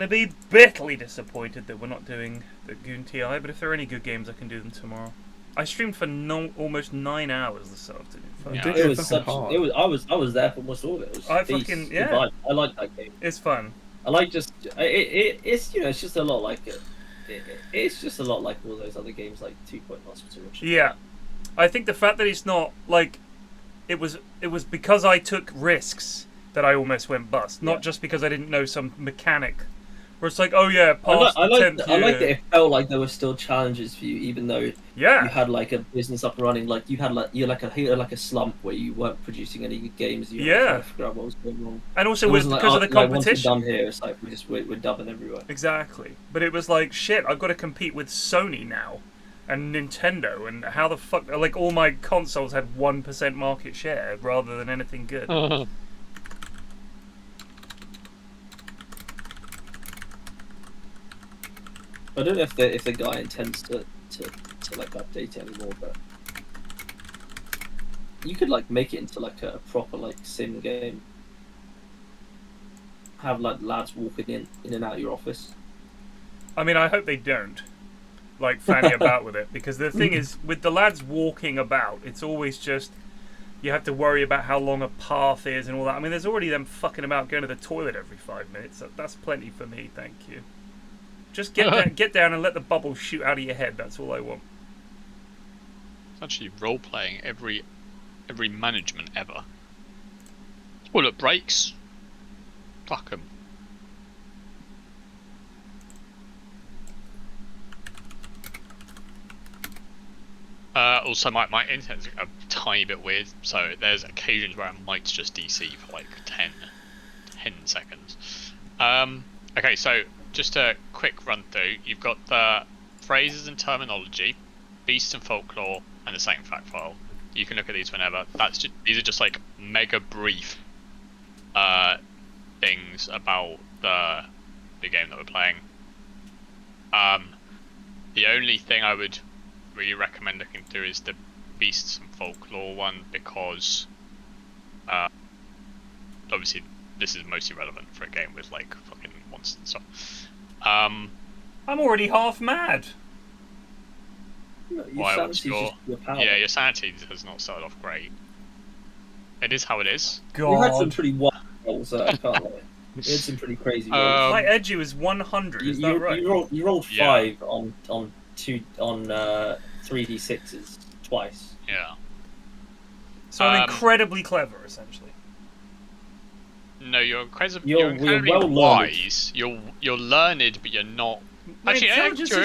I'd be bitterly disappointed that we're not doing the Goon TI, but if there are any good games, I can do them tomorrow. I streamed for almost 9 hours this afternoon. Yeah, it was such. Hard. It was. I was there for almost all of it. It was I fucking yeah. I like that game. It's fun. I like just it's it's just a lot like it's just a lot like all those other games like 2 Point Hospital. Yeah, I think the fact that it's not like it was because I took risks that I almost went bust, not just because I didn't know some mechanic. Where it's like, oh yeah, past the 10th year. I like that it felt like there were still challenges for you, even though you had like a business up and running. Like you had like a slump where you weren't producing any games. You were trying to figure out what was going wrong. And also because of the competition. Once we're done here, it's like we're dubbing everywhere. Exactly, but it was like shit. I've got to compete with Sony now, and Nintendo, and how the fuck? Like all my consoles had 1% market share rather than anything good. I don't know if the guy intends to like update it anymore, but you could like make it into like a proper like sim game. Have like lads walking in and out of your office. I mean, I hope they don't like fanny about with it, because the thing is with the lads walking about, it's always just you have to worry about how long a path is and all that. I mean, there's already them fucking about going to the toilet every 5 minutes. That's plenty for me, thank you. Just get down and let the bubbles shoot out of your head. That's all I want. It's actually role-playing every management ever. Toilet breaks. Fuck them. Also, my internet's a tiny bit weird, so there's occasions where I might just DC for like 10 seconds. Okay, so just a quick run through. You've got the phrases and terminology, beasts and folklore, and the second fact file. You can look at these whenever. These are just like mega brief things about the game that we're playing. The only thing I would really recommend looking through is the beasts and folklore one, because obviously this is mostly relevant for a game with like fucking monsters and stuff. I'm already half mad. Your sanity has not started off great. It is how it is. God. We had some pretty wild rolls, I can't lie. We had some pretty crazy rolls. My edgy was 100. Is that right? You rolled 5 on 3d6s twice. Yeah. So I'm incredibly clever, essentially. No, you're incredibly well wise. You're learned, but you're not. Actually,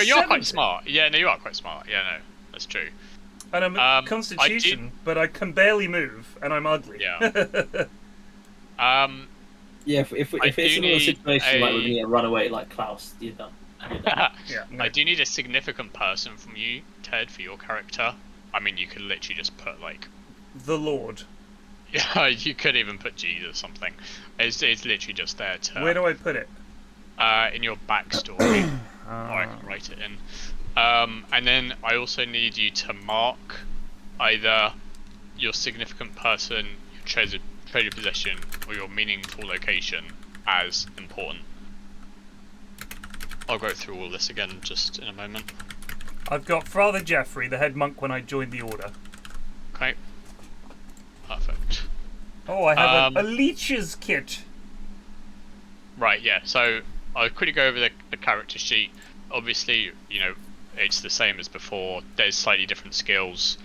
you're quite smart. Yeah, no, you are quite smart. Yeah, no, that's true. And I'm Constitution, but I can barely move, and I'm ugly. Yeah. Yeah, if it's a situation like we're gonna get run away like Klaus, you're done. Yeah. I do need a significant person from you, Ted, for your character. I mean, you could literally just put like the Lord. Yeah, you could even put Jesus or something. It's literally just there to. Where do I put it? In your backstory. Or I can write it in. And then I also need you to mark either your significant person, your treasure possession, or your meaningful location as important. I'll go through all this again just in a moment. I've got Father Jeffrey, the head monk when I joined the order. Okay. Perfect. Oh, I have a leech's kit. Right, yeah, so I'll quickly go over the character sheet. Obviously, you know, it's the same as before. There's slightly different skills.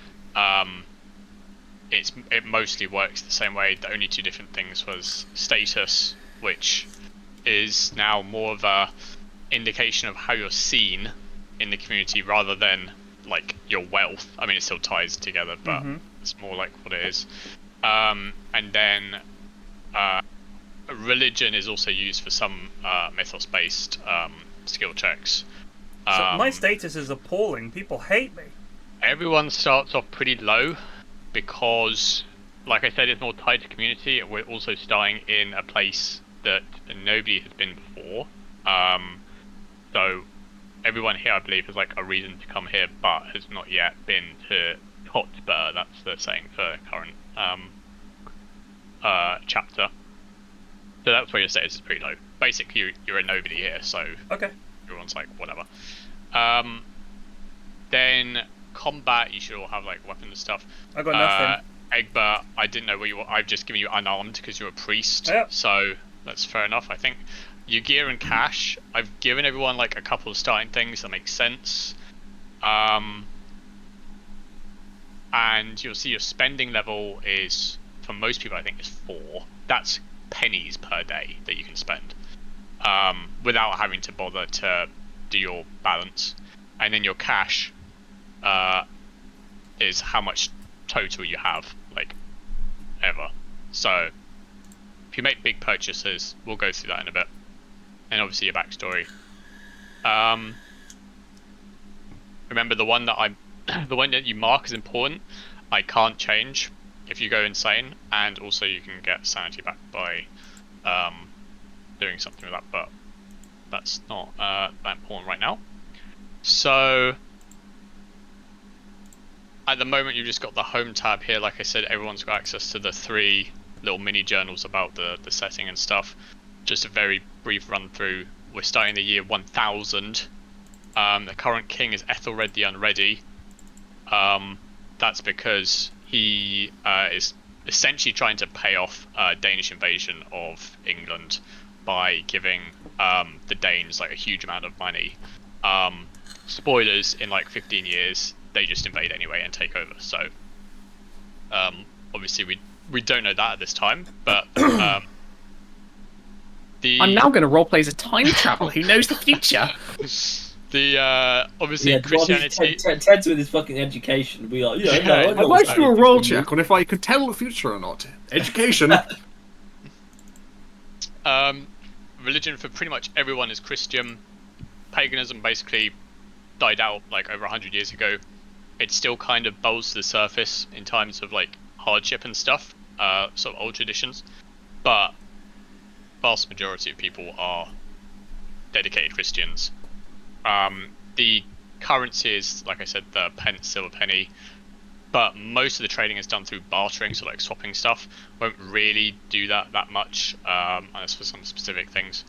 It mostly works the same way. The only two different things was status, which is now more of a indication of how you're seen in the community rather than like your wealth. I mean, it still ties together, but it's more like what it is. And then religion is also used for some mythos-based skill checks. So my status is appalling. People hate me. Everyone starts off pretty low because, like I said, it's more tied to community. We're also starting in a place that nobody has been before. So everyone here, I believe, has like a reason to come here, but has not yet been to Hotspur. That's the saying for current chapter. So that's where your status is pretty low. basically you're a nobody here, so okay. Everyone's like whatever. Then combat, you should all have like weapons and stuff. I got nothing. Eggbert, I didn't know where you were. I've just given you unarmed because you're a priest. Yep. So that's fair enough, I think. Your gear and cash, I've given everyone like a couple of starting things that make sense. And you'll see your spending level is, for most people, I think is 4. That's pennies per day that you can spend, without having to bother to do your balance. And then your cash is how much total you have, like, ever. So if you make big purchases, we'll go through that in a bit. And obviously your backstory. Remember the one that the one that you mark as important, I can't change if you go insane, and also you can get sanity back by doing something with that, but that's not that important right now. So at the moment you've just got the home tab here. Like I said, everyone's got access to the 3 little mini journals about the setting and stuff. Just a very brief run through. We're starting the year 1000. The current king is Ethelred the Unready. That's because he is essentially trying to pay off Danish invasion of England by giving the Danes like a huge amount of money. Spoilers, in like 15 years they just invade anyway and take over. So obviously we don't know that at this time, but I'm now going to roleplay as a time traveler who knows the future. Obviously Christianity. Ted's with his fucking education. We are. I'd like to do a roll check on if I could tell the future or not. Education. Religion for pretty much everyone is Christian. Paganism basically died out like over 100 years ago. It still kind of bubbles to the surface in times of like hardship and stuff, sort of old traditions, but vast majority of people are dedicated Christians. The currency is, like I said, the silver penny, but most of the trading is done through bartering, so like swapping stuff. Won't really do that much, unless for some specific things.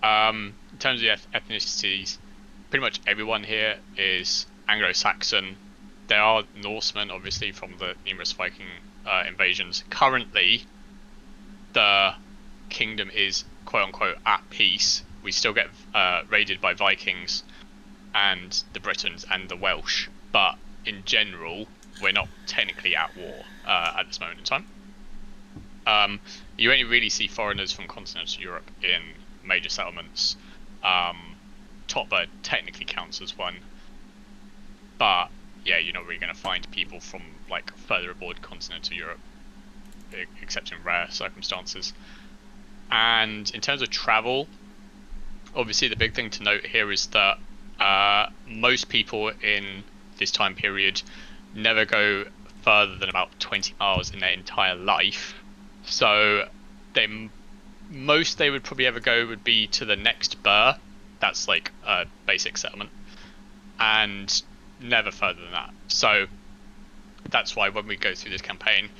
In terms of the ethnicities, pretty much everyone here is Anglo-Saxon. There are Norsemen, obviously, from the numerous Viking invasions. Currently, the kingdom is quote-unquote at peace. We still get raided by Vikings and the Britons and the Welsh, but in general, we're not technically at war at this moment in time. You only really see foreigners from continental Europe in major settlements. Topper technically counts as one, but yeah, you're not really going to find people from like further aboard continental Europe, except in rare circumstances. And in terms of travel, obviously the big thing to note here is that most people in this time period never go further than about 20 miles in their entire life. So most they would probably ever go would be to the next burh. That's like a basic settlement, and never further than that. So that's why when we go through this campaign,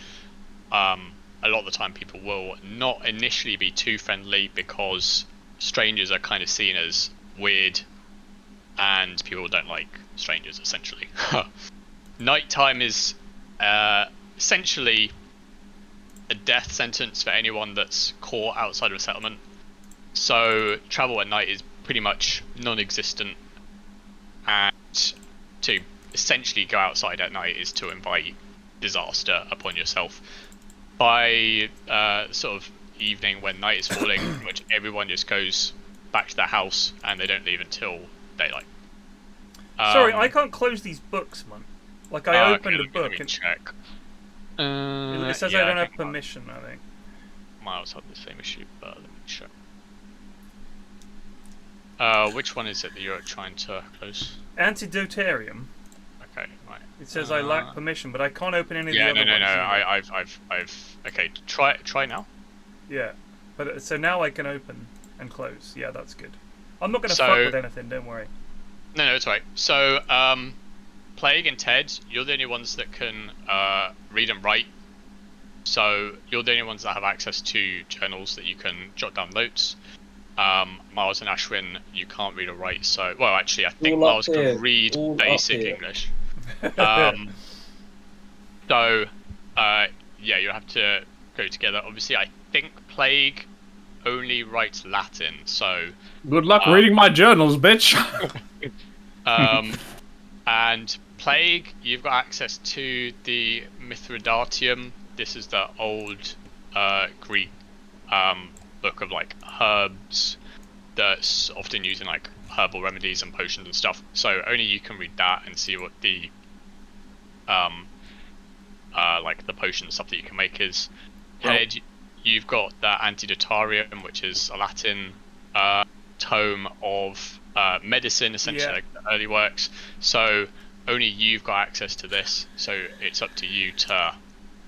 a lot of the time people will not initially be too friendly, because strangers are kind of seen as weird and people don't like strangers, essentially. Nighttime is essentially a death sentence for anyone that's caught outside of a settlement. So travel at night is pretty much non-existent, and to essentially go outside at night is to invite disaster upon yourself. By sort of evening, when night is falling, pretty much everyone just goes back to their house and they don't leave until daylight. Sorry, I can't close these books, man. Like, I opened the book and check. It says I don't have permission, I think. Miles had the same issue, but let me check. Which one is it that you're trying to close? Antidotarium. Okay, right. It says I lack permission, but I can't open any of the other ones. No. I've. Okay, try now. Yeah, but so now I can open and close. Yeah, that's good. I'm not going to fuck with anything. Don't worry. No, it's right. So, Plague and Ted, you're the only ones that can read and write. So you're the only ones that have access to journals that you can jot down notes. Miles and Ashwin, you can't read or write. So, well, actually, I think Miles can read basic English. So, yeah, you have to go together. Obviously, I think Plague only writes Latin, so... Good luck reading my journals, bitch! And Plague, you've got access to the Mithridatium. This is the old Greek book of, like, herbs that's often used in, like, herbal remedies and potions and stuff. So only you can read that and see what the like the potion stuff that you can make is. Head, you've got the Antidotarium, which is a Latin tome of medicine, essentially, like the early works. So only you've got access to this. So it's up to you to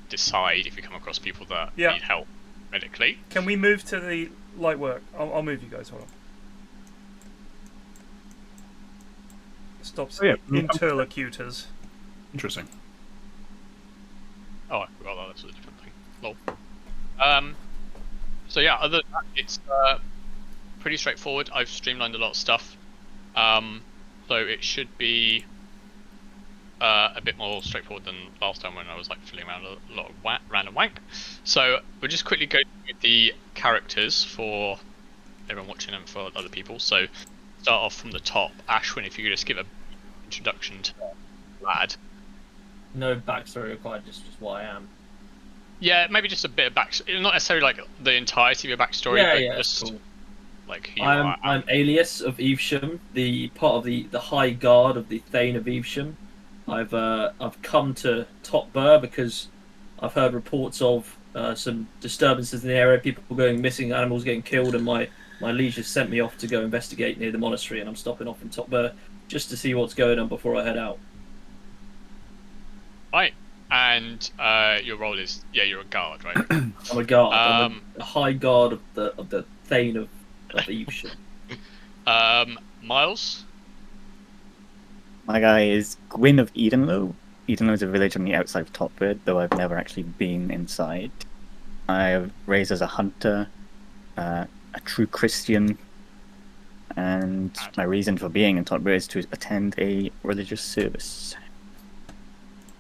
decide if you come across people that need help medically. Can we move to the light work? I'll move you guys. Hold on. Stop interlocutors. Interesting. Oh, I forgot that. That's a different thing. Lol. So yeah, other than that, it's pretty straightforward. I've streamlined a lot of stuff. So it should be a bit more straightforward than last time when I was like filling around a lot of random wank. So we'll just quickly go through the characters for everyone watching and for other people. So start off from the top. Ashwin, if you could just give a introduction to the lad. No backstory required, just what I am. Yeah, maybe just a bit of backstory. Not necessarily like the entirety of your backstory, but just cool. Like who you are. I'm Alias of Evesham, the part of the High Guard of the Thane of Evesham. I've come to Top Burr because I've heard reports of some disturbances in the area, people going missing, animals getting killed, and my liege has sent me off to go investigate near the monastery, and I'm stopping off in Top Burr just to see what's going on before I head out. Right, and your role is you're a guard, right? I'm a guard. I'm a high guard of the Thane of Evesham. Miles. My guy is Gwyn of Edenlow. Edenlow is a village on the outside of Topbird, though I've never actually been inside. I'm raised as a hunter, a true Christian, and my reason for being in Topbird is to attend a religious service.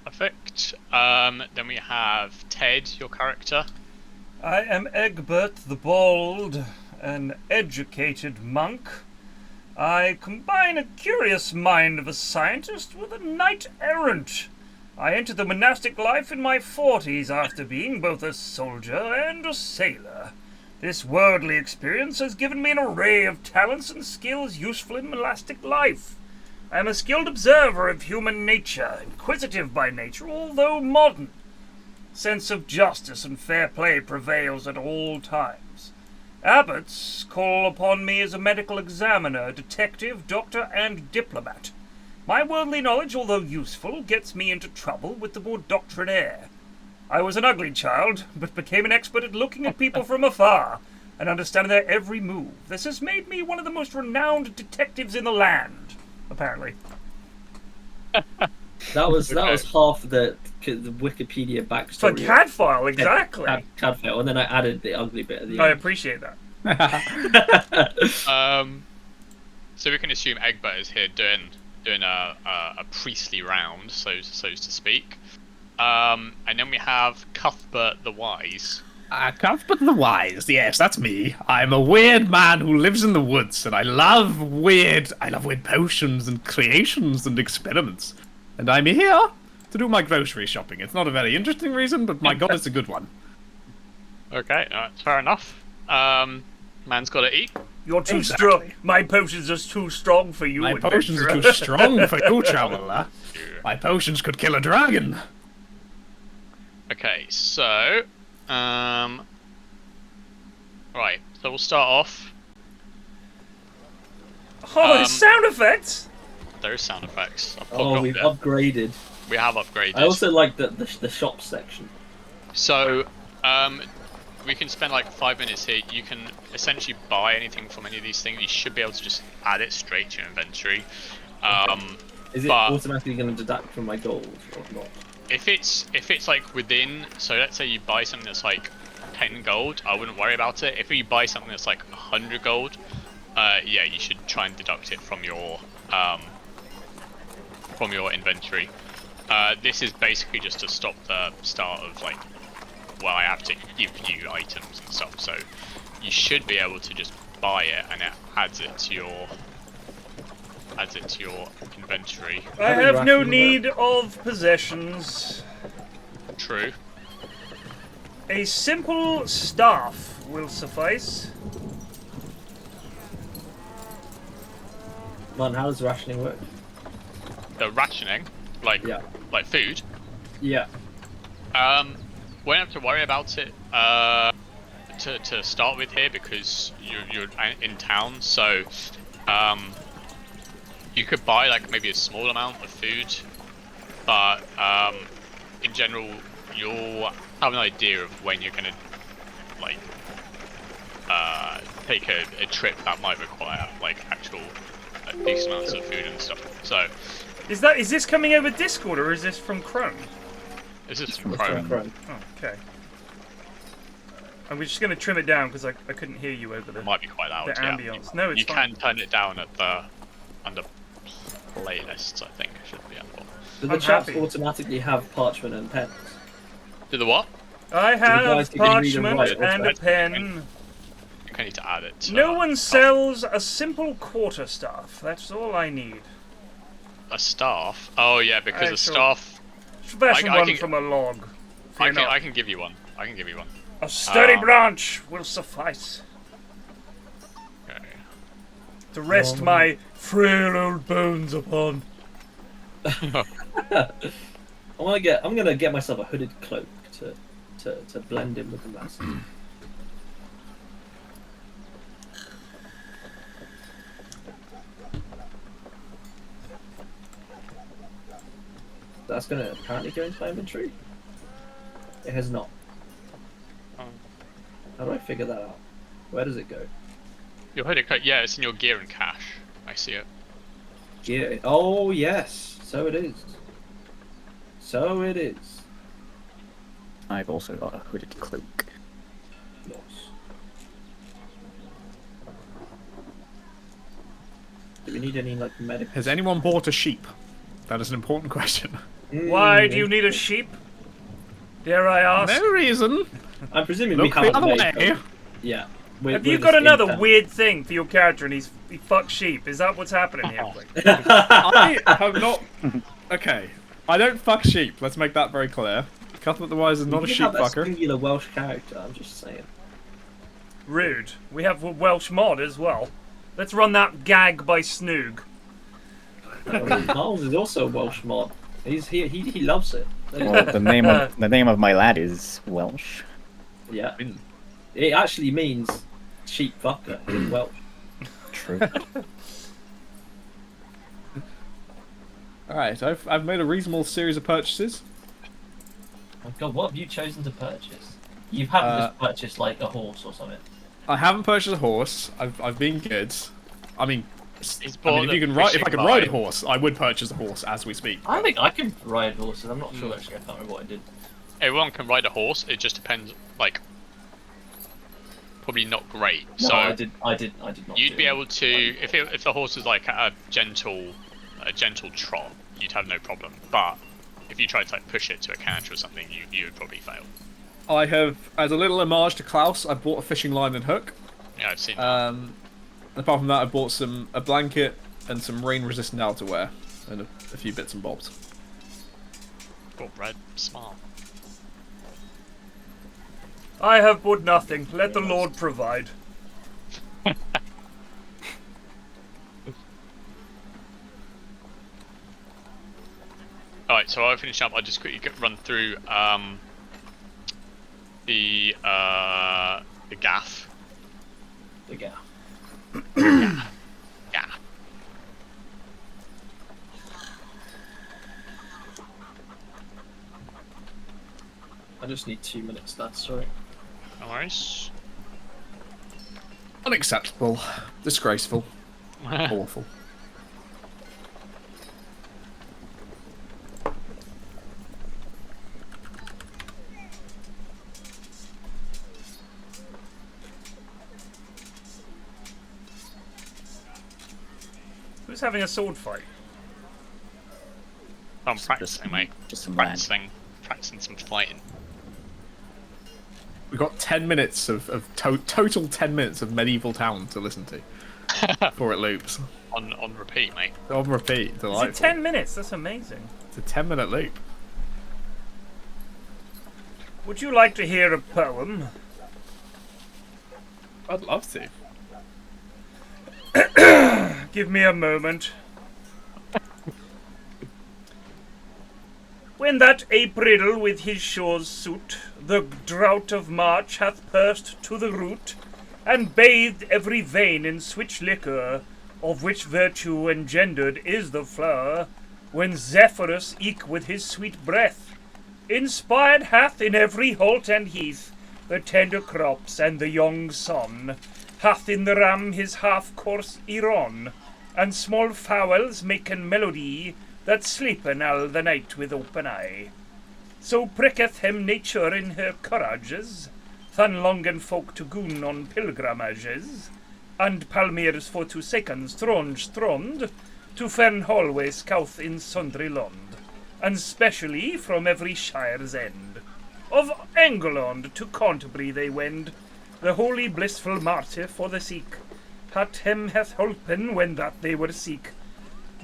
Perfect. Then we have Ted, your character. I am Eggbert the Bald, an educated monk. I combine a curious mind of a scientist with a knight-errant. I entered the monastic life in my 40s after being both a soldier and a sailor. This worldly experience has given me an array of talents and skills useful in monastic life. I am a skilled observer of human nature, inquisitive by nature, although modern. Sense of justice and fair play prevails at all times. Abbots call upon me as a medical examiner, detective, doctor, and diplomat. My worldly knowledge, although useful, gets me into trouble with the more doctrinaire. I was an ugly child, but became an expert at looking at people from afar and understanding their every move. This has made me one of the most renowned detectives in the land, apparently. That was half the Wikipedia backstory. For Cadfile, exactly. Cadfile, and then I added the ugly bit at the end. I appreciate that. So we can assume Eggbert is here doing a priestly round, so to speak. And then we have Cuthbert the Wise. Cuthbert the Wise, yes, that's me. I'm a weird man who lives in the woods, and I love weird potions and creations and experiments. And I'm here to do my grocery shopping. It's not a very interesting reason, but my god, it's a good one. Okay, that's fair enough. Man's got to eat. You're too strong. My potions are too strong for you. My potions are too strong for you, traveler. My potions could kill a dragon. Okay, so right. So we'll start off. Oh, there's sound effects. There is sound effects. We've upgraded. We have upgraded. I also like the shop section. So, we can spend like 5 minutes here. You can essentially buy anything from any of these things. You should be able to just add it straight to your inventory. Is it automatically going to deduct from my gold or not? If it's like within, so let's say you buy something that's like 10 gold, I wouldn't worry about it. If you buy something that's like 100 gold, yeah, you should try and deduct it from your inventory. This is basically just to stop the start of like, well, I have to give you items and stuff. So you should be able to just buy it, and it adds it to your inventory. I have no need of possessions. True. A simple staff will suffice. Man, how does rationing work? The rationing, like food. Yeah. Won't have to worry about it to start with here because you're in town. So you could buy like maybe a small amount of food, but in general you'll have an idea of when you're gonna like take a trip that might require like actual decent amounts of food and stuff. So is this coming over Discord or is this from Chrome? This is from Chrome. Oh, okay. I'm just going to trim it down because I couldn't hear you over the. It might be quite loud. The ambience. No, it's fine. You can turn it down at the under playlists. I think it should be able. Do the chaps automatically have parchment and pens? Do the what? I have parchment and a pen. I think I need to add it. To, no one sells a simple quarterstaff. That's all I need. A staff? Oh yeah, because a staff. Fashion one from a log. I can give you one. I can give you one. A sturdy branch will suffice. Okay. To rest my frail old bones upon. I'm gonna get myself a hooded cloak to blend in with the masses. That's gonna apparently go into my inventory. It has not. How do I figure that out? Where does it go? Your hooded coat, yeah, it's in your gear and cache. I see it. Gear. Oh yes, so it is. So it is. I've also got a hooded cloak. Nice. Do we need any like medical? Has anyone bought a sheep? That is an important question. Why do you need a sheep? Dare I ask? No reason. I'm presuming Look we have the other a way. Yeah. Have you got another weird thing for your character and he fucks sheep? Is that what's happening here? I have not... Okay. I don't fuck sheep. Let's make that very clear. Cuthbert the Wise is not a sheep fucker. A singular Welsh character, I'm just saying. Rude. We have a Welsh mod as well. Let's run that gag by Snoog. Miles is also a Welsh mod. He loves it. Well, the name of my lad is Welsh. Yeah. It actually means sheep fucker in Welsh. True. Alright, I've made a reasonable series of purchases. Oh God, what have you chosen to purchase? You haven't just purchased like a horse or something. I haven't purchased a horse. I've been good. I mean, if I could ride a horse, I would purchase a horse as we speak. I think I can ride horses. I'm not sure actually. I can't remember what I did. Everyone can ride a horse. It just depends. Like, probably not great. No, so I did not. You'd be able to if the horse was like a gentle trot, you'd have no problem. But if you tried to like push it to a canter or something, you would probably fail. I have, as a little homage to Klaus, I bought a fishing line and hook. Yeah, I've seen that. Apart from that, I bought a blanket and some rain-resistant outerwear and a few bits and bobs. Got bread, smart. I have bought nothing. Let the Lord provide. Alright, so I'll finish up. I'll just quickly run through the gaff. The gaff. Yeah. I just need 2 minutes. That's sorry. No worries. Unacceptable. Disgraceful. Awful. Who's having a sword fight? I'm practicing, mate. Just some land. Practicing some fighting. We've got 10 minutes of total 10 minutes of Medieval Town to listen to before it loops. On repeat, mate. On repeat. Delightful. Is it 10 minutes? That's amazing. It's a 10-minute loop. Would you like to hear a poem? I'd love to. Give me a moment. When that April with his shores suit, the drought of March hath pursed to the root, and bathed every vein in switch liquor, of which virtue engendered is the flower, when Zephyrus eke with his sweet breath inspired hath in every holt and heath the tender crops and the young sun, hath in the ram his half-course Iron, and small fowls maken melody that sleepen all the night with open eye. So pricketh him nature in her courages, than longen folk to goon on pilgrimages, and palmeers for 2 seconds strond, to fern hallways couth in sundry lond, and specially from every shire's end. Of England to Canterbury they wend, the holy blissful martyr for the seek, hat him hath holpen when that they were seek,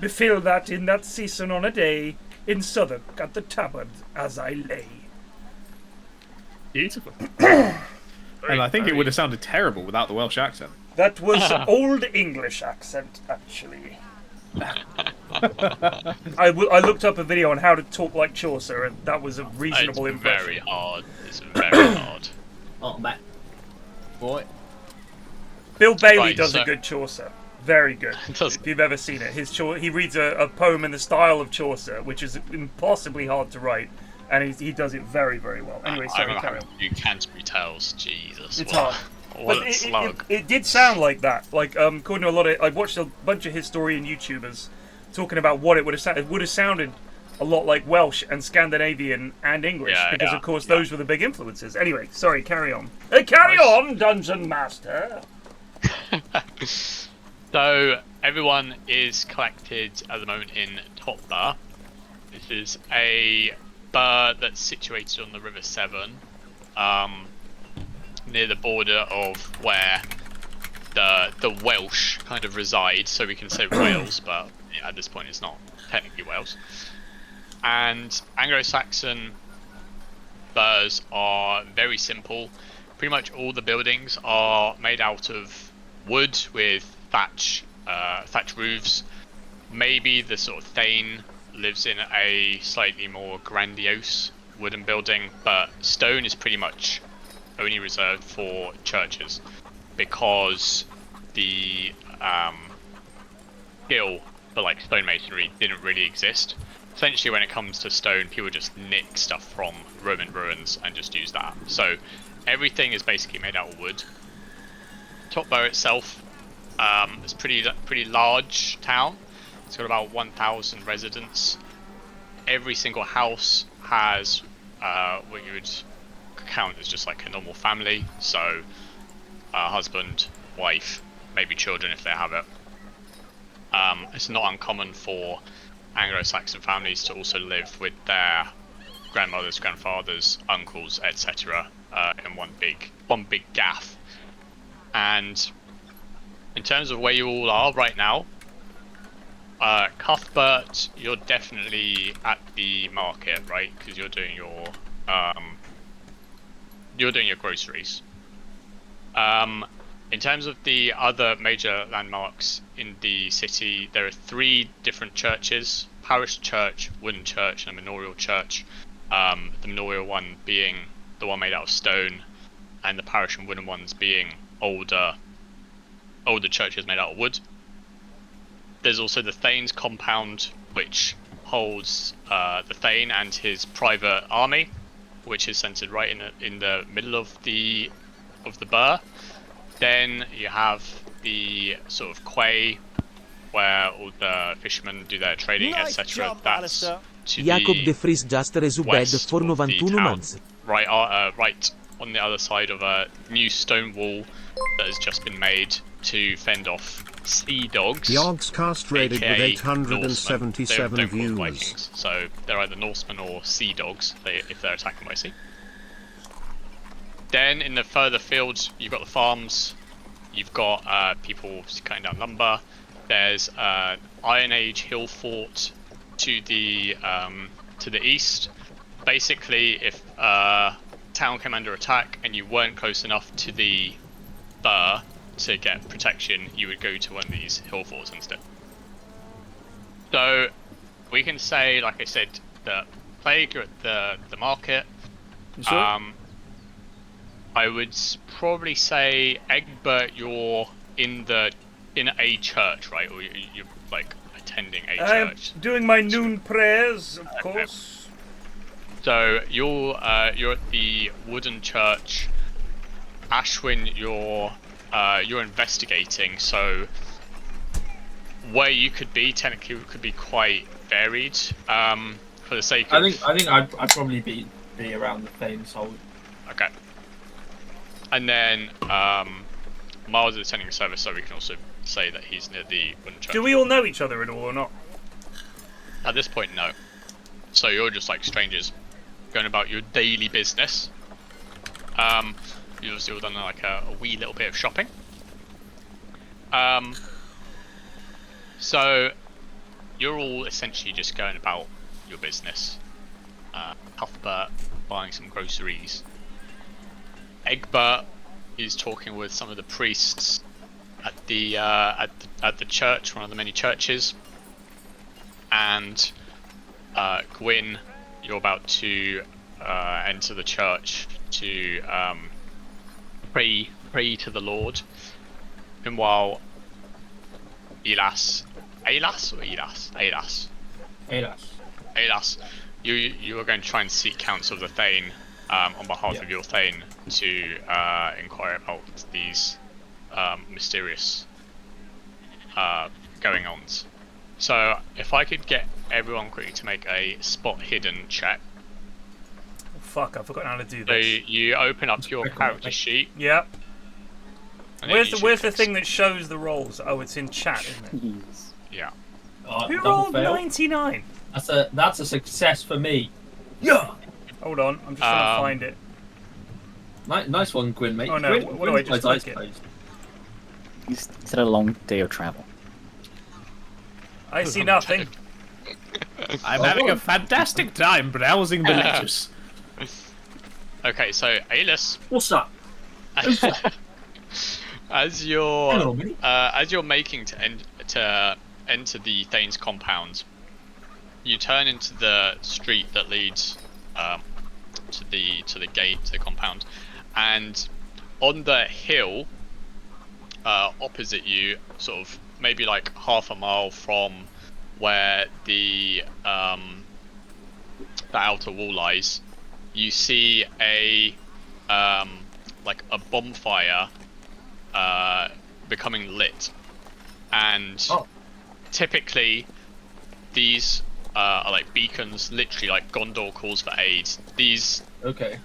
befill that in that season on a day, in Southwark at the tabard as I lay. Beautiful. And I think it would have sounded terrible without the Welsh accent. That was Old English accent, actually. I looked up a video on how to talk like Chaucer, and that was a reasonable impression. Very hard. It's very hard. Oh, man. Boy. Bill Bailey Right, does so- a good Chaucer. Very good. Does- If you've ever seen it. He reads a poem in the style of Chaucer, which is impossibly hard to write, and he does it very, very well. Anyway, I sorry, remember carry having on. to do Canterbury Tales. Jesus. It's what, hard. What But a slug. it did sound like that. Like, according to a lot of... I watched a bunch of historian YouTubers talking about what it would have sounded. It would have sounded a lot like Welsh and Scandinavian and English, Yeah, because, yeah, of course, yeah. those were the big influences. Anyway, sorry, carry on. Carry Nice. on, Dungeon Master! So everyone is collected at the moment in Top Bar. This is a bar that's situated on the River Severn, near the border of where the Welsh kind of reside. So we can say Wales, but at this point it's not technically Wales. And Anglo-Saxon bars are very simple. Pretty much all the buildings are made out of wood with thatch roofs. Maybe the sort of Thane lives in a slightly more grandiose wooden building, but stone is pretty much only reserved for churches, because the skill for like stonemasonry didn't really exist. Essentially, when it comes to stone, people just nick stuff from Roman ruins and just use that. So everything is basically made out of wood. Top Bow itself, it's a pretty large town. It's got about 1,000 residents. Every single house has what you would count as just like a normal family. So husband, wife, maybe children if they have it. It's not uncommon for Anglo-Saxon families to also live with their grandmothers, grandfathers, uncles, etc. In one big gaff. And in terms of where you all are right now, Cuthbert, you're definitely at the market, right? Because you're doing your groceries. In terms of the other major landmarks in the city, there are 3 different churches: parish church, wooden church, and a manorial church. The manorial one being the one made out of stone, and the parish and wooden ones being older churches made out of wood. There's also the Thane's compound, which holds the Thane and his private army, which is centered right in the middle of the burh. Then you have the sort of quay where all the fishermen do their trading, etc. That's to Jacob the de Vries just resubed west for of the 91 town. months. Right on the other side of a new stone wall that has just been made to fend off sea dogs. The Oddscast rated with aka 877 Norsemen. They don't call them views. Vikings, so they're either Norsemen or sea dogs if they're attacking by sea. Then in the further fields, you've got the farms. You've got people cutting down lumber. There's Iron Age hill fort to the east. Basically, if town came under attack and you weren't close enough to the burh to get protection, you would go to one of these hill forts instead. So we can say, like I said, the plague, you're at the market. Sure. I would probably say, Eggbert, you're in a church, right? Or you're like attending a I'm church. doing my noon prayers, of course. So you're at the wooden church. Ashwin, you're investigating. So where you could be technically could be quite varied. For the sake of, I think I'd probably be around the Thane's Hold. okay. And then Miles is attending a service, so we can also say that he's near the wooden church. Do we all know each other at all or not? At this point, no. So you're just like strangers going about your daily business. You've obviously all done like a wee little bit of shopping. So you're all essentially just going about your business. Cuthbert buying some groceries. Eggbert is talking with some of the priests at the church, one of the many churches, and Gwyn, you're about to enter the church to pray to the Lord. Meanwhile, Elas, you are going to try and seek counsel of the Thane on behalf of your Thane to inquire about these mysterious going-ons. So if I could get everyone quickly to make a spot hidden check. Oh, fuck, I've forgotten how to do So this. you open up your character sheet. Yeah. And then Where's the thing that shows the rolls? Oh, it's in chat, isn't it? Jeez. Yeah. Who Double rolled fail. 99? That's a success for me. Hold on, I'm just trying to find it. Nice one, Gwyn, mate. Oh, no, Gwyn, what do I Gwyn's just eyes click it? closed. It's had a long day of travel. I see nothing. I'm having a fantastic time browsing the lettuce. Okay, so Alis, What's up? as you're Hello, mate. as you're making to enter the Thane's compound, you turn into the street that leads to the gate to the compound, and on the hill opposite you, sort of maybe like half a mile from where the outer wall lies, you see a like a bonfire becoming lit, and typically these are like beacons, literally like Gondor calls for aid. These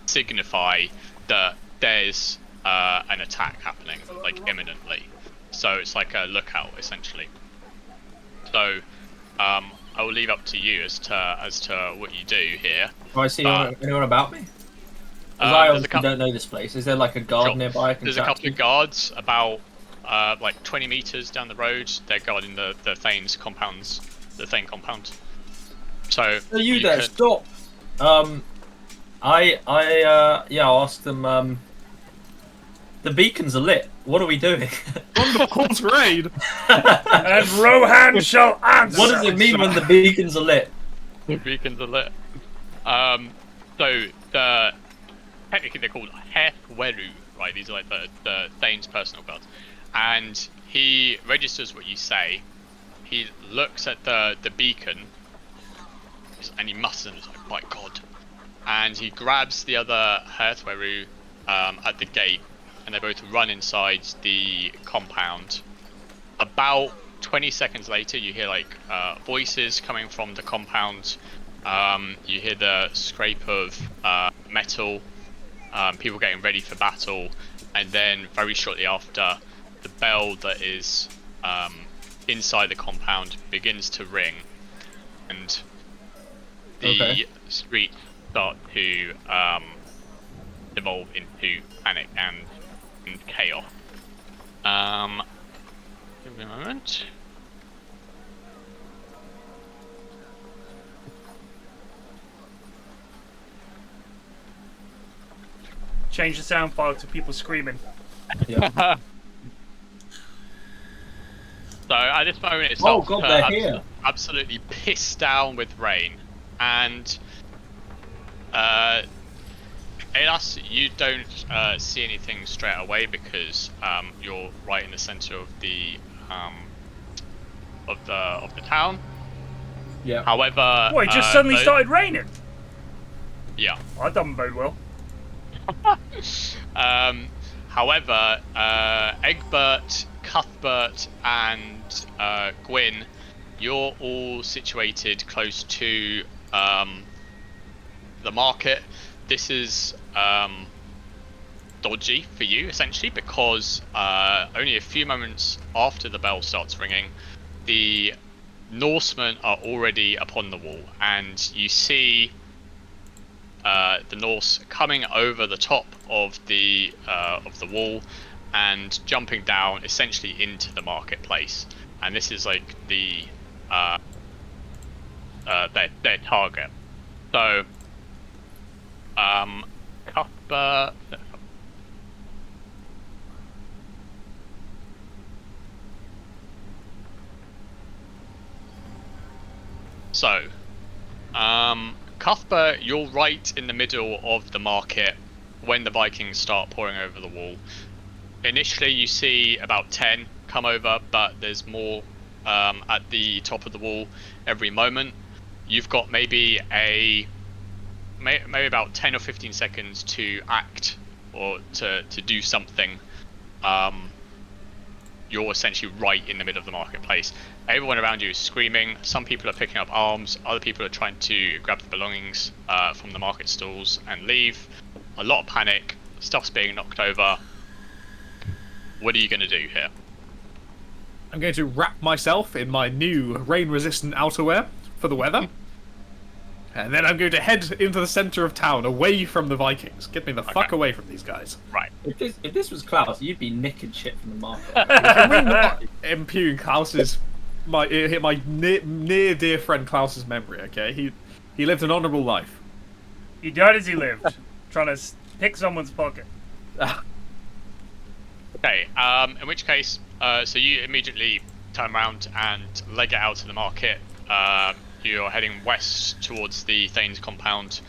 signify that there's an attack happening, like imminently. So it's like a lookout essentially. So I will leave up to you as to what you do here. Do I see anyone about me? Because I obviously don't know this place. Is there like a guard nearby I can There's a chat couple to? of guards about like 20 meters down the road. They're guarding the Thane's compounds, the Thane compound. So Are you there? Stop. I'll ask them. The beacons are lit. What are we doing? Wonderful raid. And Rohan shall answer. What does it mean when the beacons are lit? The beacons are lit. So technically they're called Hefweru, right? These are like the Thane's personal guards. And he registers what you say. He looks at the beacon, and he mutters and is like, "My God!" And he grabs the other Hefweru at the gate, and they both run inside the compound. About 20 seconds later, you hear like voices coming from the compound. You hear the scrape of metal, people getting ready for battle, and then very shortly after, the bell that is inside the compound begins to ring, and the streets start to evolve into panic and chaos. Give me a moment. Change the sound file to people screaming. Yeah. So at this moment it's Oh god, they're here. absolutely pissed down with rain, and Elas, you don't see anything straight away because you're right in the center of the town. Yeah. However, What, it just suddenly those- started raining? Yeah. I done bode well. However, Eggbert, Cuthbert, and Gwyn, you're all situated close to the market. This is dodgy for you, essentially, because only a few moments after the bell starts ringing, the Norsemen are already upon the wall, and you see the Norse coming over the top of the wall and jumping down essentially into the marketplace, and this is like the their target. So Cuthbert, so Cuthbert, you're right in the middle of the market when the Vikings start pouring over the wall. Initially you see about 10 come over, but there's more at the top of the wall every moment. You've got maybe about 10 or 15 seconds to act or to do something. You're essentially right in the middle of the marketplace. Everyone around you is screaming. Some people are picking up arms. Other people are trying to grab the belongings from the market stalls and leave. A lot of panic. Stuff's being knocked over. What are you going to do here? I'm going to wrap myself in my new rain-resistant outerwear for the weather. And then I'm going to head into the center of town, away from the Vikings. Get me the fuck away from these guys. Right. If this was Klaus, you'd be nicking shit from the market. Can we not impugn Klaus's my near dear friend Klaus's memory? Okay, he lived an honourable life. He died as he lived, trying to pick someone's pocket. Okay, in which case, so you immediately turn around and leg it out to the market. You're heading west towards the Thane's compound.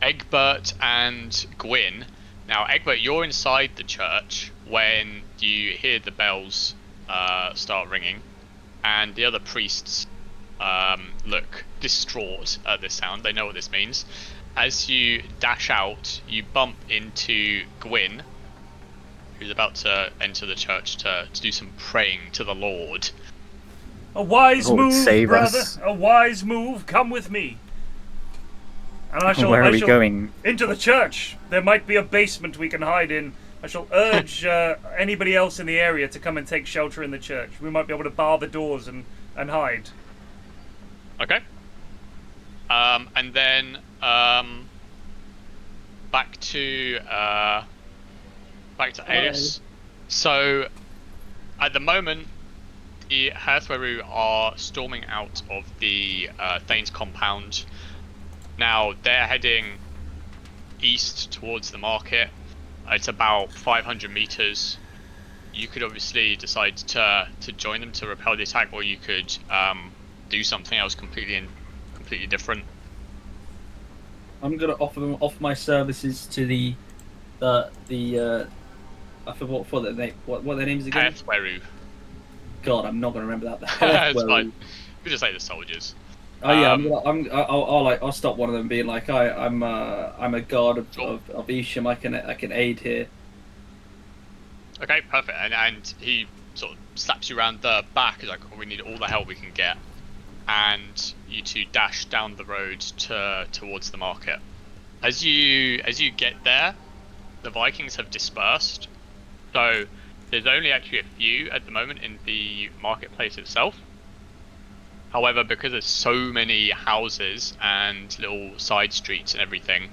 Eggbert and Gwyn. Now, Eggbert, you're inside the church when you hear the bells start ringing, and the other priests look distraught at this sound. They know what this means. As you dash out, you bump into Gwyn, who's about to enter the church to do some praying to the Lord. A wise Lord, move, save brother. us. A wise move. Come with me. And I shall. Where are we going? Into the church. There might be a basement we can hide in. I shall urge anybody else in the area to come and take shelter in the church. We might be able to bar the doors and hide. Okay. And then back to Aeus. So at the moment, the Hearthweru are storming out of the Thane's compound. Now they're heading east towards the market. It's about 500 meters. You could obviously decide to join them to repel the attack, or you could do something else completely different. I'm gonna offer my services to the I forgot what their names again. Hearthweru. God, I'm not gonna remember that. It's fine. We just say the soldiers. Oh yeah, I'll stop one of them being like, I'm a guard of Isham. I can aid here. Okay, perfect. And he sort of slaps you around the back. He's like, oh, we need all the help we can get. And you two dash down the road towards the market. As you get there, the Vikings have dispersed. So there's only actually a few at the moment in the marketplace itself. However, because there's so many houses and little side streets and everything,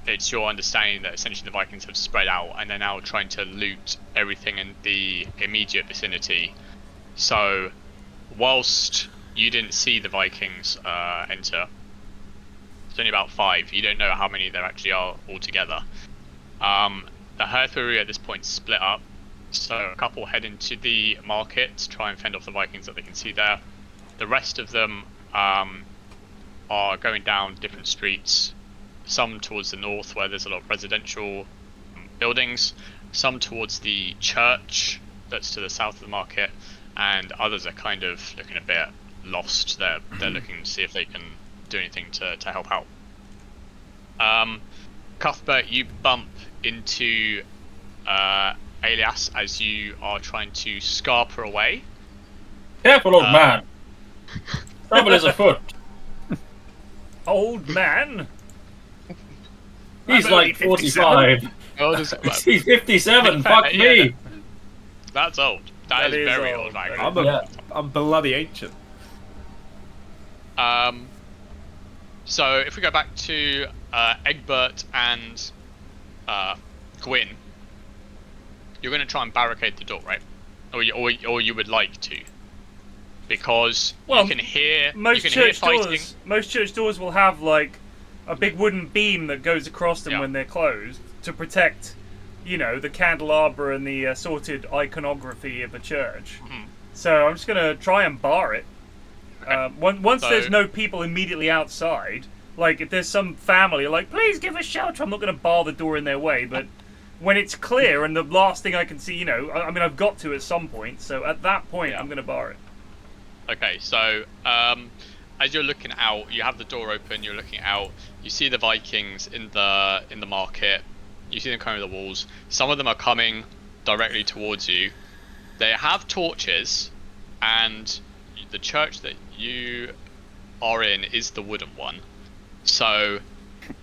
it's your understanding that essentially the Vikings have spread out and they're now trying to loot everything in the immediate vicinity. So, whilst you didn't see the Vikings enter, it's only about 5. You don't know how many there actually are altogether. The Herthbury at this point split up. So a couple head into the market to try and fend off the Vikings that they can see there. The rest of them are going down different streets. Some towards the north where there's a lot of residential buildings. Some towards the church that's to the south of the market. And others are kind of looking a bit lost. They're looking to see if they can do anything to help out. Cuthbert, you bump into Alias as you are trying to scarper away. Careful, old man. Trouble is afoot. Old man? He's I'm like only 45. Oh, He's 57. Fuck me. That's old. that is very old. I'm bloody ancient. So if we go back to Eggbert and Gwyn, you're going to try and barricade the door, right? Or you would like to, because you can hear fighting. Most church doors will have like a big wooden beam that goes across them when they're closed to protect, you know, the candelabra and the assorted iconography of a church. Mm-hmm. So I'm just going to try and bar it. Okay. Once there's no people immediately outside, like if there's some family like, please give us shelter, I'm not going to bar the door in their way, but when it's clear and the last thing I can see, you know, I mean, I've got to at some point, so at that point I'm going to bar it. Okay, so as you're looking out, you have the door open, you're looking out, you see the Vikings in the market, you see them coming over the walls. Some of them are coming directly towards you. They have torches, and the church that you are in is the wooden one. So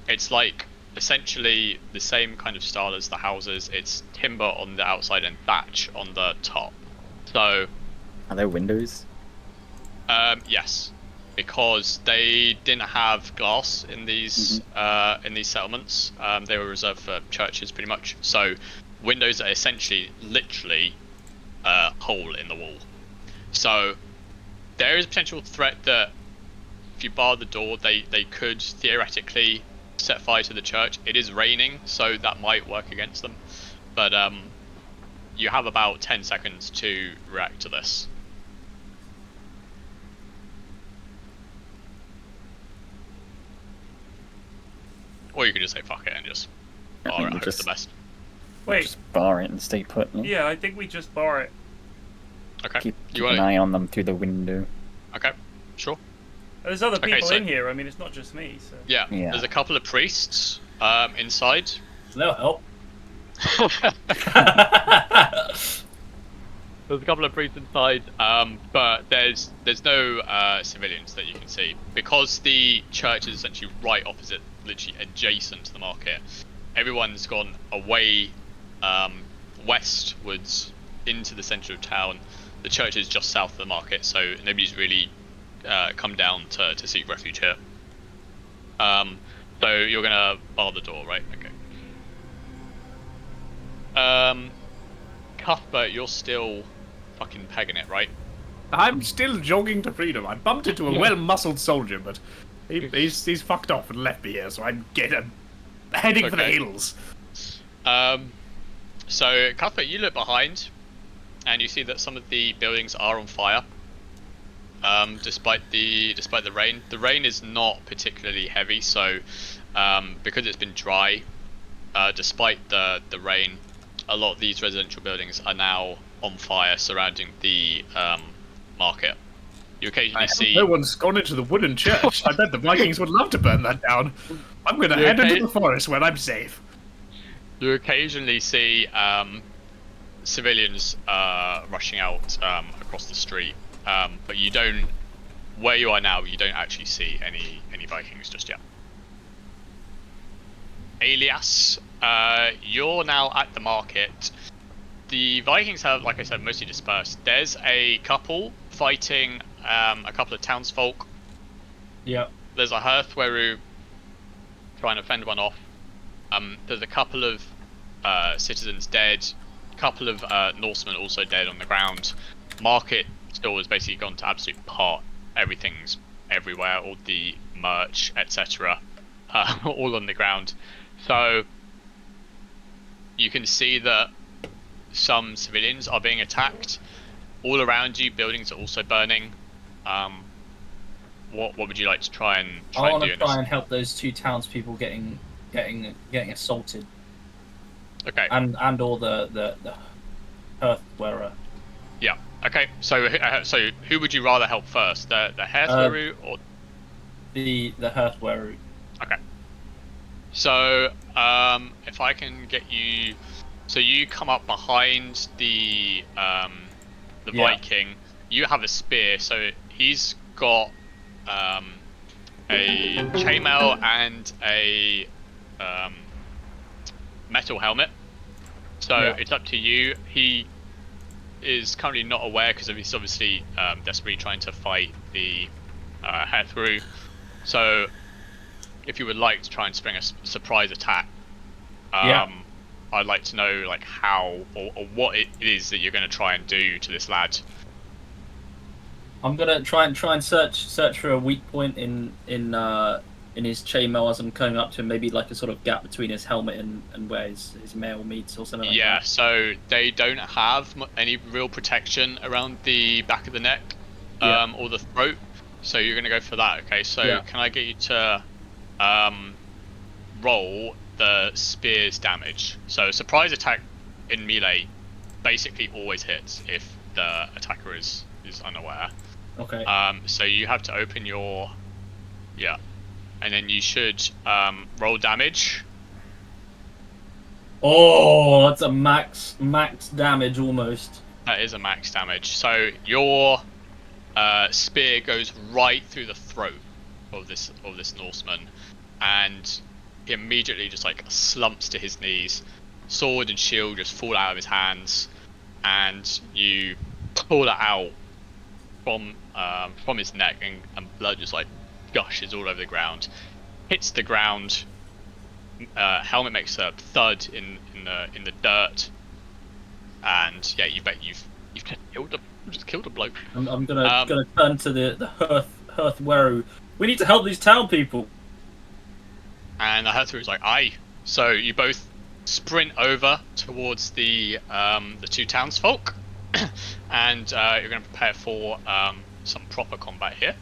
it's like essentially the same kind of style as the houses. It's timber on the outside and thatch on the top. So are there windows? Yes, because they didn't have glass in these settlements. They were reserved for churches pretty much. So windows are essentially literally a hole in the wall. So there is a potential threat that if you bar the door, they could theoretically set fire to the church. It is raining, so that might work against them. But you have about 10 seconds to react to this. Or you could just say fuck it and just bar it, hope for the best. Wait. Just bar it and stay put. No? Yeah, I think we just bar it. Okay. Keep an eye on them through the window. Okay, sure. There's other people in here. I mean, it's not just me. So. Yeah. There's a couple of priests inside. They'll help. There's a couple of priests inside, but there's no civilians that you can see, because the church is essentially right opposite, literally adjacent to the market. Everyone's gone away westwards into the centre of town. The church is just south of the market, so nobody's really come down to seek refuge here. So you're gonna bar the door, right? Okay. Cuthbert, you're still fucking pegging it, right? I'm still jogging to freedom. I bumped into a well-muscled soldier, but he's fucked off and left me here, so I'm heading for the hills. So Cuthbert, you look behind, and you see that some of the buildings are on fire. Despite the rain. The rain is not particularly heavy, so because it's been dry, despite the rain, a lot of these residential buildings are now on fire surrounding the market. You occasionally see... No one's gone into the wooden church. I bet the Vikings would love to burn that down. I'm going to head into the forest where I'm safe. You occasionally see civilians rushing out across the street, but you don't... Where you are now, you don't actually see any Vikings just yet. Alias, you're now at the market. The Vikings have, like I said, mostly dispersed. There's a couple fighting a couple of townsfolk. Yep. There's a Hearthweru trying to fend one off. There's a couple of citizens dead. A couple of Norsemen also dead on the ground. Market still has basically gone to absolute pot. Everything's everywhere, all the merch, etc. All on the ground. So you can see that some civilians are being attacked. All around you, buildings are also burning. What would you like to try and do? I want to try and help those two townspeople getting assaulted. Okay. And all the Hearthwearer. Yeah. Okay. So who would you rather help first, the Hearthweru or the Hearthweru? Okay. So if I can get you, so you come up behind the Viking. You have a spear, so he's got a chainmail and a metal helmet. So it's up to you. He is currently not aware because he's obviously desperately trying to fight the Hearthweru. So if you would like to try and spring a surprise attack, I'd like to know like how or what it is that you're going to try and do to this lad. I'm gonna try and search for a weak point in his chainmail as I'm coming up to him. Maybe like a sort of gap between his helmet and where his mail meets or something. Like that. So they don't have any real protection around the back of the neck, or the throat. So you're gonna go for that. Okay. So can I get you to roll the spear's damage? So surprise attack in melee basically always hits if the attacker is unaware. Okay. So you have to open your and then you should roll damage. Oh, that's a max damage almost. That is a max damage. So your spear goes right through the throat of this Norseman, and he immediately just like slumps to his knees. Sword and shield just fall out of his hands, and you pull it out from his neck, and blood just like gushes all over the ground. Hits the ground. Helmet makes a thud in the dirt, and you bet you've just killed a bloke. I'm gonna turn to the Hearthweru. We need to help these town people. And the Hearthweru's like, aye. So you both sprint over towards the two townsfolk, and you're going to prepare for some proper combat here.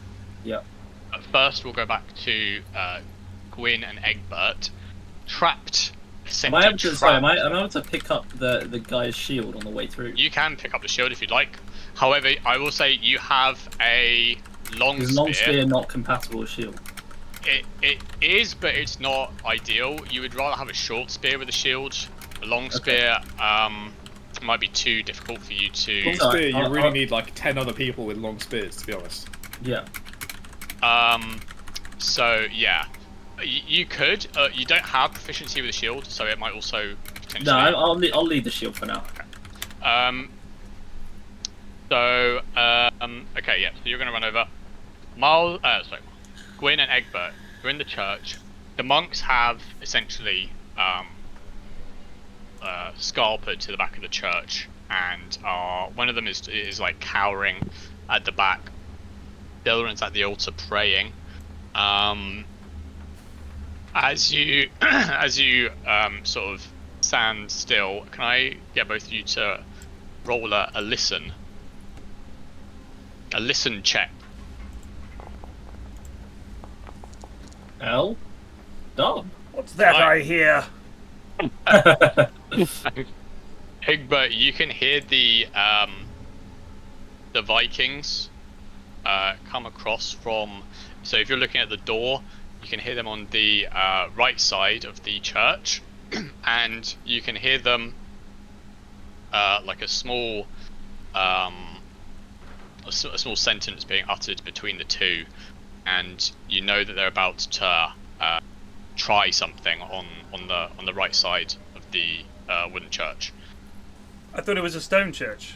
Yeah. But first, we'll go back to Gwyn and Eggbert, trapped. Am I able to pick up the guy's shield on the way through? You can pick up the shield if you'd like. However, I will say you have a long spear. Is long spear not compatible with shield? It is, but it's not ideal. You would rather have a short spear with a shield. A long spear might be too difficult for you to. Long spear, you really need like 10 other people with long spears, to be honest. Yeah. So yeah, you could. You don't have proficiency with a shield, so it might also potentially. No, I'll leave the shield for now. Okay. Okay, yeah. So you're gonna run over. Gwyn and Eggbert, you're in the church. The monks have essentially scarpered to the back of the church, and one of them is like cowering at the back. The other one's at the altar praying. As you sort of stand still, can I get both of you to roll a listen check? Done. What's that I hear? Eggbert, you can hear the Vikings come across from. So if you're looking at the door, you can hear them on the right side of the church, and you can hear them like a small sentence being uttered between the two, and you know that they're about to try something on the right side of the wooden church. I thought it was a stone church.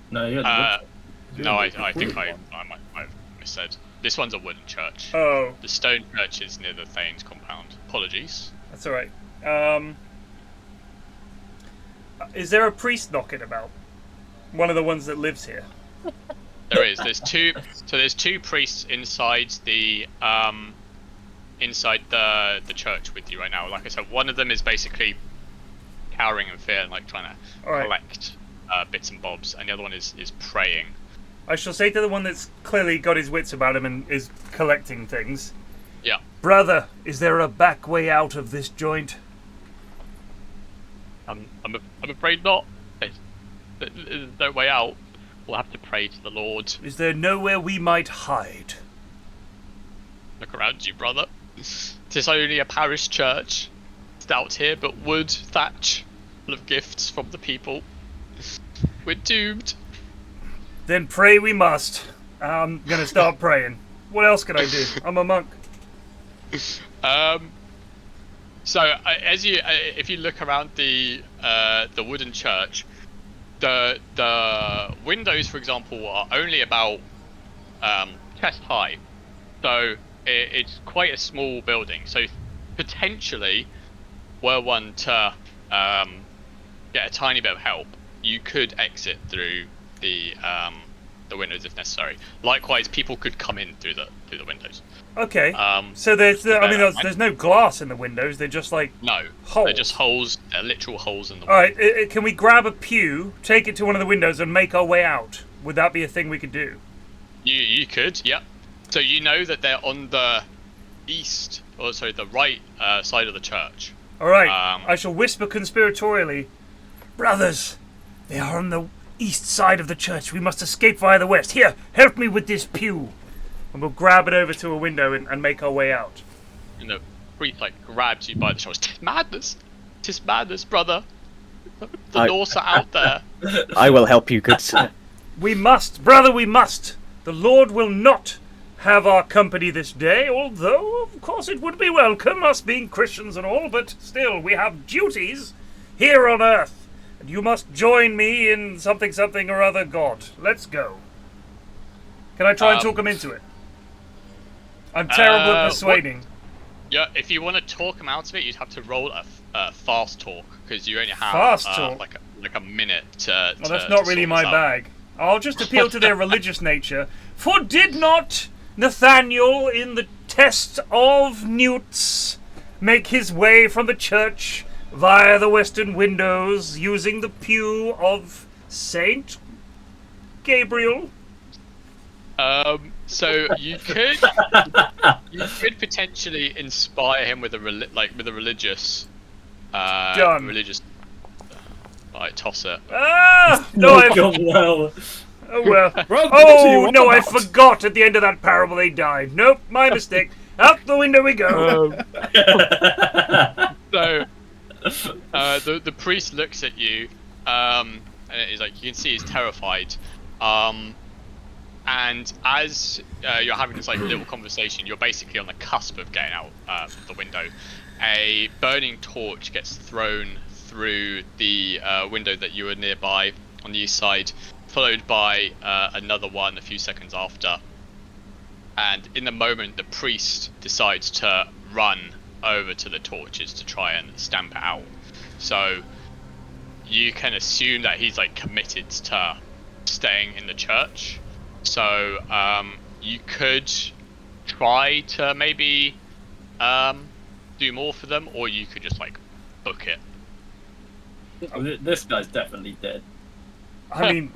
No, you're No, I think I might have missaid. This one's a wooden church. Oh, The stone church is near the Thane's compound. Apologies. that's all right. Is there a priest knocking about? One of the ones that lives here. There is. There's two. So there's two priests inside the church with you right now. Like I said, one of them is basically cowering in fear and like trying to All right. collect bits and bobs, and the other one is praying. I shall say to the one that's clearly got his wits about him and is collecting things. Yeah. Brother, is there a back way out of this joint? I'm afraid not. There's no way out. We'll have to pray to the Lord. Is there nowhere we might hide? Look around you, brother. 'Tis only a parish church. Stout here, but wood, thatch, full of gifts from the people. We're doomed. Then pray we must. I'm gonna start praying. What else can I do? I'm a monk. So if you look around the wooden church, the windows, for example, are only about chest high, so it's quite a small building. So potentially, were one to get a tiny bit of help, you could exit through the windows if necessary. Likewise, people could come in through the windows. Okay. So there's no glass in the windows. They're just like No, holes. they're just holes. They're literal holes in the All wall. right. Can we grab a pew, take it to one of the windows, and make our way out? Would that be a thing we could do? You could, yeah. So you know that they're on the the right side of the church. All right. I shall whisper conspiratorially, brothers, they are on the east side of the church. We must escape via the west. Here, help me with this pew. And we'll grab it over to a window and make our way out. And the priest grabs you by the shoulders. Tis madness, brother. The Norse are out there. I will help you, good sir. We must, brother, we must. The Lord will not have our company this day, although, of course, it would be welcome, us being Christians and all, but still, we have duties here on earth, and you must join me in something or other God. Let's go. Can I try and talk him into it? I'm terrible at persuading. Yeah, if you want to talk him out of it, you'd have to roll a fast talk, because you only have Fast talk? like a minute to. Well, that's not really my out. bag. I'll just appeal to their religious nature. For did not Nathaniel, in the test of newts, make his way from the church via the western windows using the pew of Saint Gabriel? So you could potentially inspire him with a religious Done. religious. Right, toss it. Ah! No, I. well. Oh well. Well, Oh what no, I about? forgot. At the end of that parable, they died. Nope, my mistake. Out the window we go. So the priest looks at you, and he's like, you can see he's terrified. And as you're having this little conversation, you're basically on the cusp of getting out the window. A burning torch gets thrown through the window that you were nearby on the east side, followed by another one a few seconds after. And in the moment, the priest decides to run over to the torches to try and stamp it out. So you can assume that he's committed to staying in the church. So you could try to maybe do more for them, or you could just book it. This guy's definitely dead. I mean,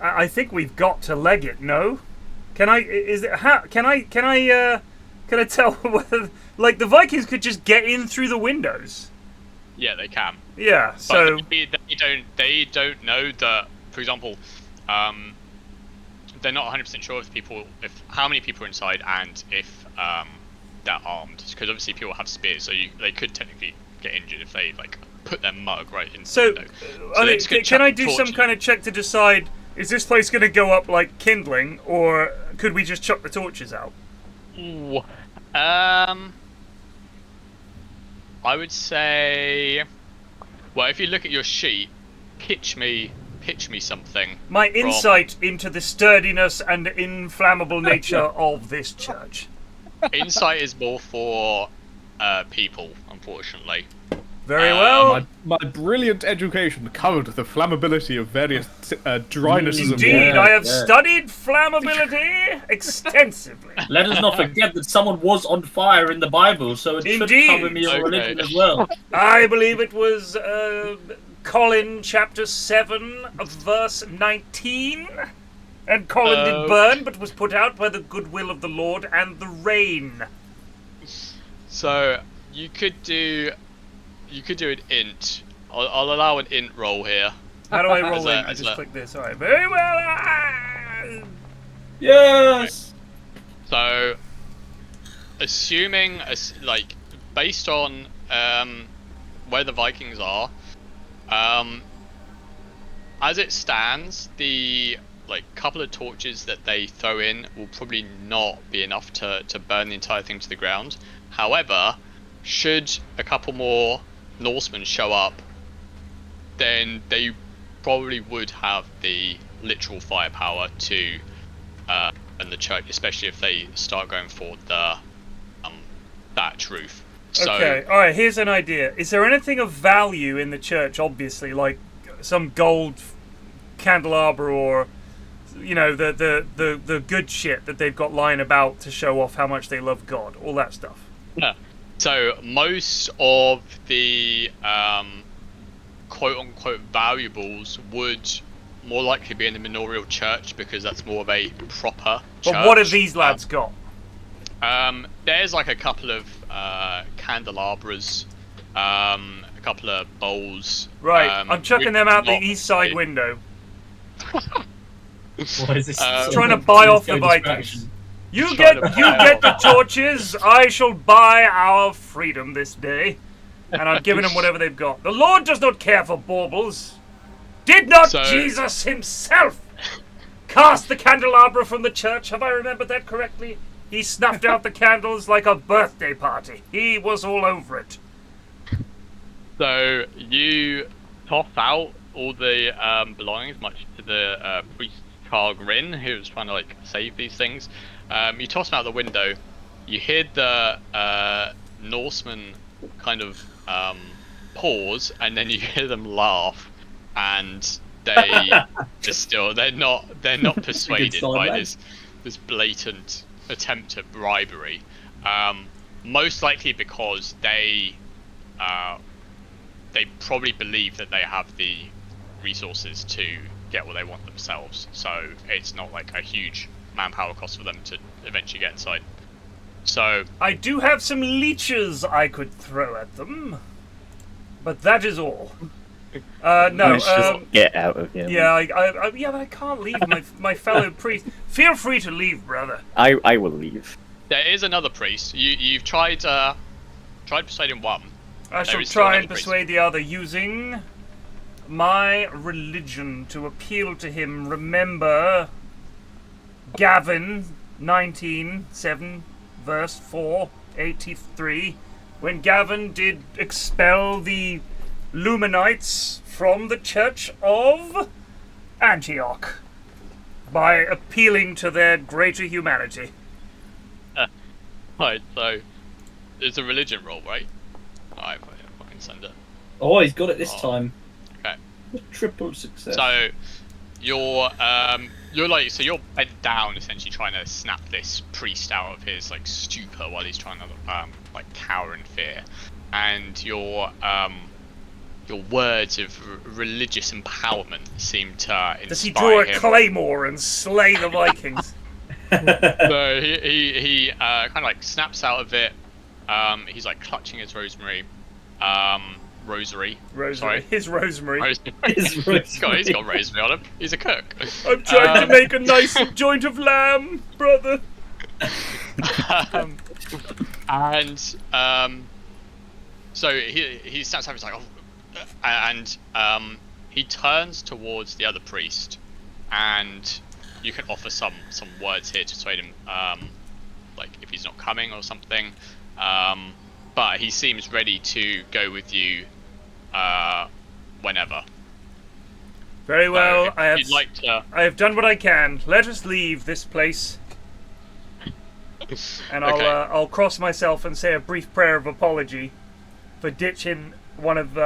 I think we've got to leg it. No, can I? Is it? How, can I tell whether the Vikings could just get in through the windows? Yeah, they can. Yeah. So But they don't know that. For example, they're not 100% sure if how many people are inside and if they're armed. Because obviously people have spears, so they could technically get injured if they put their mug right in. So, the window. I they mean, just could can I chuck do some torches. kind of check to decide, is this place going to go up like kindling, or could we just chuck the torches out? Ooh. I would say, well, if you look at your sheet, pitch me something. My from- insight into the sturdiness and inflammable nature of this church. Insight is more for people, unfortunately. Very well. My brilliant education covered the flammability of various drynesses of Indeed, water. I have yeah. studied flammability extensively. Let us not forget that someone was on fire in the Bible, so it should Indeed. cover me Okay. religion as well. I believe it was Colin chapter 7, verse 19. And Colin did burn, but was put out by the goodwill of the Lord and the rain. So you could do an int. I'll allow an int roll here. How do I roll As a- in? I as just a- click this. Alright, very well. Ah! Yes! So, assuming, like, based on where the Vikings are, as it stands, the couple of torches that they throw in will probably not be enough to burn the entire thing to the ground. However, should a couple more Norsemen show up, then they probably would have the literal firepower to burn the church, especially if they start going for the thatch roof. So, Okay, alright, here's an idea. Is there anything of value in the church, obviously, like some gold candelabra or, you know, the good shit that they've got lying about to show off how much they love God, all that stuff? yeah. So most of the quote-unquote valuables would more likely be in the manorial church because that's more of a proper church. But what have these lads got? There's like a couple of candelabras, a couple of bowls. Right, I'm chucking them out the not- east side window. What is this? Trying to buy off the Vikings. Distraction? You Trying get to you buy get the torches. I shall buy our freedom this day, and I'm giving them whatever they've got. The Lord does not care for baubles. Did not So- Jesus himself cast the candelabra from the church? Have I remembered that correctly? He snuffed out the candles like a birthday party. He was all over it. So you toss out all the belongings, much to the priest Carl Grin, who was trying to save these things. You toss them out the window. You hear the Norseman kind of pause, and then you hear them laugh, and they're not persuaded sign, by lads. this blatant attempt at bribery. Most likely because they probably believe that they have the resources to get what they want themselves, so it's not like a huge manpower cost for them to eventually get inside. So I do have some leeches I could throw at them, but that is all. No, Let's just get out of here. yeah, but I can't leave my fellow priest. Feel free to leave, brother. I will leave. there is another priest. You've tried persuading one. I shall is still try another and priest. persuade the other using my religion to appeal to him. Remember, Gavin 19:7 verse 483, when Gavin did expel the Luminites from the Church of Antioch by appealing to their greater humanity. Right, so it's a religion roll, right? Alright, I can send it. Oh, he's got it this Oh. time. Okay. Triple success. So you're bent down, essentially trying to snap this priest out of his stupor while he's trying to cower in fear, and your words of religious empowerment seem to inspire Does he draw a him. claymore and slay the Vikings? So he kind of snaps out of it. He's clutching his rosary. Rosary. Sorry. His rosemary. Rosemary. His he's got rosemary on him. He's a cook. I'm trying to make a nice joint of lamb, brother. So he snaps out. He's like, oh, and he turns towards the other priest, and you can offer some words here to persuade him, like if he's not coming or something. But he seems ready to go with you whenever. Very well. So if you'd like to... I have done what I can. Let us leave this place. And Okay. I'll cross myself and say a brief prayer of apology for ditching one of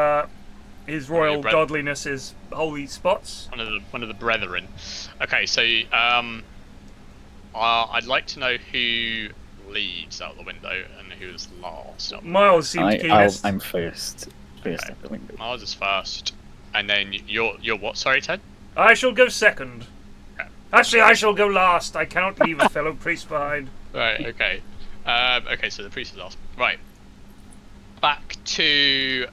his royal godliness's holy spots. One of the brethren. Okay, so I'd like to know who leads out the window and who's last. Miles seems keenest. I'm first. First out the window. Miles is first, and then you're what? Sorry, Ted. I shall go second. Okay. Actually, I shall go last. I cannot leave a fellow priest behind. Right. Okay. Okay. So the priest is last. Right. Back to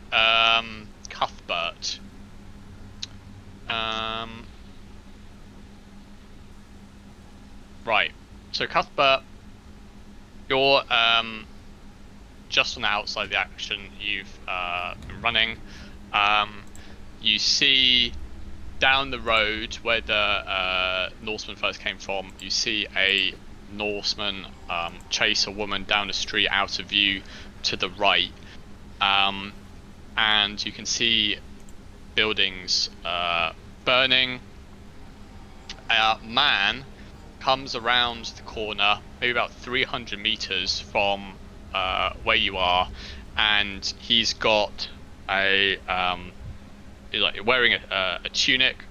Cuthbert. Right. So Cuthbert, you're just on the outside of the action. You've been running. You see down the road where the Norseman first came from. You see a Norseman chase a woman down the street out of view to the right, and you can see buildings burning. A man comes around the corner, maybe about 300 meters from where you are, and he's got he's like wearing a tunic.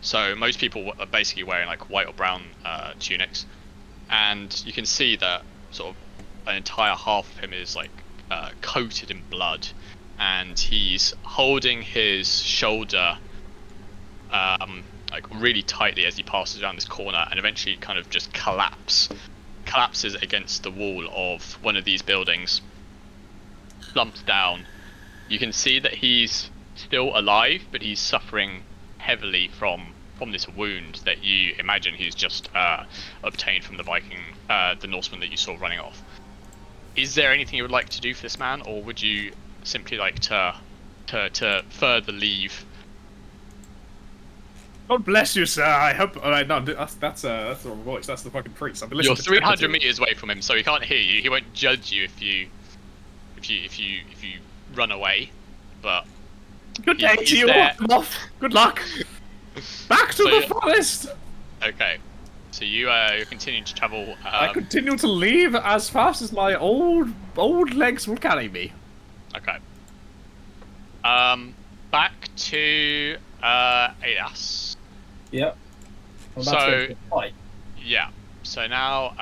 So most people are basically wearing like white or brown tunics, and you can see that sort of an entire half of him is like coated in blood, and he's holding his shoulder like really tightly as he passes around this corner, and eventually kind of just collapses against the wall of one of these buildings, slumps down. You can see that he's still alive, but he's suffering heavily from this wound that you imagine he's just obtained from the Viking, the Norseman that you saw running off. Is there anything you would like to do for this man, or would you simply like to further leave? God bless you, sir. I hope. All right, no, that's the wrong voice. That's the fucking priest. I've been listening. You're to 300 meters away from him, so he can't hear you. He won't judge you if you run away. But good day to you. I'm off. Good luck. Back to the forest. Okay. So you continue to travel. I continue to leave as fast as my old legs will carry me. Okay. Back to Adas. Yep. So yeah. So now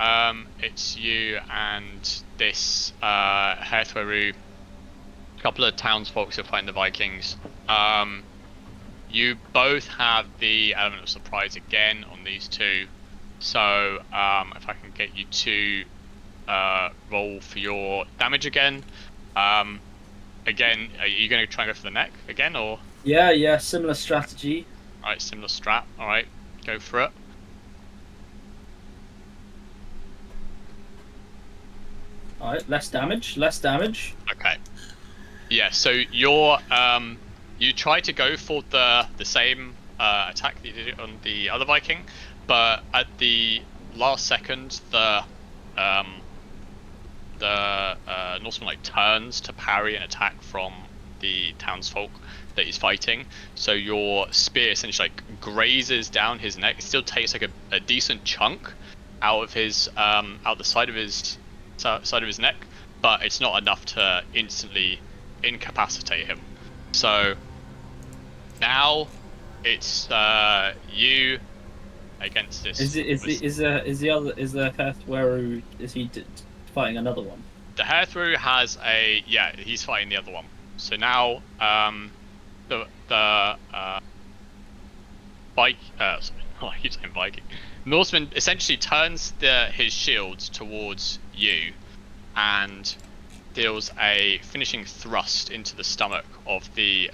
it's you and this Herthweru. A couple of townsfolk who find the Vikings. You both have the element of surprise again on these two. So if I can get you to roll for your damage again. Again, are you going to try and go for the neck again, or? Yeah, similar strategy. Alright, similar strat. Alright, go for it. Alright, less damage. Okay. Yeah, so you're you try to go for the same attack that you did on the other Viking, but at the last second the Norseman like turns to parry an attack from the townsfolk that he's fighting. So your spear essentially like grazes down his neck. It still takes like a decent chunk out of his out the side of his neck, but it's not enough to instantly incapacitate him. So now it's you against this. Is the Herthweru, is he fighting another one? The Herthweru has he's fighting the other one. So now the I keep saying Viking. Norseman essentially turns his shield towards you and deals a finishing thrust into the stomach of the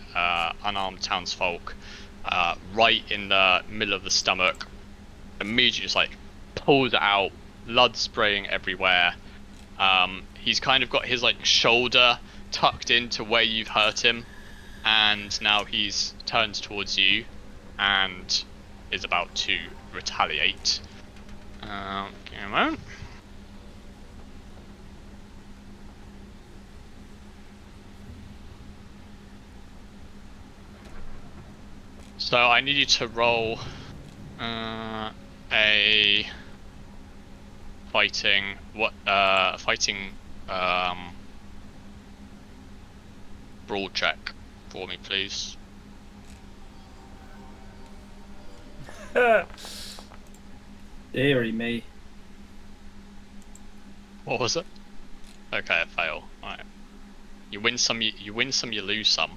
unarmed townsfolk, right in the middle of the stomach. Immediately just like pulls it out, blood spraying everywhere. He's kind of got his like shoulder tucked into where you've hurt him, and now he's turned towards you and is about to retaliate. Give me a moment. So I need you to roll a fighting brawl check for me, please. Deary me. What was it? Okay, fail. Alright. You win some, you win some, you lose some.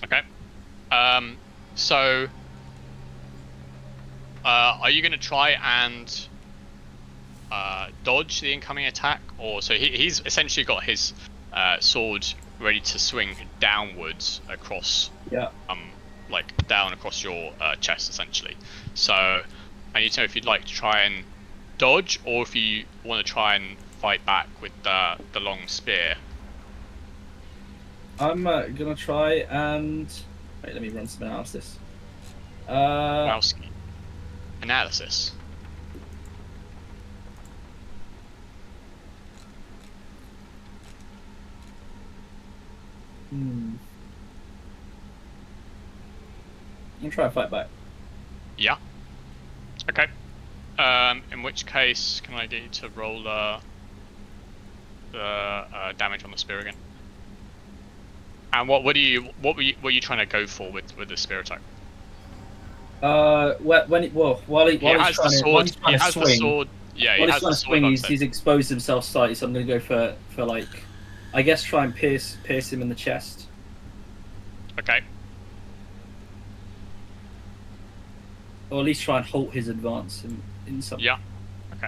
Okay. So, are you going to try and dodge the incoming attack, or so he's essentially got his sword ready to swing downwards across, like down across your chest, essentially. So, I need to know if you'd like to try and dodge, or if you want to try and fight back with the long spear. I'm gonna try and wait. Let me run some analysis. Analysis. I'm gonna try and fight back. Yeah. Okay. In which case, can I get you to roll the damage on the spear again? And what were you trying to go for with the spear attack? While he's trying to swing. Yeah, While he's trying to swing, he's exposed himself slightly, so I'm gonna go for like, I guess try and pierce him in the chest. Okay. Or at least try and halt his advance in some. Yeah. Okay.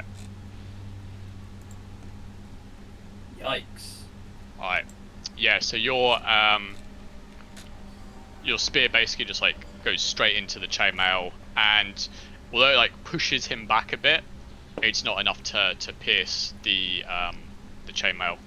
Yikes. Alright. Yeah, so your spear basically just like goes straight into the chainmail, and although it like pushes him back a bit, it's not enough to pierce the chainmail.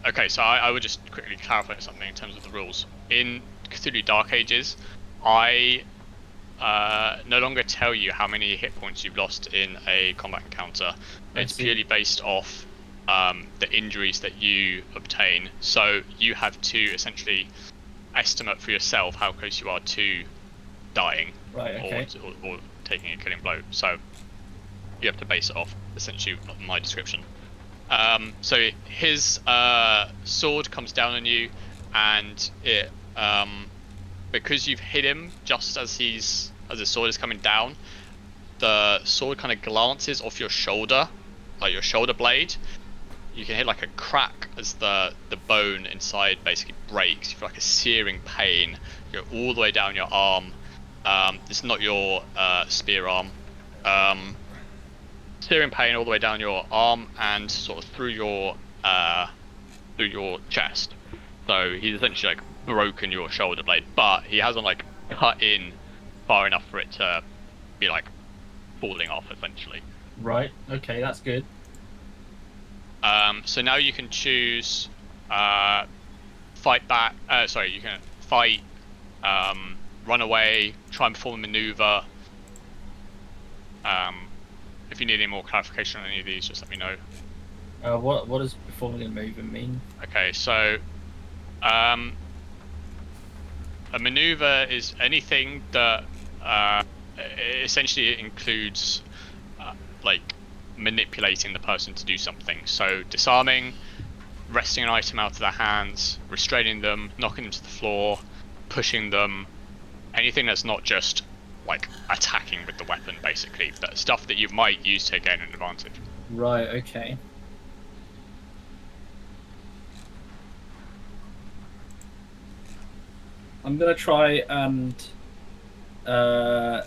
Okay, so I would just quickly clarify something in terms of the rules. In Cthulhu Dark Ages, I no longer tell you how many hit points you've lost in a combat encounter. It's purely based off the injuries that you obtain. So you have to essentially estimate for yourself how close you are to dying, Right. Okay. or taking a killing blow. So you have to base it off essentially my description. So his sword comes down on you, and it because you've hit him just as his sword is coming down, the sword kind of glances off your shoulder, like your shoulder blade. You can hit like a crack as the bone inside basically breaks. You feel like a searing pain. You go all the way down your arm. It's not your spear arm. Searing pain all the way down your arm and sort of through your chest. So he's essentially like broken your shoulder blade, but he hasn't like cut in far enough for it to be like falling off essentially. Right. Okay, that's good. So now you can choose fight back. You can fight, run away, try and perform a maneuver. If you need any more clarification on any of these, just let me know. What does performing a maneuver mean? Okay, so a maneuver is anything that essentially includes like manipulating the person to do something. So disarming, wresting an item out of their hands, restraining them, knocking them to the floor, pushing them, anything that's not just like attacking with the weapon, basically, but stuff that you might use to gain an advantage. Right. Okay. I'm gonna try and oh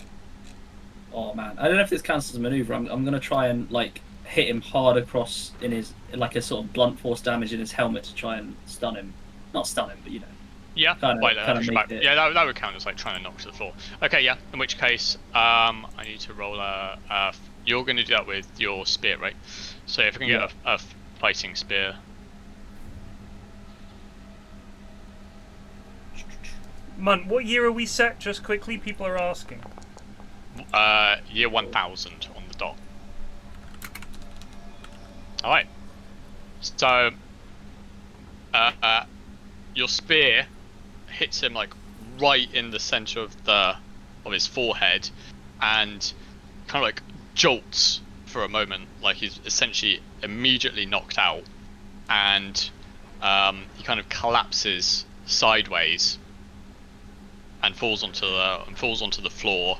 man, I don't know if this counts as a maneuver. I'm gonna try and like hit him hard across in his, like a sort of blunt force damage in his helmet to try and stun him. Not stun him, but you know. Yeah, Kinda make it. yeah, that would count as like trying to knock to the floor. Okay, yeah. In which case, I need to roll a you're going to do that with your spear, right? So if I can get a fighting spear. Munt, what year are we set? Just quickly, people are asking. Year 1000 on the dot. Alright. So, your spear hits him like right in the center of his forehead, and kind of like jolts for a moment, like he's essentially immediately knocked out, and he kind of collapses sideways and falls onto the floor.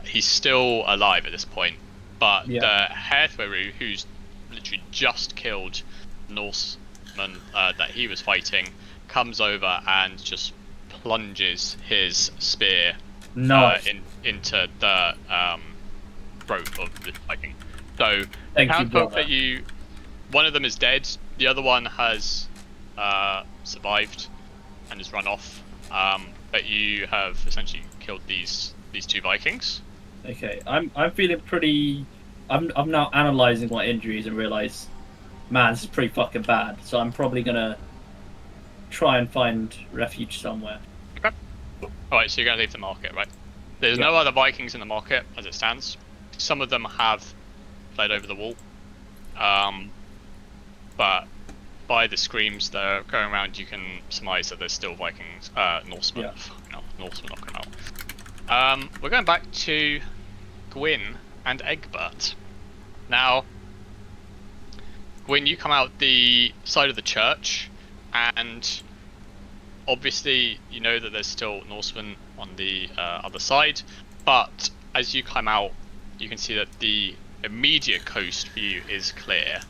He's still alive at this point, but the Hairthwaru, who's literally just killed Norseman that he was fighting, comes over and just plunges his spear into the throat of the Viking. So townsfolk that one of them is dead, the other one has survived and has run off. But you have essentially killed these two Vikings. Okay, I'm feeling pretty. I'm now analysing my injuries and realise, man, this is pretty fucking bad. So I'm probably gonna try and find refuge somewhere. Okay. Alright, so you're gonna leave the market, right? There's no other Vikings in the market as it stands. Some of them have fled over the wall. But by the screams that are going around, you can surmise that there's still Vikings, Norsemen. Yeah. No, Norsemen not going out. We're going back to Gwyn and Eggbert. Now, Gwyn, you come out the side of the church, and obviously you know that there's still Norsemen on the other side, but as you climb out, you can see that the immediate coast view is clear.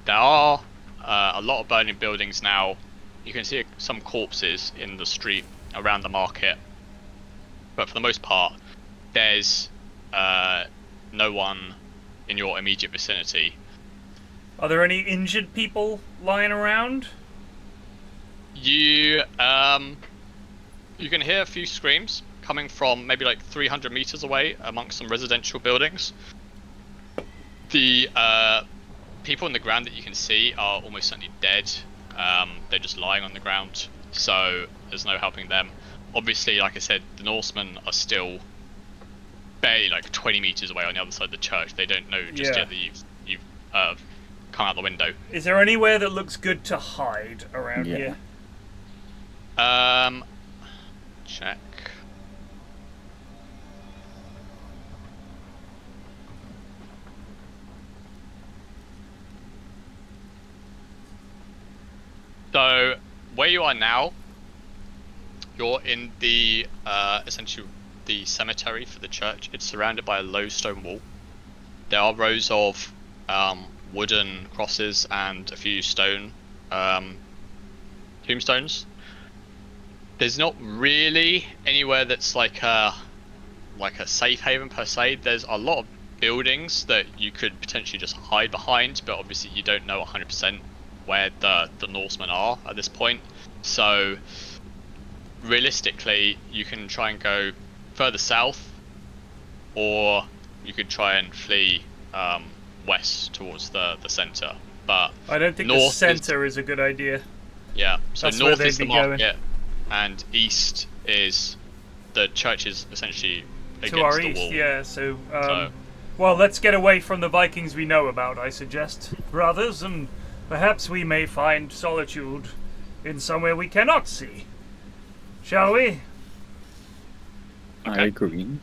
There are a lot of burning buildings now. You can see some corpses in the street around the market, but for the most part, there's no one in your immediate vicinity. Are there any injured people lying around? You can hear a few screams coming from maybe like 300 meters away amongst some residential buildings. The people on the ground that you can see are almost certainly dead. They're just lying on the ground, so there's no helping them. Obviously, like I said, the Norsemen are still barely like 20 meters away on the other side of the church. They don't know just yet that you've come out the window. Is there anywhere that looks good to hide around here? Check. So, where you are now, you're in the, essentially, the cemetery for the church. It's surrounded by a low stone wall. There are rows of wooden crosses and a few stone tombstones. There's not really anywhere that's like a safe haven per se. There's a lot of buildings that you could potentially just hide behind, but obviously you don't know 100% where the Norsemen are at this point. So realistically, you can try and go further south, or you could try and flee west towards the center. But I don't think the center is a good idea. Yeah, so That's north where is the they'd be market, going. and east is the church is essentially against To our the east, wall. yeah. So, well, let's get away from the Vikings we know about, I suggest, brothers, and perhaps we may find solitude in somewhere we cannot see. Shall we? I agree.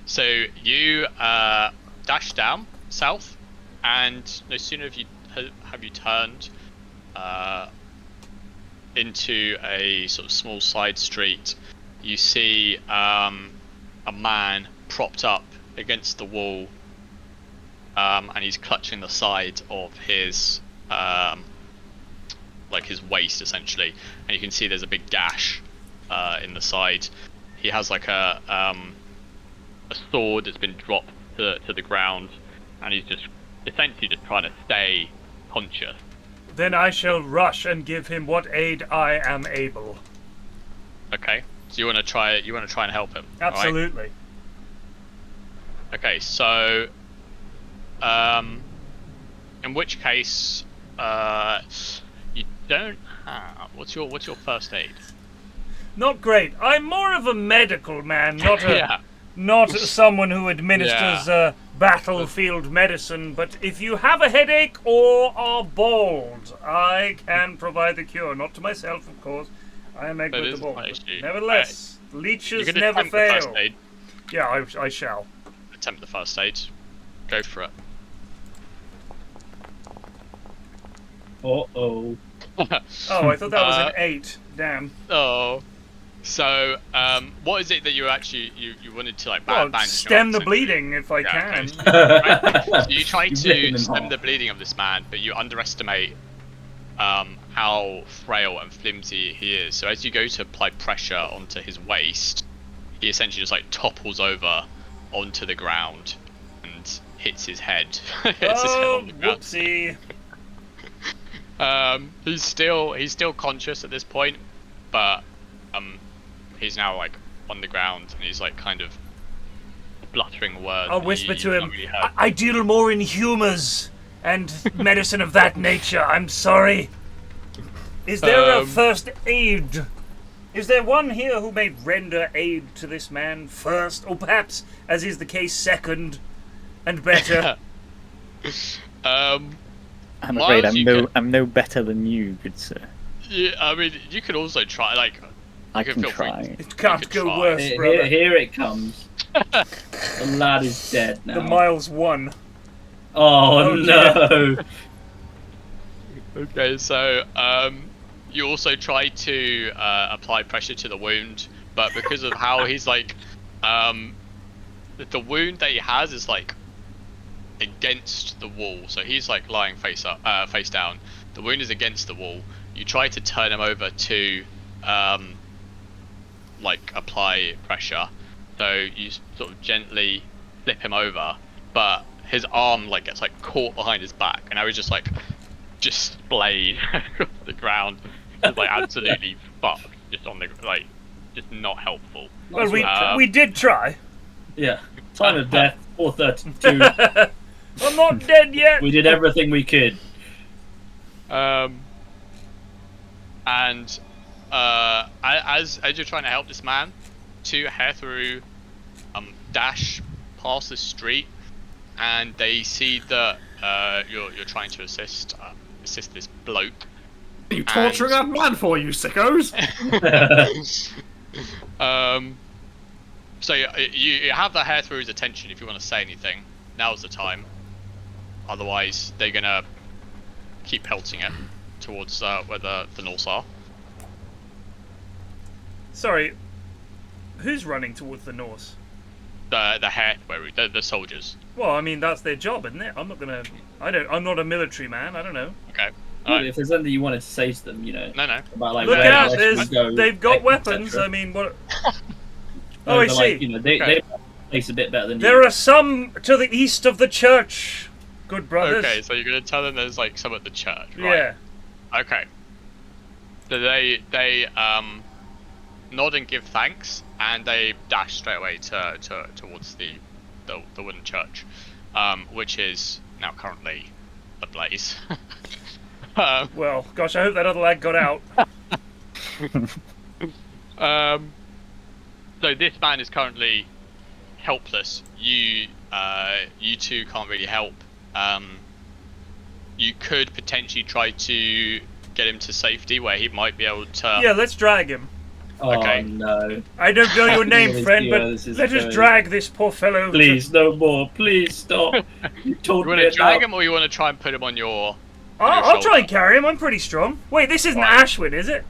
So you dash down south, and no sooner have you turned into a sort of small side street, you see a man propped up against the wall, and he's clutching the side of his like his waist essentially, and you can see there's a big gash in the side. He has like a sword that's been dropped to the ground, and he's just essentially just trying to stay conscious. Then I shall rush and give him what aid I am able. Okay, so you want to try and help him? Absolutely. Okay, so in which case you don't have what's your first aid? Not great. I'm more of a medical man, not a Yeah. not someone who administers battlefield medicine. But if you have a headache or are bald, I can provide the cure. Not to myself, of course. I am Eggbert the Bald. Nevertheless, leeches You can never attempt the first fail. aid. Yeah, I shall. Attempt the first aid. Go for it. Oh. Oh, I thought that was an 8. Damn. Oh. So, what is it that you actually you wanted to like Well, bandage stem up the to? bleeding if I can. So you try You're to ripping them stem off. the bleeding of this man, but you underestimate how frail and flimsy he is. So as you go to apply pressure onto his waist, he essentially just like topples over onto the ground and hits his head. Hits his head Oh, on the ground. whoopsie. He's still conscious at this point, but he's now like on the ground and he's like kind of bluttering words. I'll that whisper you to can't him, really hear. I deal more in humours and medicine of that nature. I'm sorry. Is there a first aid? Is there one here who may render aid to this man first, or perhaps, as is the case, second and better? I'm Miles, afraid I'm no better than you, good sir. Yeah, I mean, you could also try. Like, I you can feel free. try. It can't could go try. worse, Here, brother. here it comes. The lad is dead now. The Miles won. Oh, Oh, no! Okay, so you also try to apply pressure to the wound, but because of how he's like, the wound that he has is like against the wall, so he's like lying face down. The wound is against the wall. You try to turn him over to like apply pressure, so you sort of gently flip him over, but his arm like gets like caught behind his back, and I was just like splayed across the ground. It's like absolutely fucked, just on the like, just not helpful. Well, Um, we did try. Yeah. Time of death, 4:32. I'm not dead yet. We did everything we could. And as you're trying to help this man, two hair through dash past the street, and they see that you're trying to assist this bloke. What are you torturing that man for, you sickos? So you have the hair through his attention. If you want to say anything, now's the time. Otherwise, they're gonna keep pelting it towards where the Norse are. Sorry, who's running towards the Norse? The hair, the soldiers. Well, I mean that's their job, isn't it? I'm not a military man. I don't know. Okay. Well, Alright. if there's anything you wanted to say to them, you know, No. about like Look where out! else we go, They've got etc. weapons. I mean, what? No, Oh, I but, see. like, you know, they Okay. place a bit better than There you. are some to the east of the church, good brothers. Okay, so you're gonna tell them there's like some at the church, right? Yeah. Okay. So they nod and give thanks, and they dash straight away towards the wooden church, which is now currently ablaze. Well, gosh, I hope that other lad got out. So this man is currently helpless. You two can't really help. You could potentially try to get him to safety where he might be able to. Yeah, let's drag him. Oh Okay. no! I don't know your name, Yes, friend, yeah, but this is let us very- drag this poor fellow. Please, no more! Please stop! You told You me want to drag enough. him, or you want to try and put him on your? I'll try and carry him. I'm pretty strong. Wait, this isn't Right. Ashwin, is it?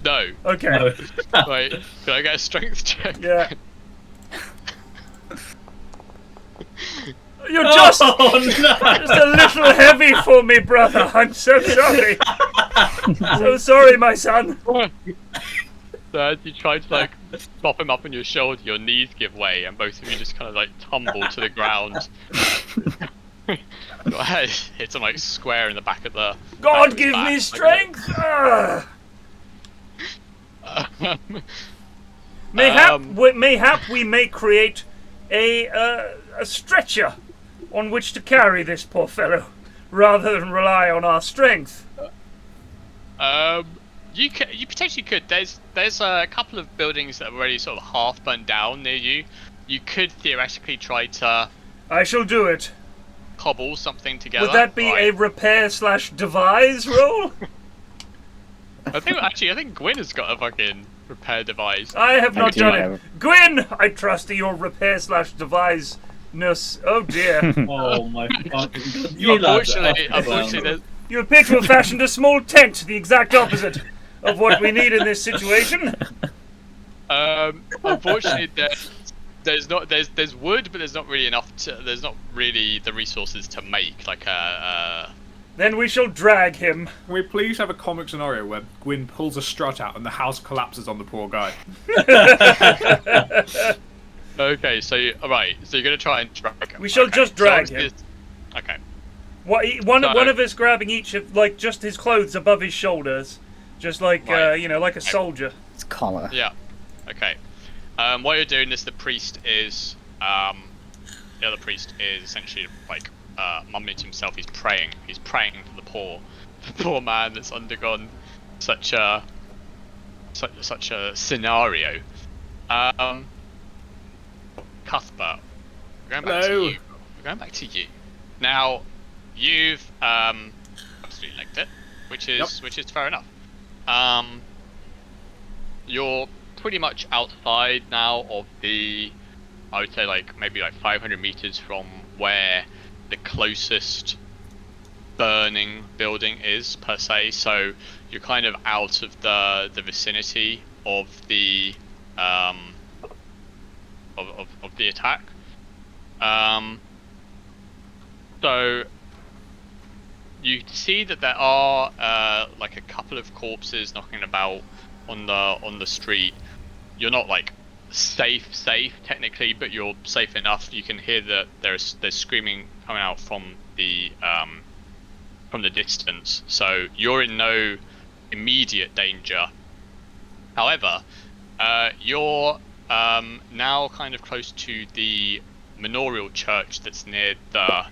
No. Okay. No. Wait. Can I get a strength check? Yeah. You're just Oh no! just a little heavy for me, brother. I'm so sorry. So sorry, my son. So as you try to like prop him up on your shoulder, your knees give way, and both of you just kind of like tumble to the ground. Your head hits him like square in the back of the. God give me strength. Mayhap we may create a a stretcher on which to carry this poor fellow, rather than rely on our strength. You potentially could. There's a couple of buildings that are already sort of half burned down near you. You could theoretically try to I shall do it. cobble something together. Would that be a repair/devise roll? I think Gwyn has got a fucking repair device. I have not done have. it. Gwyn, I trust in your repair/devise-ness. Oh dear. Oh my fucking god. You lads are Unfortunately, up and down. there's, You appear to have fashioned a small tent, the exact opposite of what we need in this situation. unfortunately there's wood, but there's not really enough there's not really the resources to make like a Then we shall drag him. Can we please have a comic scenario where Gwyn pulls a strut out and the house collapses on the poor guy? Okay, so alright, so you're gonna try and drag him. We shall just drag him. Okay. One of us grabbing each of, like, just his clothes above his shoulders. Just like, Right. like a soldier. It's collar. Yeah. Okay. While you're doing this, the priest is the other priest is essentially like mumbling to himself. He's praying. He's praying for the poor man that's undergone such a scenario. Cuthbert, we're going back to you. We're going back to you. Now, you've absolutely legged it, which is fair enough. You're pretty much outside now of the, I would say maybe 500 meters from where the closest burning building is per se. So you're kind of out of the vicinity of the of the attack. So you see that there are like a couple of corpses knocking about on the street. You're not like safe technically, but you're safe enough. You can hear that there's screaming coming out from the distance, so you're in no immediate danger. However, you're now kind of close to the manorial church that's near the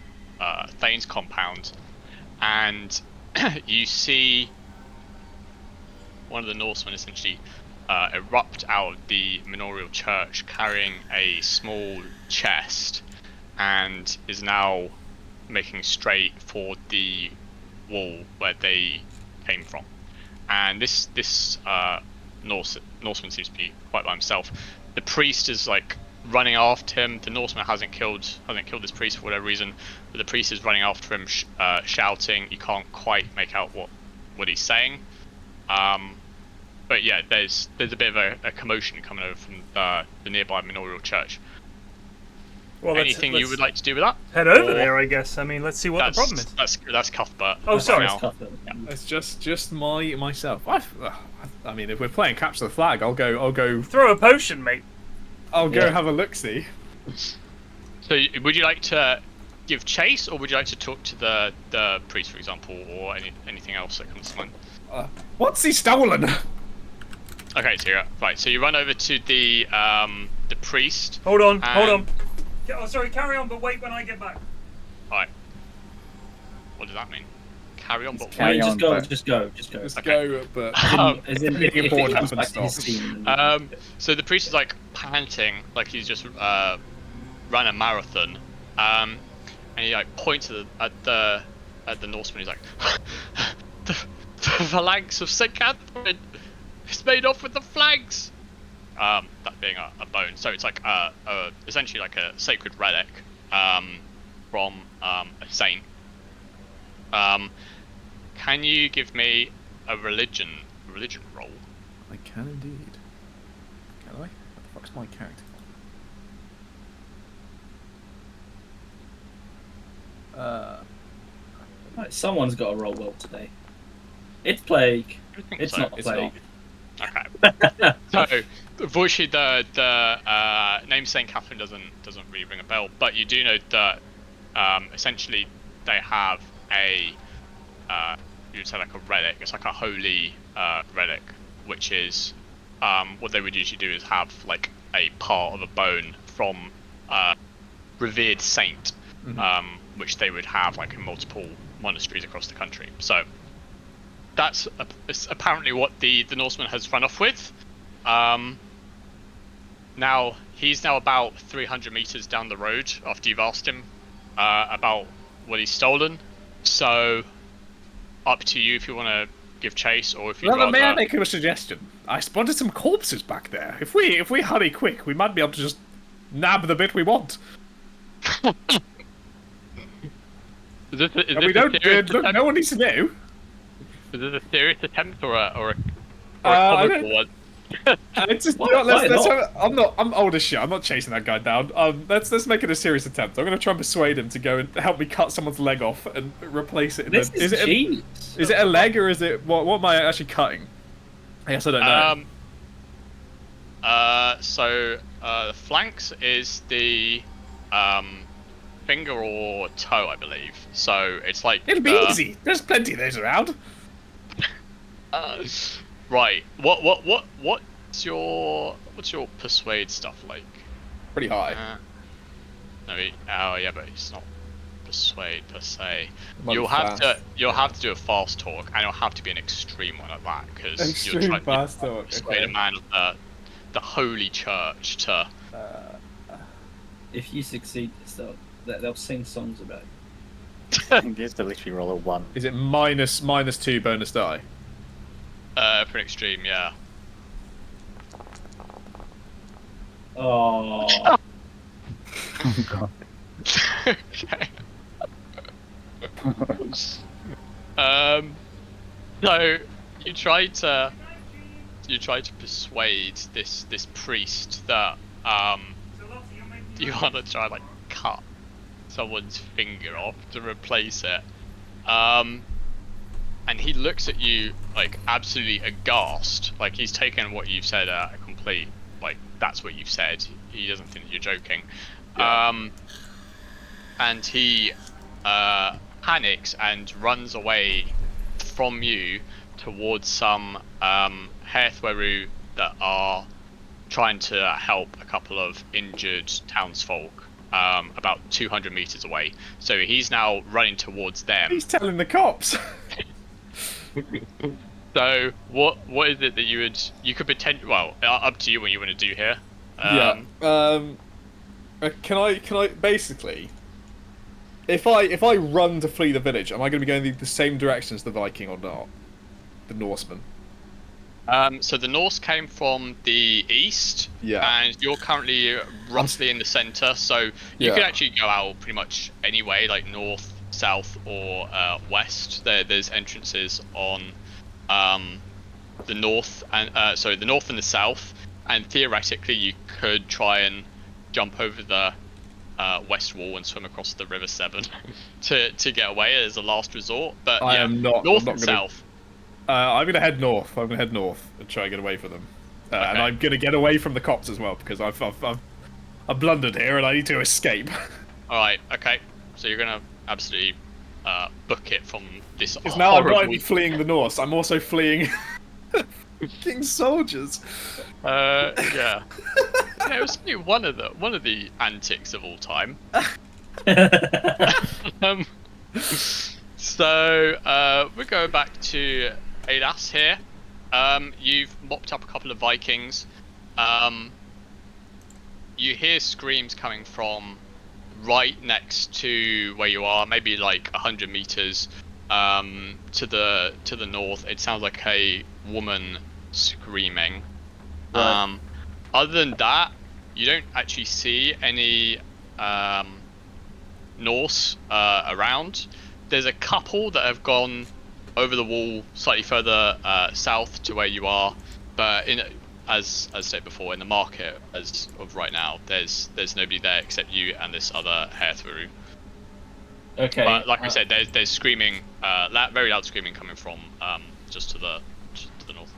Thane's compound, and you see one of the Norsemen essentially erupt out of the manorial church carrying a small chest, and is now making straight for the wall where they came from. And this Norseman seems to be quite by himself. The priest is like running after him. The Norseman hasn't killed this priest for whatever reason, but the priest is running after him, shouting. You can't quite make out what he's saying. But yeah, there's a bit of a commotion coming over from the nearby manorial church. Well, Anything you would like to do with that? head over there, I guess. I mean, let's see what the problem is. That's Cuthbert. Oh, sorry. Now. It's just myself. I mean, if we're playing capture the flag, I'll go Throw a potion, mate. have a look see. So would you like to give chase, or would you like to talk to the priest, for example, or anything else that comes to mind? What's he stolen? Okay, so you run over to the priest. Hold on. Oh, sorry, carry on, but wait when I get back. Alright. What does that mean? Carry on, but carry wait. on. Just go. Go, but As in, if it board goes happens, back to his stop. team. So the priest is like panting, like he's just run a marathon, and he like points at the Norseman. He's like, the phalanx of St. Catherine is made off with the flags. That being a bone, so it's like essentially like a sacred relic from a saint. Can you give me a religion roll? I can indeed. Can I? What the fuck's my character? Right, someone's got to roll well today. It's plague. I think It's so. not plague. Okay. So, unfortunately, the name Saint Catherine doesn't really ring a bell, but you do know that essentially they have a you'd say like a relic. It's like a holy relic, which is what they would usually do is have like a part of a bone from revered saint, which they would have like in multiple monasteries across the country. So that's apparently what the Norseman has run off with. Now he's now about 300 meters down the road after you've asked him about what he's stolen. So up to you if you want to give chase or if you Well, rather. may I make a suggestion? I spotted some corpses back there. If we hurry quick, we might be able to just nab the bit we want. Is We don't. Look, no one needs to know. Is this a serious attempt or a I comical don't- one? It's just, Why not? I'm old as shit. I'm not chasing that guy down. Let's make it a serious attempt. I'm gonna try and persuade him to go and help me cut someone's leg off and replace it. This is genius. Is it a leg or is it what? What am I actually cutting? I guess I don't know. So the flanks is the finger or toe, I believe. So it's like It'll be easy. There's plenty of those around. Right. What's your persuade stuff like? Pretty high. Oh yeah, but it's not persuade per se. Might be You'll have fast. to do a fast talk, and it'll have to be an extreme one at that, because you're Extreme trying fast to talk, persuade okay. a man of the holy church to. If you succeed this, they'll sing songs about you. You have to literally roll a 1. Is it -2 bonus die? For an extreme, yeah. Oh. Oh god. Okay. So you try to persuade this priest that you want to try like cut someone's finger off to replace it. And he looks at you like absolutely aghast, like he's taken what you've said a complete, like that's what you've said. He doesn't think that you're joking. Yeah. And he panics and runs away from you towards some Hairthweru that are trying to help a couple of injured townsfolk about 200 meters away. So he's now running towards them. He's telling the cops. So what is it that you could potentially, well, up to you what you want to do here. Can I basically, if I run to flee the village, am I going to be going the same direction as the Viking or not? The Norseman. So the Norse came from the east, Yeah. and you're currently roughly in the center, so you Yeah. could actually go out pretty much any way, like north, south, or west. There's entrances on the north and the north and the south, and theoretically you could try and jump over the west wall and swim across the River Severn to get away as a last resort. But I yeah, am not- north I'm not and gonna- south. I'm going to head north. I'm going to head north and try and get away from them. And Okay. I'm going to get away from the cops as well, because I've blundered here and I need to escape. Alright, okay. So you're gonna absolutely book it from this Because now I'm not horrible... only fleeing the Norse, I'm also fleeing King's soldiers. Yeah. Yeah, it was only one of the antics of all time. So we're going back to Adas here. You've mopped up a couple of Vikings. You hear screams coming from right next to where you are, maybe like 100 meters to the north. It sounds like a woman screaming. Right. Other than that, you don't actually see any Norse around. There's a couple that have gone over the wall slightly further south to where you are, but as said before, in the market as of right now, there's nobody there except you and this other Hairthweru. Okay. But like I said, there's screaming, very loud screaming coming from just to the north.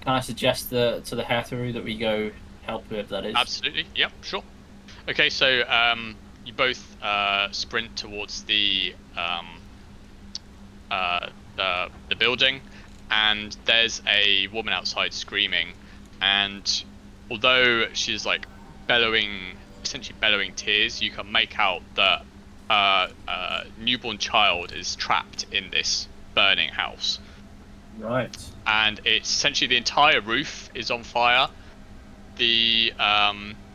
Can I suggest to the Hathuru that we go help whoever that is? Absolutely. Yep. Sure. Okay. So you both sprint towards the building, and there's a woman outside screaming, and although she's like bellowing essentially bellowing tears, you can make out that newborn child is trapped in this burning house. Right. And it's essentially the entire roof is on fire. The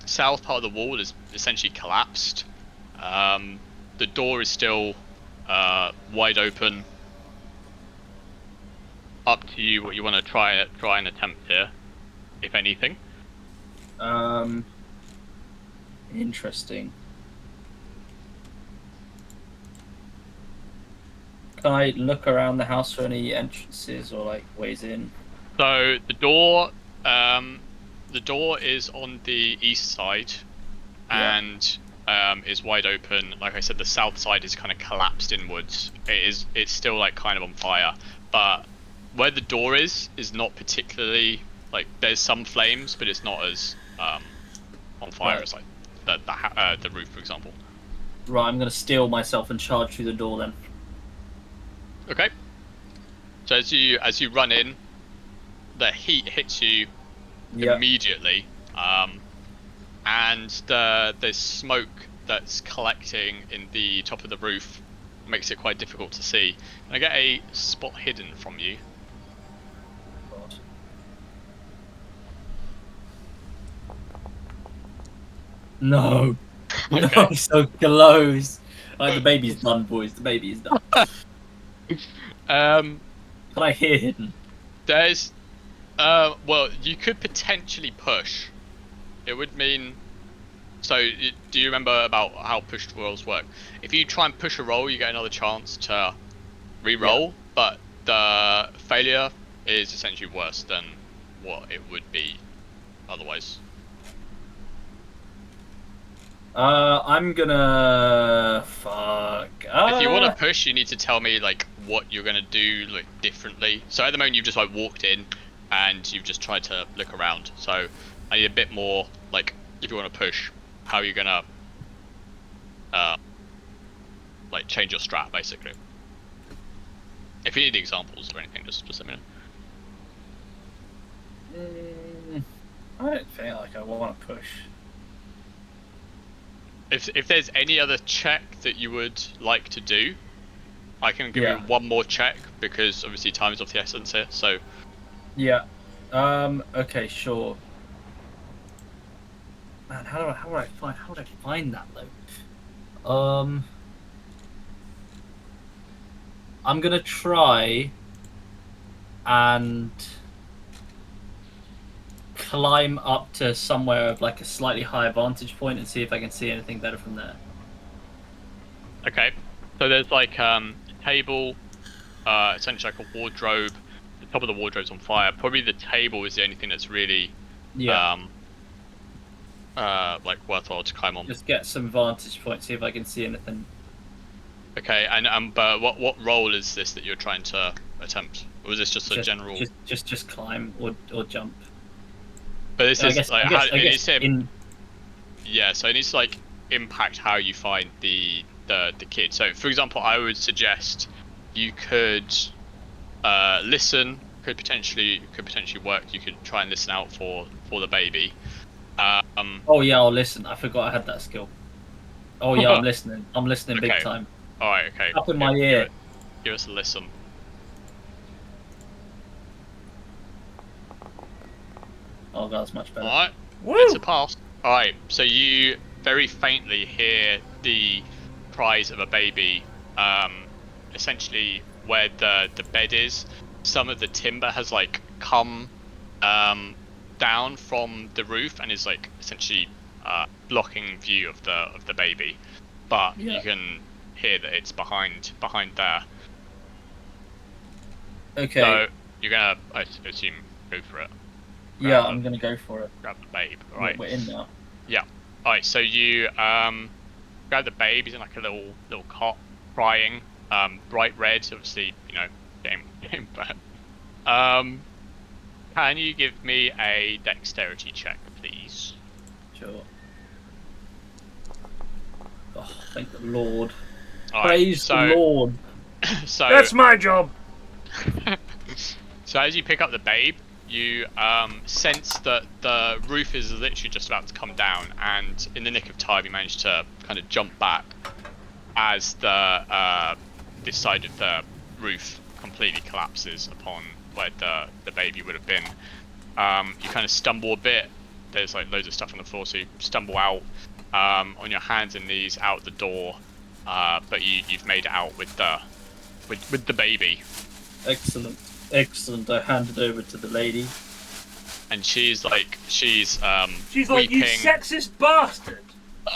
south part of the wall is essentially collapsed. The door is still wide open. Up to you what you want to try and attempt here, if anything. Interesting. Can I look around the house for any entrances or like ways in? So the door is on the east side, and is wide open. Like I said, the south side is kind of collapsed inwards. It's still like kind of on fire, but where the door is not particularly like, there's some flames, but it's not as on fire as like the roof, for example. Right, I'm gonna steel myself and charge through the door then. Okay. So as you run in, the heat hits you immediately, and there's smoke that's collecting in the top of the roof, makes it quite difficult to see. Can I get a spot hidden from you? God. No. Okay. No, so close. Like, the baby's done, boys. The baby is done. Can I hear hidden? There's well, you could potentially push. It would mean, so do you remember about how pushed rolls work? If you try and push a roll, you get another chance to re-roll, but the failure is essentially worse than what it would be otherwise. I'm gonna... Fuck. If you want to push, you need to tell me like what you're gonna do like differently. So at the moment you've just like walked in and you've just tried to look around. So I need a bit more like, if you want to push, how are you gonna like change your strat basically. If you need examples or anything, just let me know. I don't feel like I want to push. If there's any other check that you would like to do, I can give you one more check because obviously time is of the essence here. So yeah, okay, sure. Man, how would I find that though? I'm gonna try and climb up to somewhere of like a slightly higher vantage point and see if I can see anything better from there. okay, so there's like a table, essentially like a wardrobe. The top of the wardrobe's on fire. Probably the table is the only thing that's really like worthwhile to climb on. Just get some vantage point, see if I can see anything. Okay, and but what role is this that you're trying to attempt? Or was this just a general? Just climb or jump. But this is like I guess yeah. So it needs to like impact how you find the kid. So for example, I would suggest you could listen. Could potentially work. You could try and listen out for the baby. Oh yeah, I'll listen. I forgot I had that skill. Oh yeah, I'm listening. I'm listening big Okay. time. All right. Okay. Up in my ear. Give us a listen. Oh, that's much better. Alright, Woo! it's a pass. Alright, so you very faintly hear the cries of a baby. Essentially, where the bed is, some of the timber has like come down from the roof and is like essentially blocking view of the baby. But you can hear that it's behind there. Okay. So you're gonna, I assume, go for it. Yeah, I'm gonna go for it. Grab the babe. Right. We're in now. Yeah. Alright, so you grab the babe, he's in like a little cot, crying, bright red, obviously, you know, game bad. Can you give me a dexterity check, please? Sure. Oh, thank the Lord. Alright, Praise so, the Lord. So That's my job. so as you pick up the babe, you sense that the roof is literally just about to come down, and in the nick of time, you manage to kind of jump back as the this side of the roof completely collapses upon where the baby would have been. You kind of stumble a bit. There's like loads of stuff on the floor, so you stumble out on your hands and knees out the door, but you've made it out with the baby. Excellent. I hand it over to the lady. And she's like, She's like, weeping. you sexist bastard!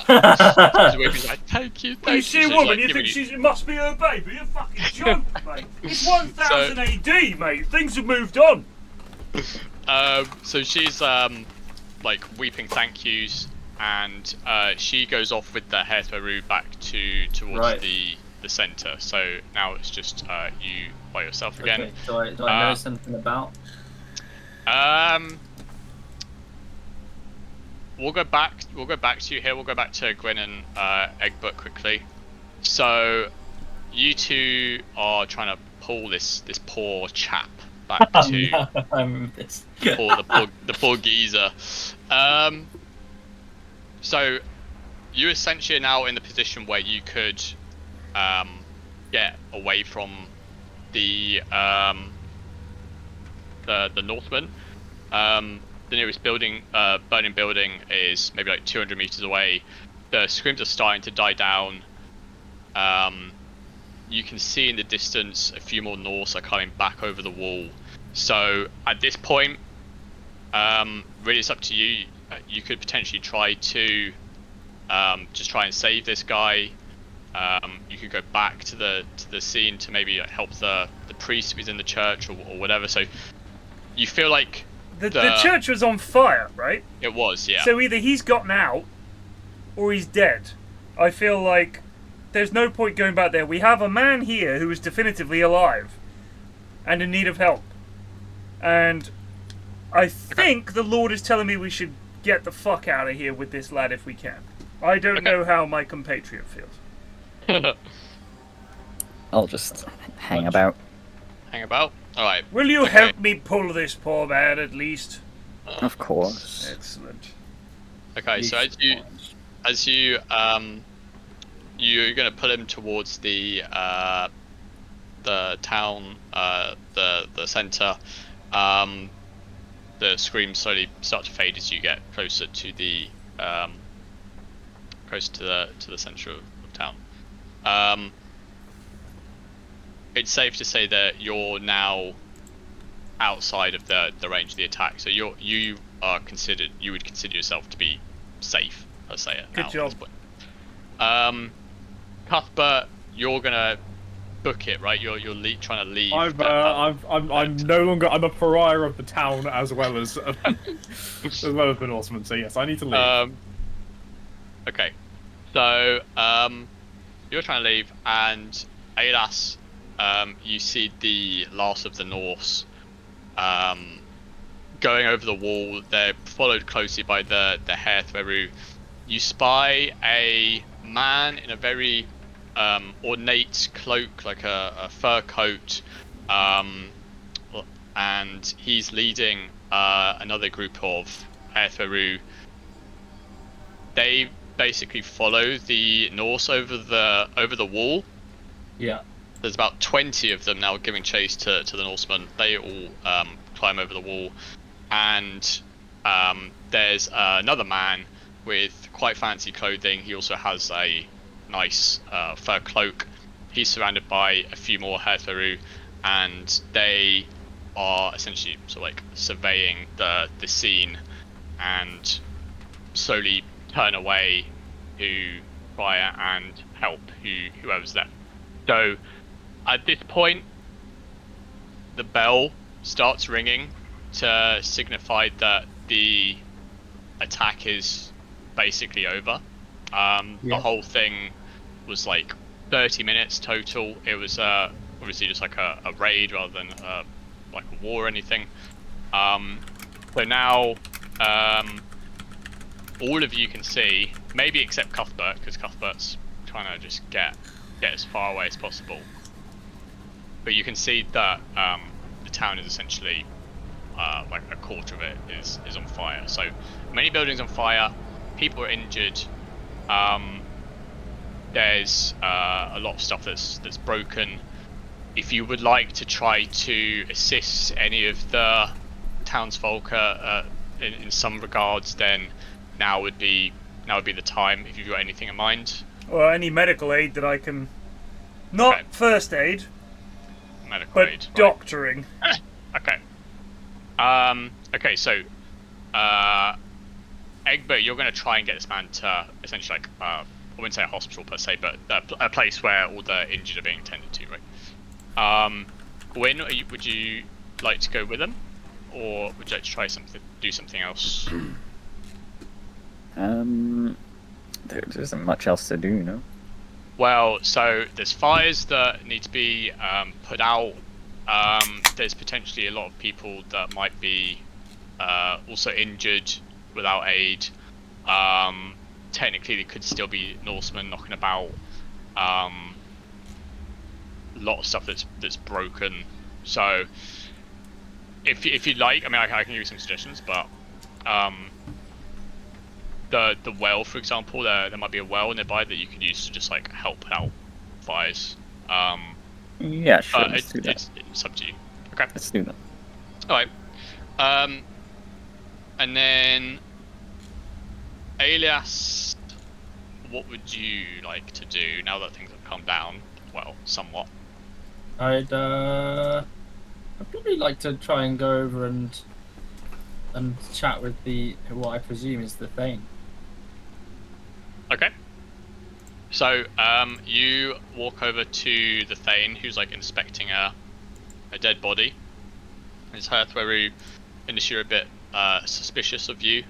She's weeping, like, thank you. You see a woman, like, you think it must be her baby? You're fucking joking, mate. It's 1000 AD, mate. Things have moved on. So she's like weeping thank yous, and she goes off with the Hairthrow back towards the center. So now it's just you by yourself again. Okay. Do I know something about? We'll go back to you here. We'll go back to Gwyn and Eggbert quickly. So you two are trying to pull this poor chap back to I remember this. or the poor geezer. So you essentially are now in the position where you could get away from the Northmen. The nearest building, burning building, is maybe like 200 meters away. The screams are starting to die down. You can see in the distance a few more Norse are coming back over the wall. So at this point, really it's up to you. You could potentially try to just try and save this guy. You could go back to the scene to maybe help the priest who's in the church or whatever. So you feel like the church was on fire, right? It was, yeah. So either he's gotten out or he's dead. I feel like there's no point going back there. We have a man here who is definitively alive and in need of help. And I think the Lord is telling me we should get the fuck out of here with this lad if we can. I don't know how my compatriot feels. I'll just hang about. Hang about? Alright. Will you help me pull this poor man at least? Of course. Excellent. Okay, so as you you're gonna pull him towards the town, the center. The screams slowly start to fade as you get closer to the center of town. It's safe to say that you're now outside of the range of the attack, so you would consider yourself to be safe, per se. Good job. At this point. Cuthbert, you're gonna book it, right? You're trying to leave. I'm no longer. I'm a pariah of the town as well as the Norsemen. So yes, I need to leave. Okay, so you're trying to leave, and alas, you see the last of the Norse going over the wall. They're followed closely by the Hairthrow. You spy a man in a very ornate cloak, like a fur coat, and he's leading another group of Hairthrow. They basically follow the Norse over the wall. Yeah. There's about 20 of them now giving chase to the Norsemen. They all climb over the wall, and there's another man with quite fancy clothing. He also has a nice fur cloak. He's surrounded by a few more Hairthrow, and they are essentially sort of like surveying the scene and slowly turn away to try and help whoever's there. So at this point, the bell starts ringing to signify that the attack is basically over. The whole thing was like 30 minutes total. It was obviously just like a raid rather than like a war or anything. So now all of you can see, maybe except Cuthbert, because Cuthbert's trying to just get as far away as possible. But you can see that the town is essentially like a quarter of it is on fire. So many buildings on fire, people are injured. There's a lot of stuff that's broken. If you would like to try to assist any of the townsfolk in some regards, then now would be the time. If you've got anything in mind, Or any medical aid that I can, not Okay. first aid, medical but aid. Right. doctoring. Okay. Okay. So, Eggbert, you're going to try and get this man to essentially like I wouldn't say a hospital per se, but a place where all the injured are being tended to, right? Gwyn, would you like to go with him, or would you like to try do something else? There isn't much else to do, no? Well, so there's fires that need to be put out. There's potentially a lot of people that might be also injured without aid. Technically, there could still be Norsemen knocking about. A lot of stuff that's broken. So, if you'd like, I mean, I can give you some suggestions, but the well, for example, there might be a well nearby that you could use to just like help out fires. Yeah, sure, But let's do that. it's up to you. Okay. Let's do that. All right. And then Alias, what would you like to do now that things have calmed down? Well, somewhat. I'd probably like to try and go over and chat with what I presume is the Thane. Okay. So, you walk over to the Thane, who's like inspecting a dead body. His Hearthweru initially are a bit suspicious of you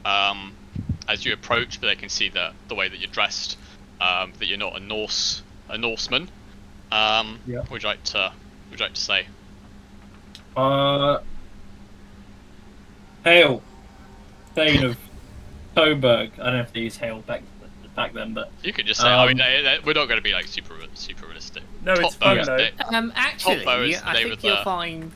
as you approach, but they can see the way that you're dressed, that you're not a Norseman. Yeah. Would you like to say? Hail, Thane of Coburg. I don't know if they use hail back then, but You could just say. I mean, we're not going to be like super realistic. No, it's fun though. Actually, Top-bow is the I name think of you'll the- find.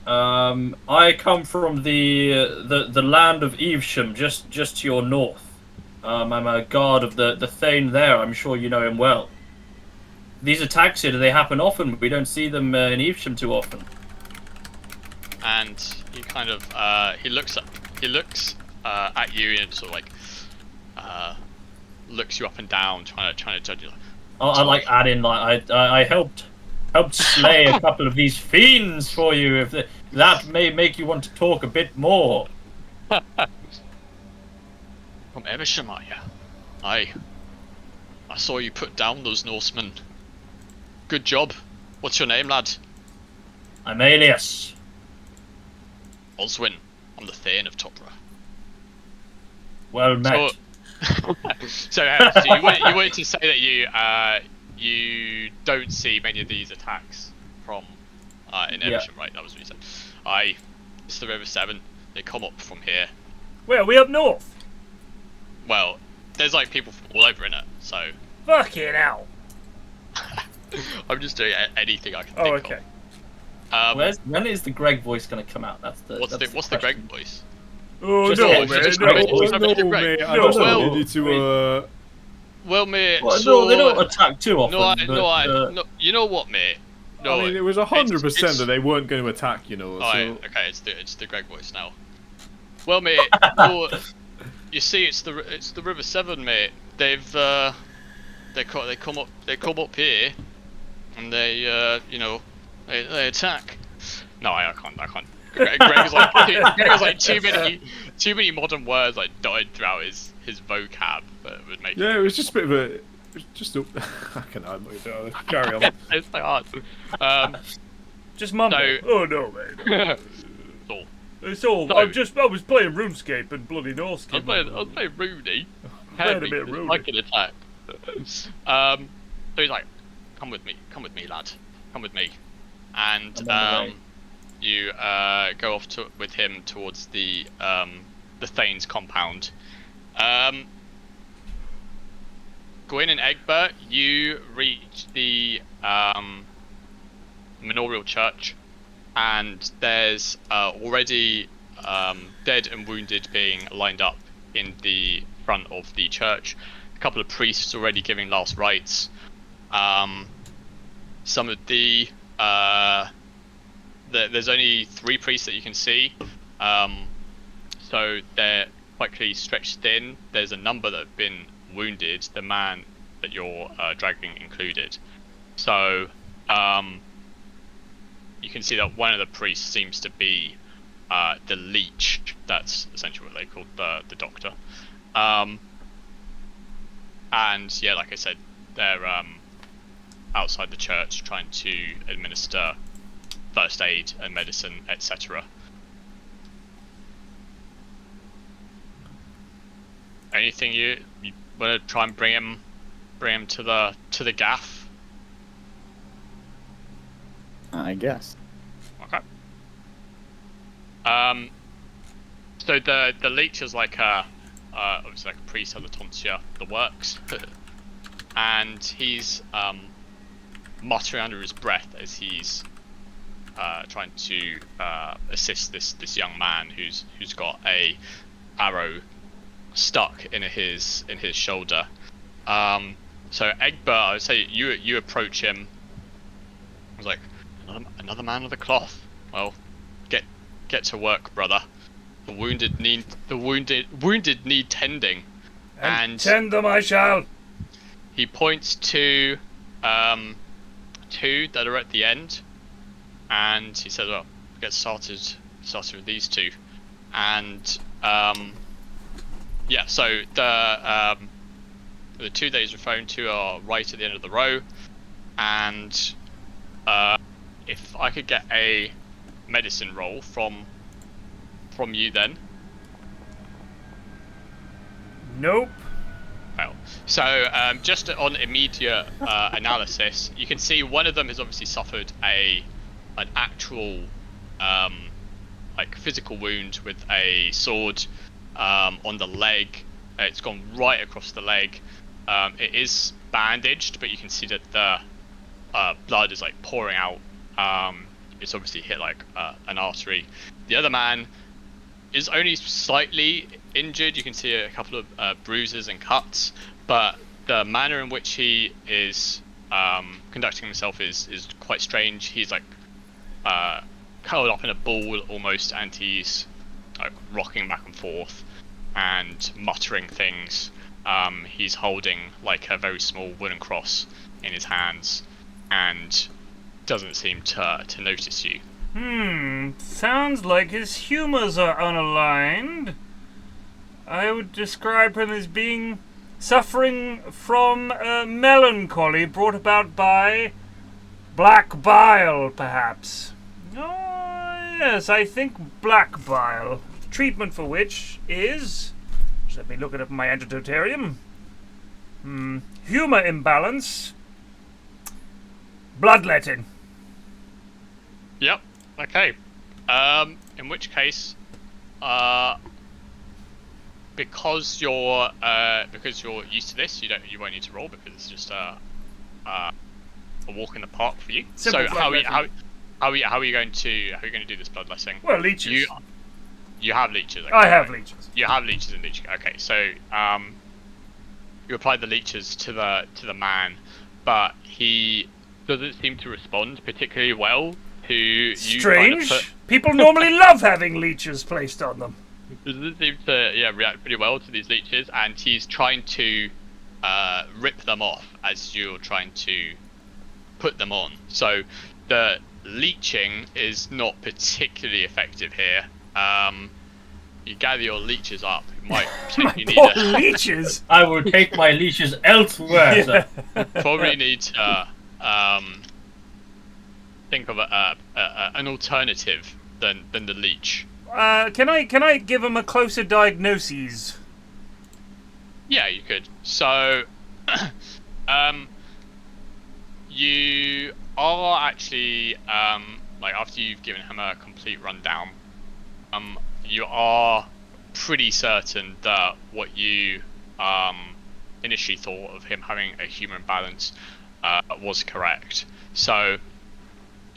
I come from the land of Evesham, just to your north. I'm a guard of the Thane there. I'm sure you know him well. These attacks here, do they happen often? We don't see them in Evesham too often. And he kind of he looks at you and sort of like looks you up and down, trying to judge you. I like add in like I helped slay a couple of these fiends for you. If that may make you want to talk a bit more. From Evesham, are you? I saw you put down those Norsemen. Good job. What's your name, lad? I'm Alias. Oswin. I'm the Thane of Topra. Well met. So you wanted to say that you don't see many of these attacks from in Evesham, right? That was what you said. It's the River Severn. They come up from here. Where are we up north? Well, there's like people from all over in it, so Fucking hell. I'm just doing anything I can Oh, think okay. of. When is the Greg voice going to come out? That's the What's the Greg question. voice? Oh Just- no, yeah, man, just no. Greg. Oh, Just no, Greg. mate, I No, don't know. well, You need to. Well, mate. Well, so no, they don't attack too often. no. You know what, mate? No, I mean, it was 100% that they weren't going to attack, you know. Alright, So okay, it's the Greg voice now. Well, mate, no, you see, it's the River Severn, mate. They've they come up here, and they they attack. No, I can't. Greg is like too many modern words like dotted throughout his vocab that would make. yeah, it was just a bit of a. Just a. I can carry on. It's so hard. Just mumble. No. Oh no, man. So, It's all. No. I was playing RuneScape and bloody Norse I came was up. playing Rooney. Playing a Heavy, bit Rooney. like an attack. So he's like, come with me, lad, come with me, and I'm on the way. you go off with him towards the Thane's compound. Gwyn and Eggbert, you reach the manorial church, and there's already dead and wounded being lined up in the front of the church. A couple of priests already giving last rites. Some of there's only 3 priests that you can see, so they're quite clearly stretched thin. There's a number that have been wounded, the man that you're dragging included. So you can see that one of the priests seems to be the leech. That's essentially what they call the doctor. And yeah, like I said, they're outside the church trying to administer first aid and medicine, etc. Anything you want to try and bring him to the gaff? I guess. Okay. So the leech is like obviously like a priest of the tonsure, the works, and he's muttering under his breath as he's trying to assist this young man who's got a arrow stuck in his shoulder. So Eggbert, I would say you approach him. I was like, another man of the cloth. Well, get to work, brother. The wounded need tending. And tend them I shall. He points to 2 that are at the end, and he says, "Well, get started with these 2." And yeah, so the 2 that he's referring to are right at the end of the row, and if I could get a medicine roll from you, then. Nope. Well, so just on immediate analysis, you can see one of them has obviously suffered an actual like physical wound with a sword on the leg. It's gone right across the leg. It is bandaged, but you can see that the blood is like pouring out. It's obviously hit like an artery. The other man is only slightly injured. You can see a couple of bruises and cuts, but the manner in which he is conducting himself is quite strange. He's like curled up in a ball almost, and he's like rocking back and forth and muttering things. He's holding like a very small wooden cross in his hands and doesn't seem to notice you. Sounds like his humors are unaligned. I would describe him as being suffering from melancholy brought about by black bile, perhaps. Oh, yes, I think black bile. Treatment for which is... let me look it up in my antidotarium. Humor imbalance. Bloodletting. Yep. Okay. In which case, because you're used to this, you won't need to roll because it's just a walk in the park for you. Simple. So how are you going to do this bloodletting? Well, leeches. You have leeches. Okay, I have leeches. You have leeches in leech. Okay, so you apply the leeches to the man, but he doesn't seem to respond particularly well to you. Strange. People normally love having leeches placed on them. He doesn't seem to react pretty well to these leeches, and he's trying to rip them off as you're trying to put them on. So the leeching is not particularly effective here. You gather your leeches up. You might potentially need leeches. I will take my leashes elsewhere. Sir. Probably need to think of an alternative than the leech. Can I give him a closer diagnosis? Yeah, you could. So, you are actually like after you've given him a complete rundown, you are pretty certain that what you initially thought of him having a human balance was correct. So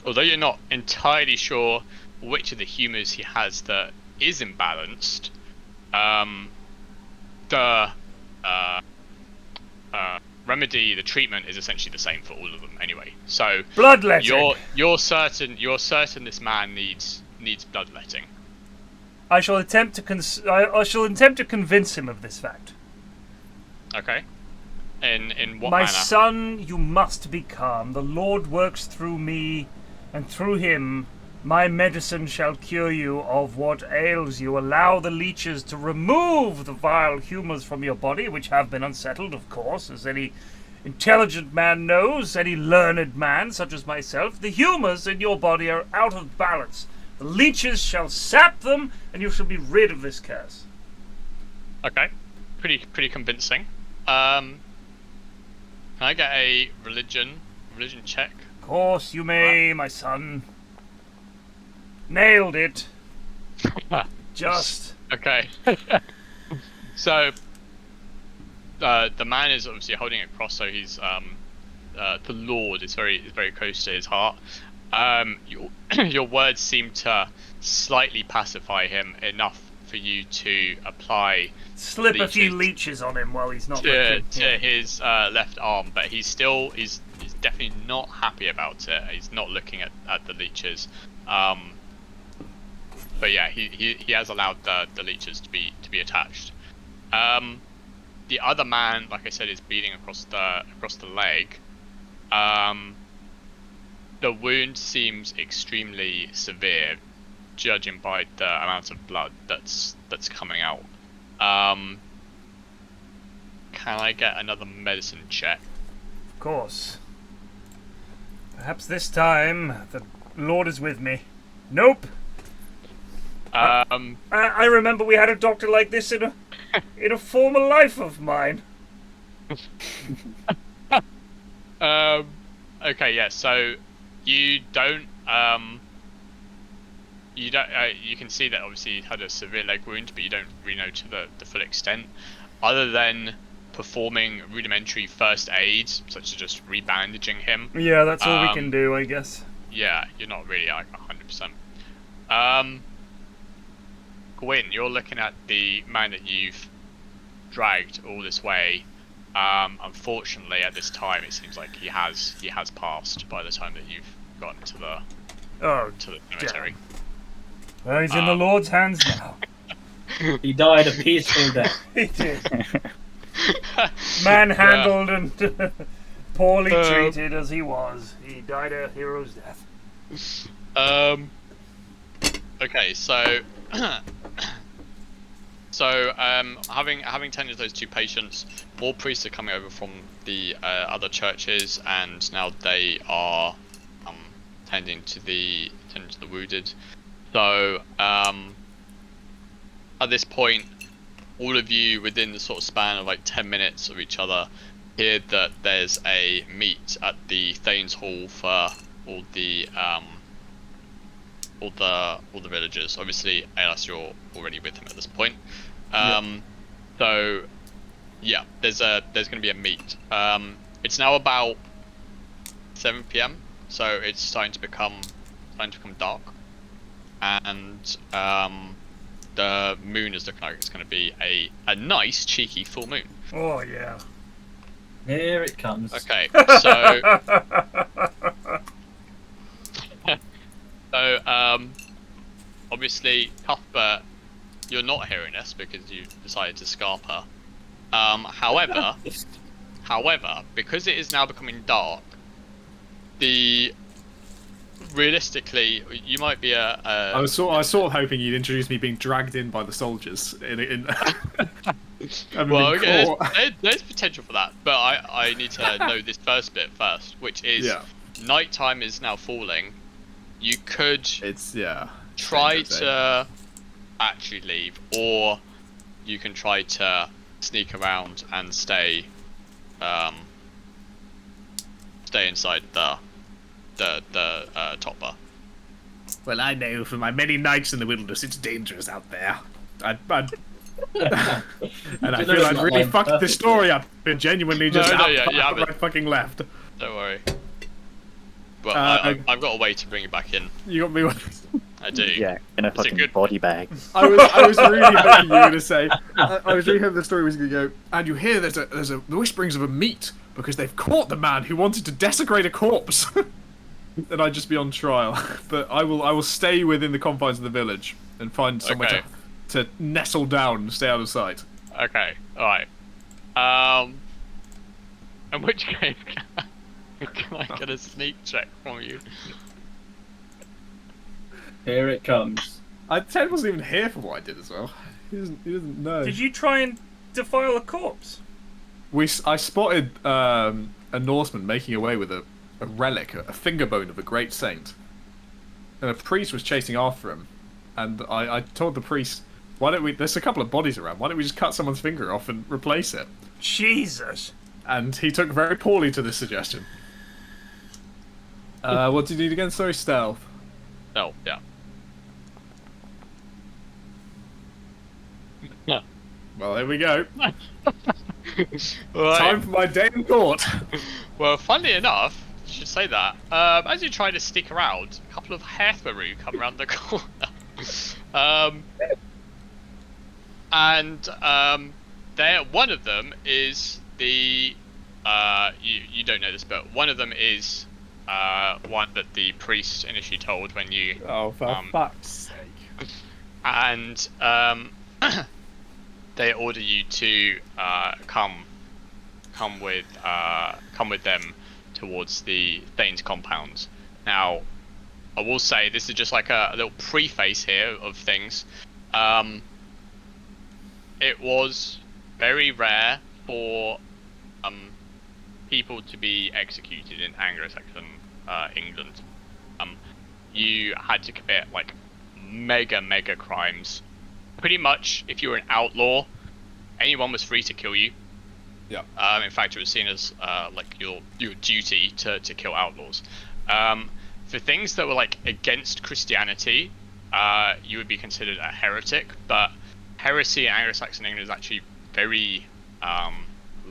although you're not entirely sure which of the humours he has that is imbalanced, the remedy, the treatment is essentially the same for all of them anyway. So Bloodletting. you're certain this man needs bloodletting. I shall attempt to convince him of this fact. Okay. In what My manner? son, you must be calm. The Lord works through me, and through him, my medicine shall cure you of what ails you. Allow the leeches to remove the vile humours from your body, which have been unsettled, of course, as any intelligent man knows, any learned man, such as myself. The humours in your body are out of balance. The leeches shall sap them, and you shall be rid of this curse. Okay. Pretty convincing. Can I get a religion check? Of course you may, my son. Nailed it. Just. Okay. So, the man is obviously holding a cross, so he's the Lord is very close to his heart. Your words seem to slightly pacify him enough for you to apply Slip a few leeches on him while he's not to looking. his left arm, but he's definitely not happy about it. He's not looking at the leeches. But yeah, he has allowed the leeches to be attached. The other man, like I said, is bleeding across the leg. The wound seems extremely severe, judging by the amount of blood that's coming out. Can I get another medicine check? Of course. Perhaps this time the Lord is with me. Nope. I remember we had a doctor like this in a former life of mine. Okay, yeah. So you don't. You can see that obviously he had a severe leg wound, but you don't really know to the full extent, other than performing rudimentary first aid, such as just rebandaging him. Yeah, that's all we can do, I guess. Yeah, you're not really like 100%. Gwyn, you're looking at the man that you've dragged all this way. Unfortunately, at this time, it seems like he has passed by the time that you've gotten to the cemetery. Well, he's in the Lord's hands now. He died a peaceful death. He did. Manhandled and poorly treated as he was, he died a hero's death. Okay, so having tended those two patients, more priests are coming over from the other churches, and now they are tending to the wounded. So at this point, all of you within the sort of span of like 10 minutes of each other hear that there's a meet at the Thane's Hall for all the villagers. Obviously, Alas, you're already with him at this point. So yeah, there's going to be a meet. It's now about 7 p.m, so it's starting to become dark, and the moon is looking like it's going to be a nice cheeky full moon. Oh yeah. Here it comes. Okay, so obviously Cuthbert, you're not hearing this because you decided to scarp her. However, because it is now becoming dark, realistically, you might be I was sort of hoping you'd introduce me being dragged in by the soldiers in well, okay, there's potential for that, but I need to know this first bit first, which is nighttime is now falling. You could try to actually leave, or you can try to sneak around and stay inside the top bar. Well, I know from my many nights in the wilderness, it's dangerous out there. And I feel I'd really fucked this story up, but genuinely just right fucking left. Don't worry. Well, I've got a way to bring you back in. You got me one. I do. Yeah, in a Is it fucking good? body bag. I was really hoping you were going to say. I was really hoping the story was going to go. And you hear there's the whisperings of a meet because they've caught the man who wanted to desecrate a corpse. Then I'd just be on trial. But I will stay within the confines of the village and find somewhere to nestle down and stay out of sight. Okay. All right. In which case, can I get a sneak check from you? Here it comes. Ted wasn't even here for what I did as well. He doesn't know. Did you try and defile a corpse? I spotted a Norseman making away with a relic, a finger bone of a great saint, and a priest was chasing after him. And I told the priest, "Why don't we? There's a couple of bodies around. Why don't we just cut someone's finger off and replace it?" Jesus. And he took very poorly to this suggestion. What do you need again? Sorry, stealth. No. Yeah. Yeah. Well, here we go. Right. Time for my day in court. Well, funnily enough, you should say that. As you try to stick around, a couple of Heathmaru come around the corner. One of them is the you don't know this, but one of them is one that the priest initially told when you Oh, for fuck's sake! and they order you to come with them towards the Thane's compound. Now, I will say this is just like a little preface here of things. It was very rare for people to be executed in Anglo-Saxon England. You had to commit like mega crimes. Pretty much, if you were an outlaw, anyone was free to kill you. Yeah. In fact, it was seen as like your duty to kill outlaws. For things that were like against Christianity, you would be considered a heretic. But heresy in Anglo-Saxon England is actually very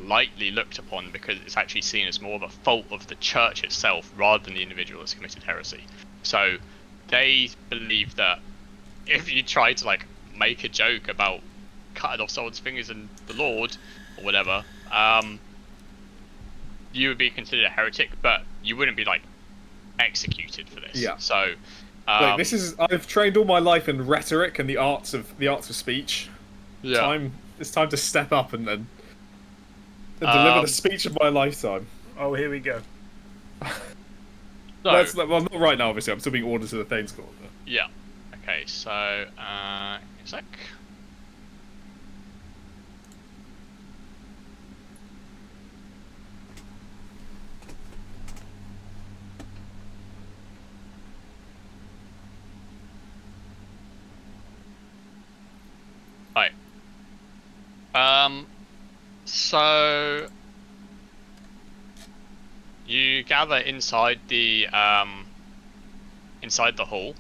lightly looked upon because it's actually seen as more of a fault of the church itself rather than the individual that's committed heresy. So they believe that if you try to like make a joke about cutting off someone's fingers in the Lord or whatever, you would be considered a heretic, but you wouldn't be like executed for this. Yeah. So Look, this is. I've trained all my life in rhetoric and the arts of speech. yeah. It's time to step up and deliver the speech of my lifetime. Oh, here we go. So, Well, not right now, obviously. I'm still being ordered to the Thane's Court. But... yeah. Okay, so a sec. Right. So you gather inside the hall,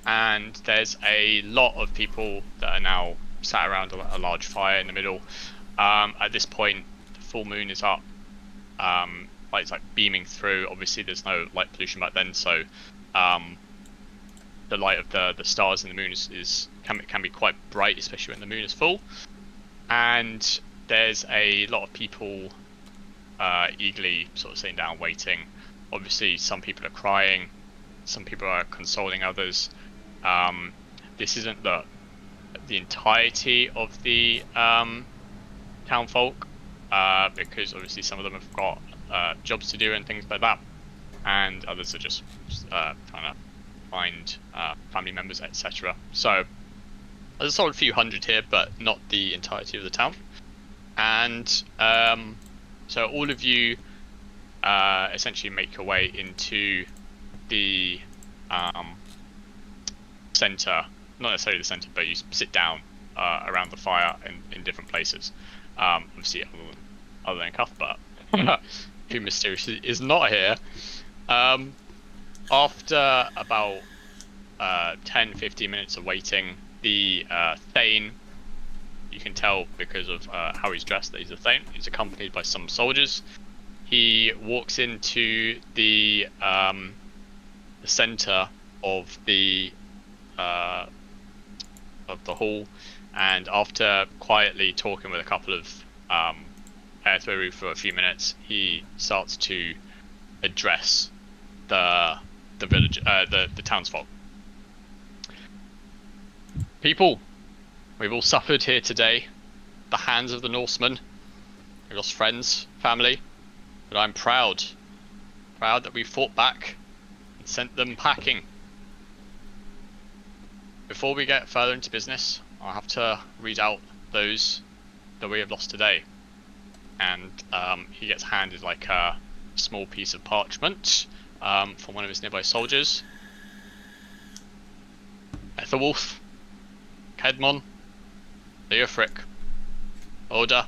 and there's a lot of people that are now sat around a large fire in the middle. At this point, the full moon is up. It's like beaming through. Obviously, there's no light pollution back then, so the light of the stars and the moon can be quite bright, especially when the moon is full. And there's a lot of people eagerly sort of sitting down waiting. Obviously, some people are crying, some people are consoling others. This isn't the entirety of the townfolk, because obviously some of them have got jobs to do and things like that, and others are just trying to find family members, etc. So there's a solid few hundred here, but not the entirety of the town. And so all of you essentially make your way into the center, not necessarily the center, but you sit down around the fire in different places. Obviously, other than Cuthbert, who mysteriously is not here. After about 10-15 minutes of waiting, the Thane, you can tell because of how he's dressed that he's a Thane. He's accompanied by some soldiers. he walks into the center of the hall, and after quietly talking with a couple of through for a few minutes, he starts to address the village, the townsfolk. People, we've all suffered here today, the hands of the Norsemen. We lost friends, family, but I'm proud that we fought back and sent them packing. Before we get further into business, I'll have to read out those that we have lost today. And he gets handed like a small piece of parchment from one of his nearby soldiers. Ethelwulf, Kedmon, Leofric, Oda,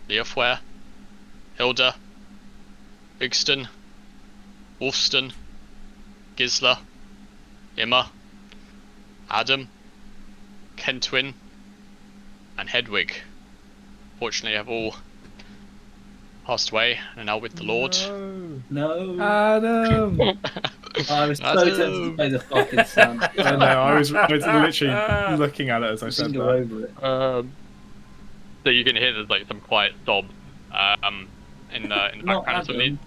Leofwer, Hilda, Bigston, Wolfston, Gisla, Imma, Adam, Kentwin, and Hedwig. Fortunately, have all passed away and are now with the Lord. No. Adam. I was so tempted to play the fucking sound. I know. I was literally looking at it as I said Go that. over it. So you can hear there's like some quiet sobs in the Not background. Adam.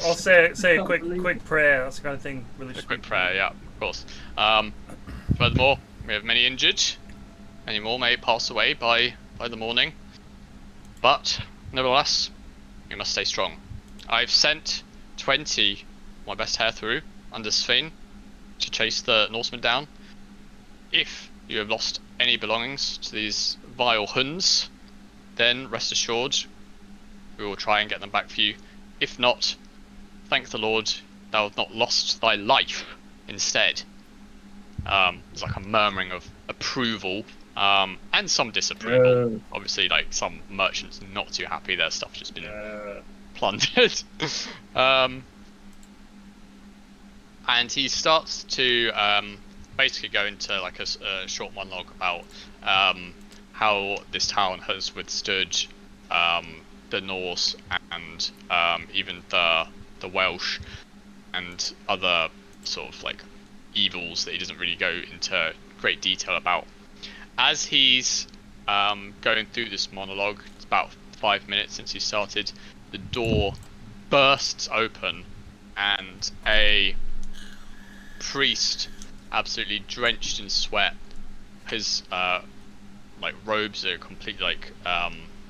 I'll say a quick prayer. That's the kind of thing. Really. A quick prayer, yeah, of course. Furthermore, we have many injured. Many more may pass away by the morning. But nevertheless, we must stay strong. I've sent 20 of my best hair through under Svein to chase the Norsemen down. If you have lost any belongings to these vile Huns, then rest assured we will try and get them back for you. If not, thank the Lord thou hast not lost thy life instead. There's like a murmuring of approval and some disapproval. Obviously, like some merchants not too happy their stuff's just been plundered. And he starts to basically go into like a short monologue about how this town has withstood the Norse and even the Welsh and other sort of like evils that he doesn't really go into great detail about. As he's going through this monologue, it's about 5 minutes since he started, the door bursts open and a priest, absolutely drenched in sweat, his like robes are completely like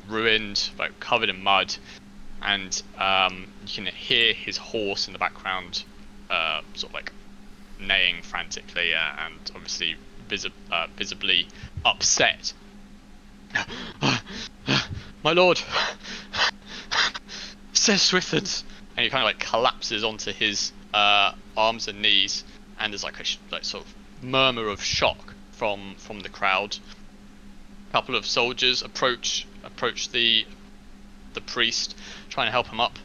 ruined, like covered in mud, and you can hear his horse in the background sort of like neighing frantically and obviously visibly upset. My lord, says Swithard, and he kind of like collapses onto his arms and knees, and there's like a sort of murmur of shock from the crowd. A couple of soldiers approach the priest, trying to help him up,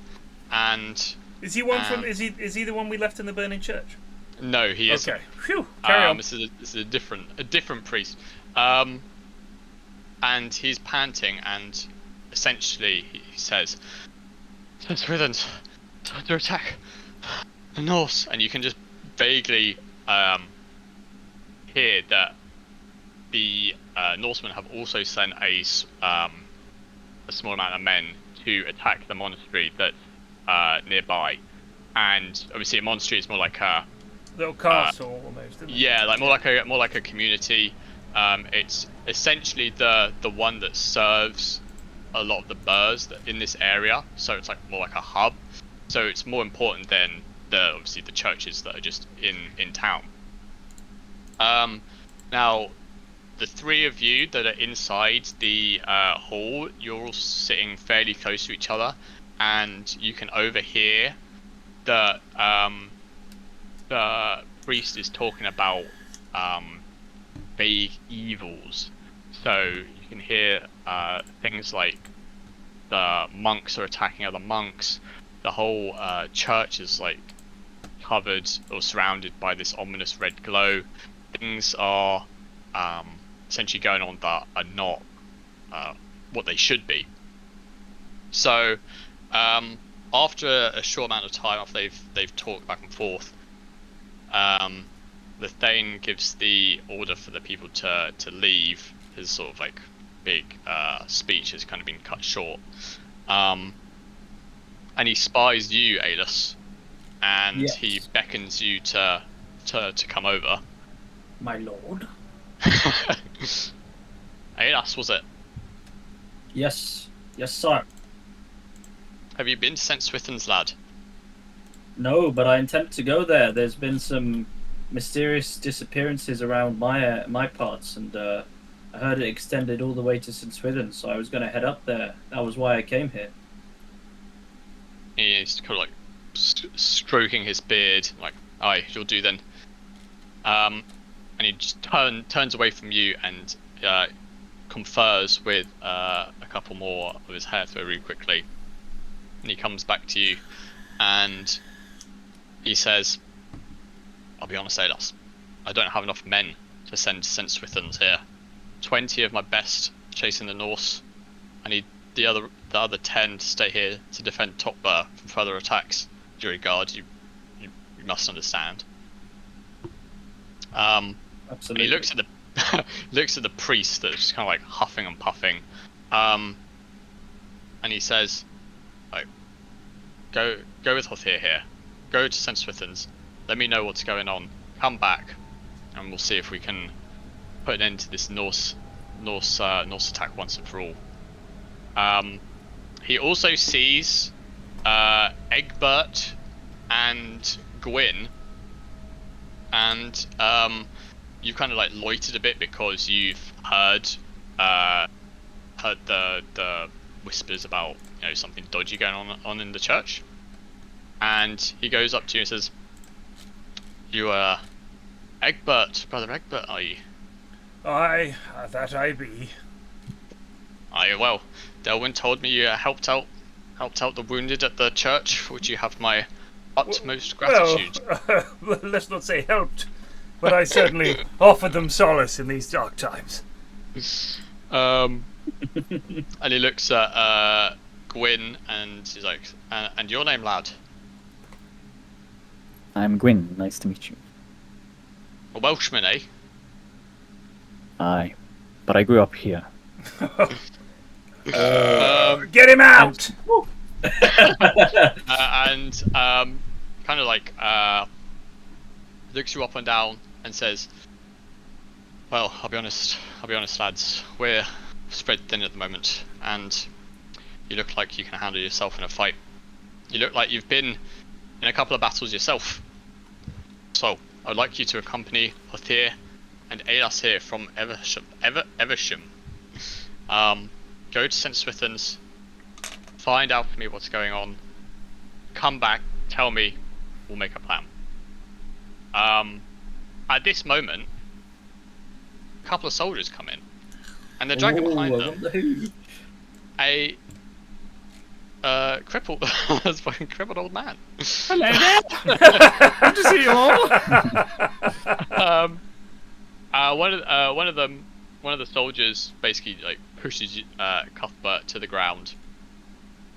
and is he is he the one we left in the burning church? No, he isn't. Okay. Phew. Carry on. This is a different priest, and he's panting, and essentially he says, "Swithard, to attack the Norse," and you can just vaguely hear that the Norsemen have also sent a small amount of men to attack the monastery that's nearby, and obviously a monastery is more like a little castle almost, isn't it? Yeah, like more like a community. It's essentially the one that serves a lot of the burhs that in this area, so it's like more like a hub. So it's more important than obviously the churches that are just in town. Now, the three of you that are inside the hall, you're all sitting fairly close to each other, and you can overhear the priest is talking about vague evils. So you can hear things like the monks are attacking other monks. The whole church is like covered or surrounded by this ominous red glow. Things are essentially going on that are not what they should be. So, after a short amount of time, after they've talked back and forth, the Thane gives the order for the people to leave. His sort of like big speech has kind of been cut short, and he spies you, Aelus, and Yes. he beckons you to come over. My lord. Aelus, was it? Yes. Yes, sir. Have you been to St. Swithin's, lad? No, but I intend to go there. There's been some mysterious disappearances around my parts, and I heard it extended all the way to St. Swithin, so I was going to head up there. That was why I came here. He's kind of like stroking his beard, like, "Aye, you'll do then." And he just turns away from you and confers with a couple more of his hair through really quickly. And he comes back to you, and he says, "I'll be honest, Aelus, I don't have enough men to send to St. Swithin's here. 20 of my best chasing the Norse. I need the other 10 to stay here to defend Top Burr from further attacks. Jury guard, you must understand." And Absolutely. he looks at the looks at the priest that's just kind of like huffing and puffing, and he says, "Like, go with Hothir here. Go to St. Swithin's. Let me know what's going on. Come back, and we'll see if we can put an end to this Norse attack once and for all." He also sees Eggbert and Gwyn, and you've kind of like loitered a bit because you've heard the whispers about, you know, something dodgy going on in the church. And he goes up to you and says, "You are Eggbert, brother Eggbert, are you?" Aye, that I be. Aye, well, Delwyn told me you helped out the wounded at the church, for which you have my utmost gratitude. Well, let's not say helped, but I certainly offered them solace in these dark times. And he looks at Gwyn and he's like, "And your name, lad?" I'm Gwyn. Nice to meet you. A Welshman, eh? Aye, but I grew up here. Get him out! And kind of like looks you up and down and says, "Well, I'll be honest, lads. We're spread thin at the moment, and you look like you can handle yourself in a fight. You look like you've been in a couple of battles yourself. So I'd like you to accompany Hothir and Aelus here from Eversham. Go to St. Swithin's, find out for me what's going on, come back, tell me, we'll make a plan." At this moment, a couple of soldiers come in, and they're dragging behind them a crippled old man. Hello there. Good to see you all. One of the soldiers basically like pushes Cuthbert to the ground,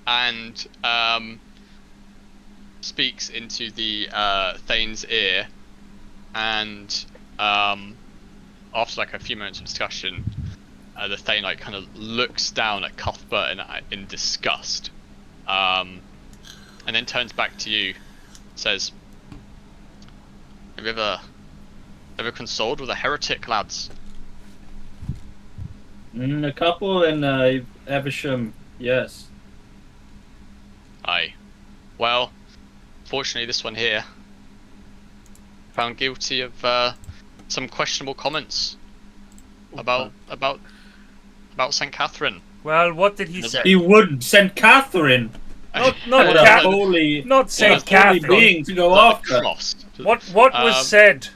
and speaks into the Thane's ear, and after like a few moments of discussion, the Thane like kind of looks down at Cuthbert in disgust, and then turns back to you, says, "Have you ever consoled with a heretic, lads?" A couple in Eversham, yes. Aye. Well, fortunately, this one here found guilty of some questionable comments about St. Catherine. Well, what did he say? He would send Catherine. Not What a Cat- holy, not Saint what a holy Catherine. being to go Like after. a cross. What was said?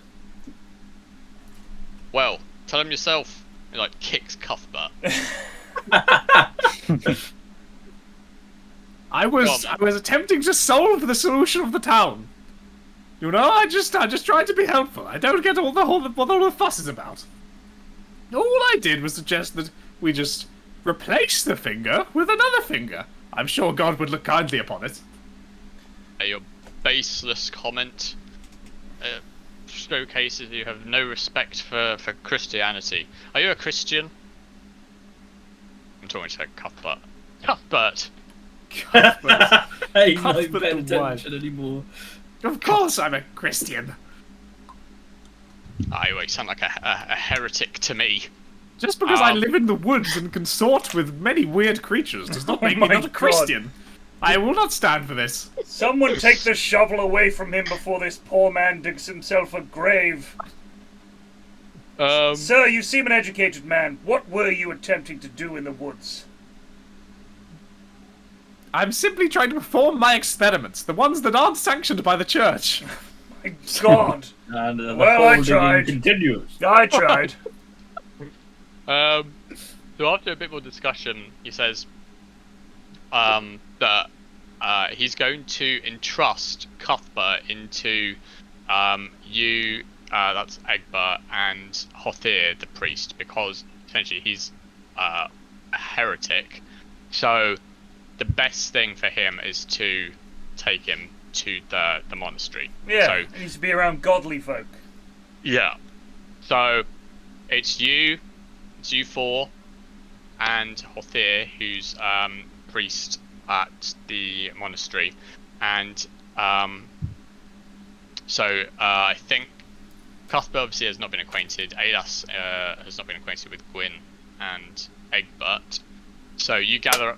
Well, tell him yourself. He like kicks Cuthbert. I was attempting to solve the solution of the town. You know, I just tried to be helpful. I don't get what all the fuss is about. All I did was suggest that we just replace the finger with another finger. I'm sure God would look kindly upon it. Your baseless comment showcases you have no respect for Christianity. Are you a Christian? I'm talking to Cuthbert. Cuthbert! Hey, no Cuthbert paying the Wise. attention anymore. Of course I'm a Christian. You sound like a heretic to me. Just because I live in the woods and consort with many weird creatures does not make me my not a God. Christian. I will not stand for this. Someone take the shovel away from him before this poor man digs himself a grave. Sir, you seem an educated man. What were you attempting to do in the woods? I'm simply trying to perform my experiments, the ones that aren't sanctioned by the church. My God. And the Well, I whole tried. digging continues. I tried. So after a bit more discussion, he says that he's going to entrust Cuthbert into you, that's Eggbert, and Hothir, the priest, because essentially he's a heretic. So the best thing for him is to take him to the monastery. Yeah, So, it needs to be around godly folk. yeah. So it's you four, and Hothir, who's priest at the monastery, and I think Cuthbert obviously has not been acquainted. Adas has not been acquainted with Gwyn and Eggbert. So you gather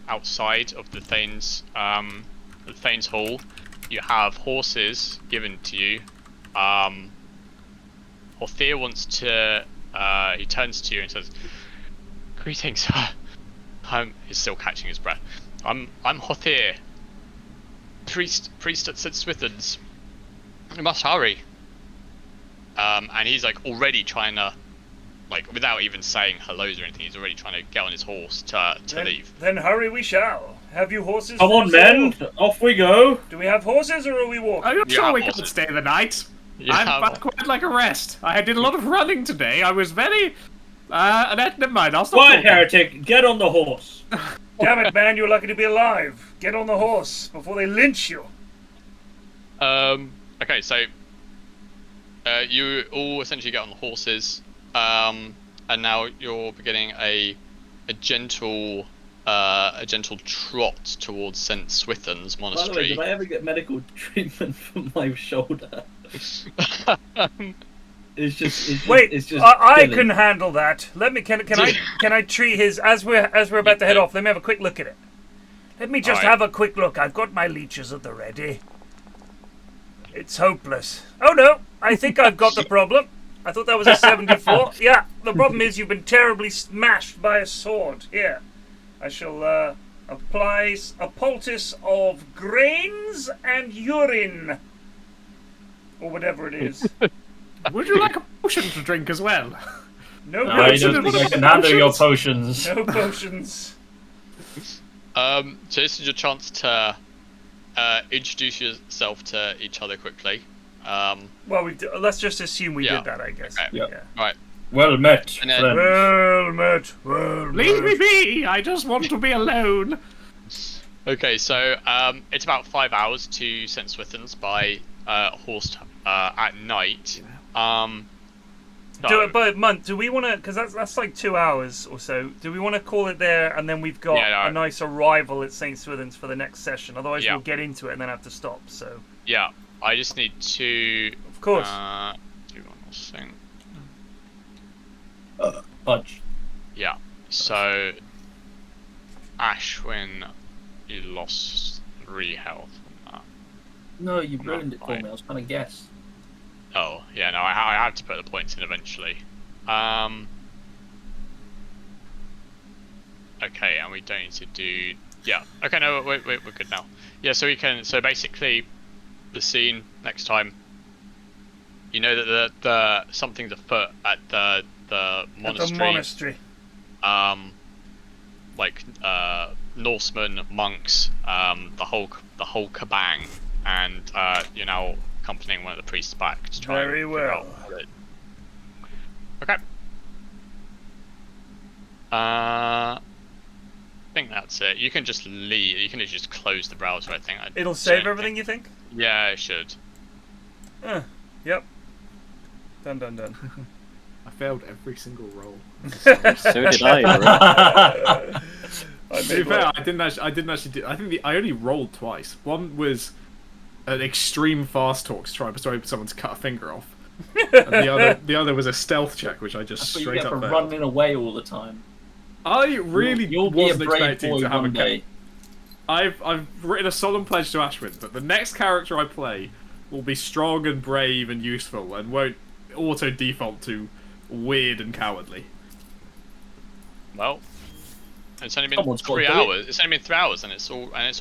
outside of the Thane's hall. You have horses given to you. Hothir wants to. He turns to you and says, "Greetings, sir." He's still catching his breath. I'm Hothir, priest at St. Swithin's. You must hurry. And he's like already trying to, like, without even saying hellos or anything, he's already trying to get on his horse to leave. Then hurry we shall. Have you horses? Come on, for sale? men. Off we go. Do we have horses or are we walking? I'm not You sure have we can horses. stay the night. You I'd have- quite like a rest. I did a lot of running today. I was very... never mind, I'll stop Quiet, talking. heretic. Get on the horse. Damn it, man, you're lucky to be alive. Get on the horse before they lynch you. Okay, so you all essentially get on the horses, and now you're beginning a gentle trot towards St. Swithin's By the way, monastery. did I ever get medical treatment for my shoulder? It's just. Wait, it's just I killing. can handle that. Let me. Can I treat his as we're about to head off? Let me have a quick look at it. Let me just Alright. have a quick look. I've got my leeches at the ready. It's hopeless. Oh no, I think I've got the problem. I thought that was a 74. Yeah, the problem is you've been terribly smashed by a sword. Here, I shall apply a poultice of grains and urine, or whatever it is. Would you like a potion to drink as well? No I potions. don't think I can handle your potions. No potions. So this is your chance to introduce yourself to each other quickly. Well, let's just assume we Yeah. did that, I guess. Okay. Yeah. Right. Well met, And then- friend. Well met. Well Leave me met. be! I just want to be alone. Okay, so it's about 5 hours to St. Swithin's by horse at night. Do we want to? Because that's like 2 hours or so. Do we want to call it there, and then we've got Yeah, no. a nice arrival at St. Swithin's for the next session? Otherwise, Yeah. we'll get into it and then have to stop. So, Yeah, I just need to of course. do one more thing. Punch. Yeah, so Ashwin, you lost 3 health from that. No, you ruined it for Fine. me. I was trying to guess. Oh, yeah, no, I have to put the points in eventually. Okay, and we don't need to do... Yeah, okay, no, wait, we're good now. Yeah, so we can... So basically, the scene next time, you know that the something's afoot at the monastery. At the monastery. Like Norsemen, monks, the whole kabang, and you're now accompanying one of the priests back to try Very and figure out well. what it- Okay. think that's it. You can just leave. You can just close the browser. I think. It'll save everything, you think? Yeah, it should. Yep. Done. I failed every single roll. So did I, bro. To be fair, I didn't actually do. I think I only rolled twice. One was an extreme fast talk to try and persuade someone to cut a finger off, and the other was a stealth check, which I just That's what you straight get up for failed. running away all the time. I really You'll be a wasn't brave expecting boy to have one day. I've written a solemn pledge to Ashwin that the next character I play will be strong and brave and useful, and won't auto default to weird and cowardly. Well, it's only been Someone's gotta 3 do it. hours. It's only been 3 hours, and it's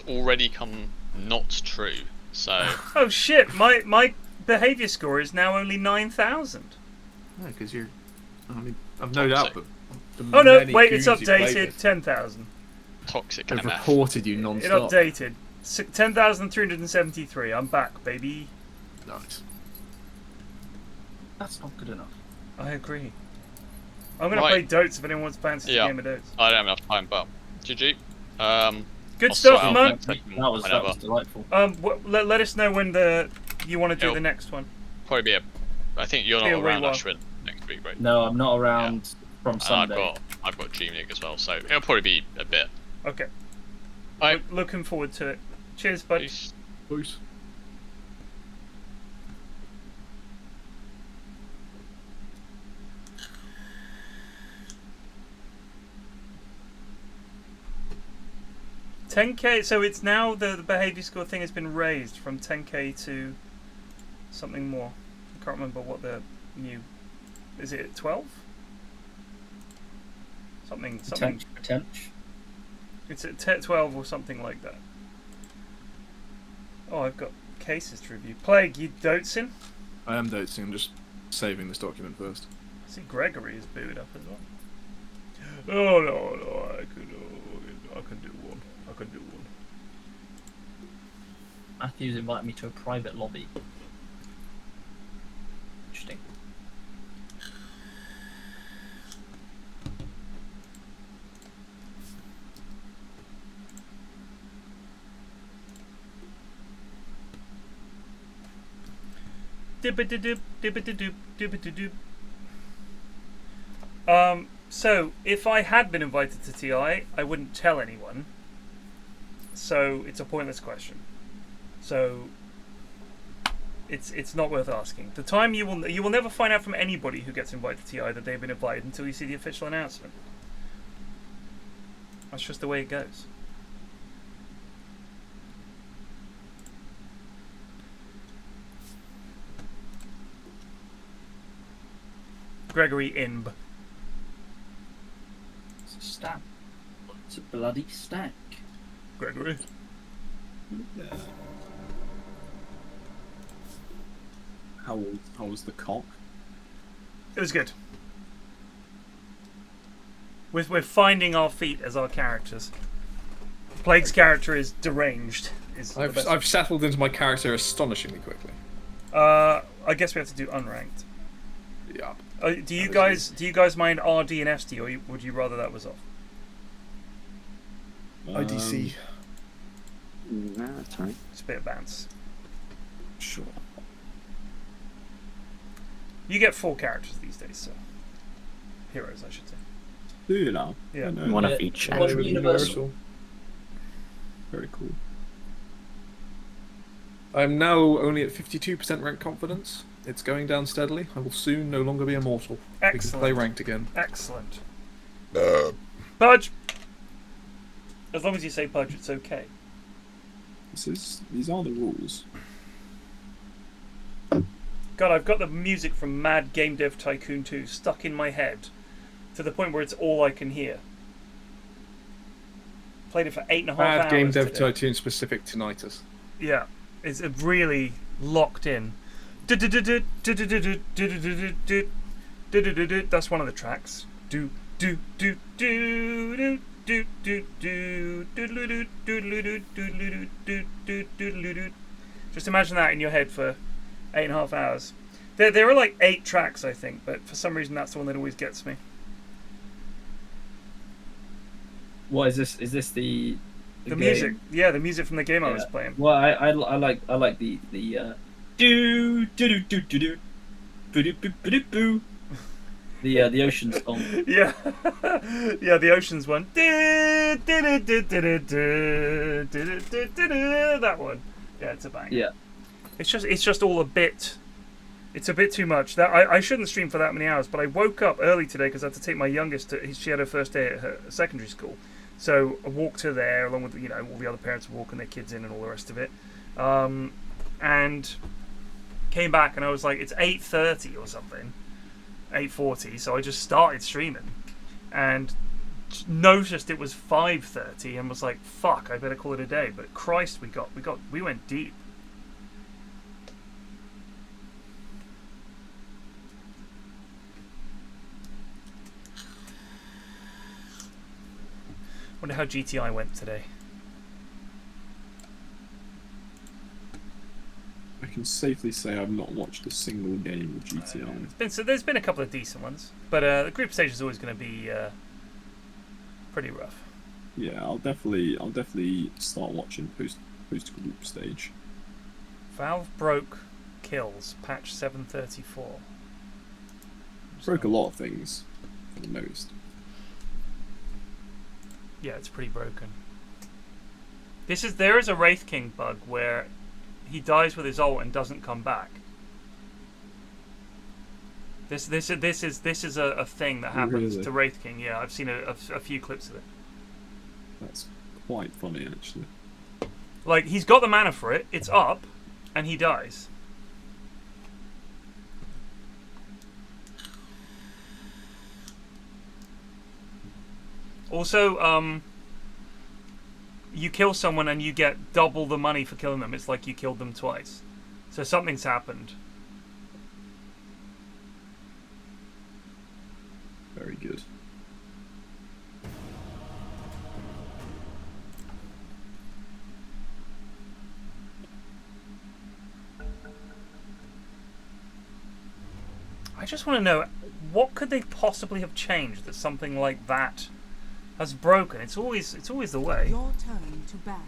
already come not true. So Oh shit! My behaviour score is now only 9,000. No, because you're. I mean, I've no doubt that. the Oh no! many Wait, it's goons you play updated. with 10,000. toxic have MF. reported you It non-stop. updated. 10,373. I'm back, baby. Nice. That's not good enough. I agree. I'm gonna Right. play Dotes if anyone wants fancy Yeah. game of Dotes. I don't have enough time, but GG. Good I'll stuff, sort out man. next week, That was whenever. delightful. Let us know when you want to do It'll the next one. Probably be I think you're Be not a wee around while. Ashwin next week, right? No, I'm not around from And Sunday. I've got Dream League as well, so it'll probably be a bit. Okay. Alright. Looking forward to it. Cheers, bud. Peace. Peace. $10K. So it's now the behaviour score thing has been raised from 10K to something more. I can't remember what the new. Is it 12? Something. Potential. It's at 12 or something like that. Oh, I've got cases to review. Plague, you doting? I am doting. I'm just saving this document first. I see Gregory is booed up as well. Oh no, I can do one. I can do one. Matthew's invited me to a private lobby. Interesting. So if I had been invited to TI, I wouldn't tell anyone. So it's a pointless question. So it's not worth asking. The time you will never find out from anybody who gets invited to TI that they've been invited until you see the official announcement. That's just the way it goes. Gregory Imb. It's a stack. It's a bloody stack. Gregory. How was the cock? It was good. We're finding our feet as our characters. Plague's character is deranged. I've settled into my character astonishingly quickly. I guess we have to do unranked. Yeah. Do you guys mind RD and FD, or would you rather that was off? IDC. Nah, that's right. It's a bit of bounce. Sure. You get 4 characters these days, so heroes, I should say. Do you know? Yeah. I know. One of each. One actually. universal. Very cool. I'm now only at 52% rank confidence. It's going down steadily. I will soon no longer be immortal. We can Excellent. play ranked again. Excellent. Pudge. As long as you say Pudge, it's okay. These are the rules. God, I've got the music from Mad Game Dev Tycoon 2 stuck in my head to the point where it's all I can hear. Played it for 8.5 hours. Bad game dev today. tycoon specific tinnitus. Yeah, it's really locked in. That's one of the tracks. Just imagine that in your head for 8.5 hours. There are like 8 tracks, I think, but for some reason that's the one that always gets me. What is this? Is this the The game? music, yeah, the music from the game I was Yeah. playing. Well, I like the do do do do do do boo doo boo boo doo boo. The ocean song. Yeah, yeah, the Oceans one. That one. Yeah, it's a bang. Yeah. It's just all a bit. It's a bit too much. That I shouldn't stream for that many hours, but I woke up early today because I had to take my youngest to. She had her first day at her secondary school, so I walked her there along with all the other parents walking their kids in and all the rest of it, and came back and I was like, it's 8:30 or something. 8:40, so I just started streaming and noticed it was 5:30 and was like, fuck, I better call it a day. But Christ, we went deep. Wonder how GTI went today. I can safely say I've not watched a single game of GTI. There's been a couple of decent ones, but the group stage is always going to be pretty rough. Yeah, I'll definitely start watching post group stage. Valve broke kills patch 734. Broke a lot of things, for the most. Yeah, it's pretty broken. There is a Wraith King bug where he dies with his ult and doesn't come back. This is a thing that happens Really? to Wraith King. Yeah, I've seen a few clips of it. That's quite funny, actually. Like, he's got the mana for it, it's up, and he dies. Also, you kill someone and you get double the money for killing them. It's like you killed them twice. So something's happened. Very good. I just want to know, what could they possibly have changed that something like that has broken? It's always the way. Your turn to ban.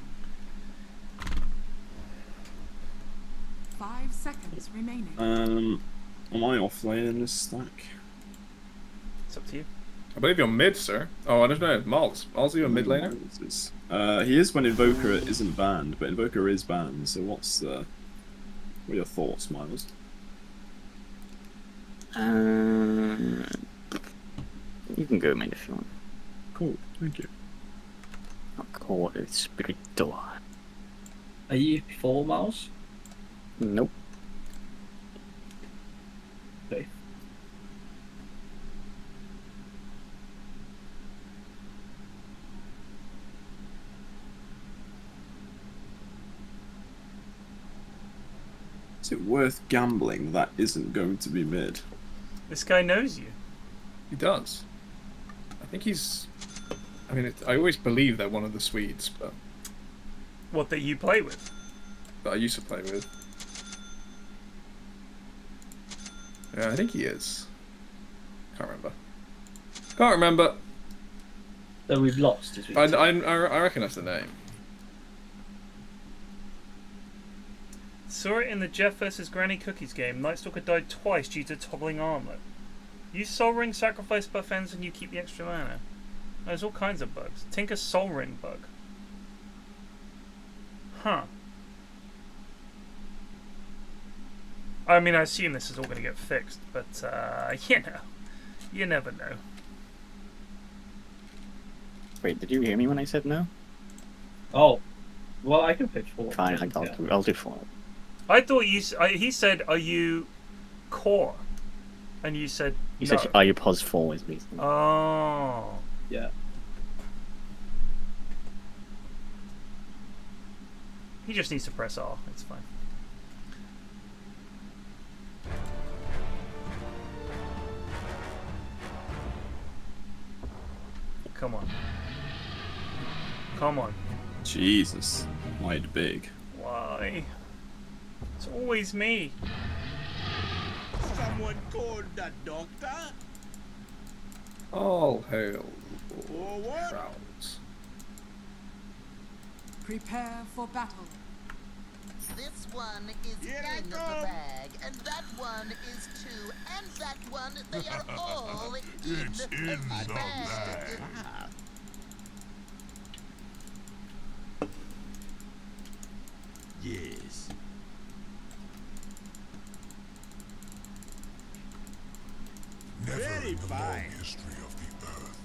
5 seconds remaining. Am I off lane in this stack? It's up to you. I believe you're mid, sir. Oh, I don't know. Miles, are you a mid laner? He is when Invoker isn't banned, but Invoker is banned. So what are your thoughts, Miles? You can go mid if you want. Cool, thank you. Call of Cthulhu. Are you 4 miles? Nope. Okay. Is it worth gambling that isn't going to be mid? This guy knows you. He does. I think he's. I mean, I always believe they're one of the Swedes, but What, that you play with? that I used to play with. Yeah, I think he is. Can't remember. So we've lost, as we I said. reckon that's the name. Saw it in the Jeff vs Granny Cookies game. Night Stalker died twice due to toggling armor. Use Soul Ring, sacrifice buff ends, and you keep the extra mana. There's all kinds of bugs. Tinker Soul Ring bug. Huh. I mean, I assume this is all going to get fixed, but, you never know. Wait, did you hear me when I said no? Oh, well, I can pitch 4. Fine, Yeah. I'll do 4. I thought he said, are you core? And you said You no. said, are you pos 4 is reason. Oh. Yeah. He just needs to press R. It's fine. Come on. Come on. Jesus, wide big. Why? It's always me. Someone called the doctor? All hail For what? Crowns. Prepare for battle. This one is in the bag, and that one is too, and that one, they are all in the bag. Yes. Never Very in the long fine. history of the Earth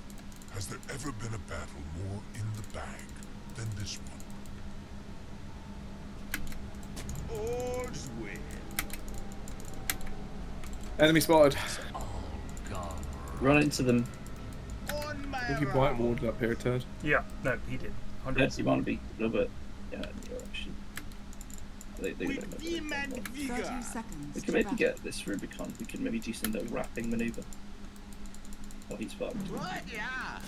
has there ever been a battle more in the bag than this one. All's well. Enemy spotted. Run into them. On my I think you round. white warded up here, Ted. Yeah, no, he did. 100%. Yes, you want to be a little bit in your direction. They don't With know vim and 30 vigor. seconds We to can maybe battle. get this Rubicon. We can maybe do some little wrapping maneuver. Oh, he's fucked. What? Yeah.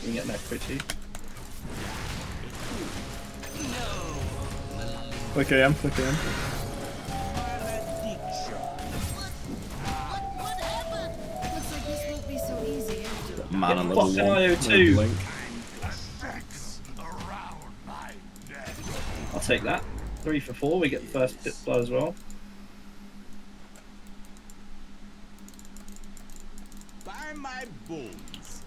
You can get an Eggbert too. Click AM, click AM. What happened? Looks like this won't be so easy. Man on Get level fucking 1. IO2. Blink. I'll take that. 3 for 4. We get the first pit blow as well. By my bones.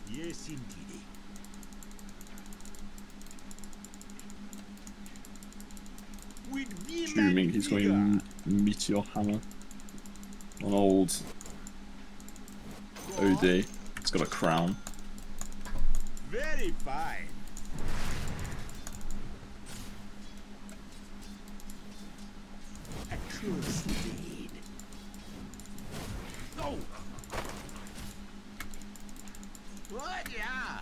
Yes, indeed. With vim Assuming and he's vigor. going Meteor Hammer. An old OD. It's got a crown. Very fine. A true steed. No. What? Yeah.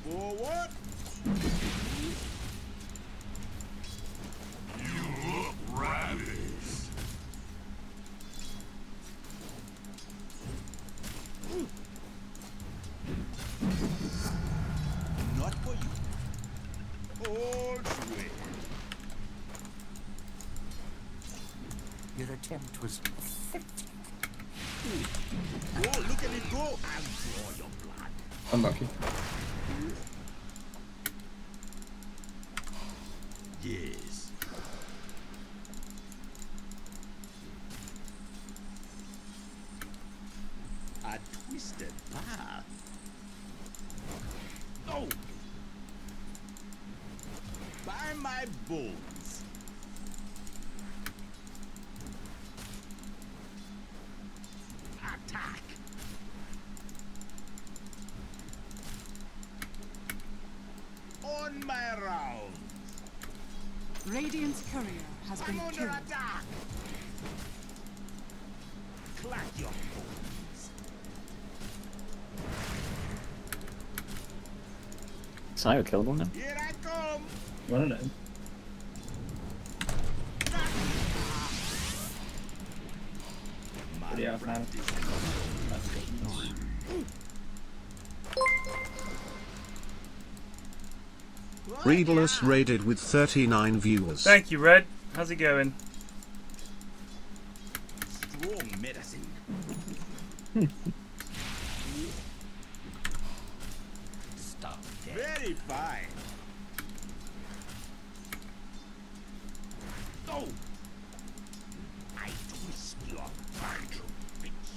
Forward. You look ravished. Not for you. All's well. Your attempt was pathetic. Oh, look at it go. I'll draw your blood. Unlucky. Yes. A twisted path. Oh! By my bones. Attack! On my round. Radiant's courier has been I'm under killed. attack. Clack your bones. Sire killed one of them. Here I come. I don't know. Pretty out now. Reedless raided with 39 viewers. Thank you, Red. How's it going? Strong medicine. Stop dead. Very fine. Oh! I twist your back to bits.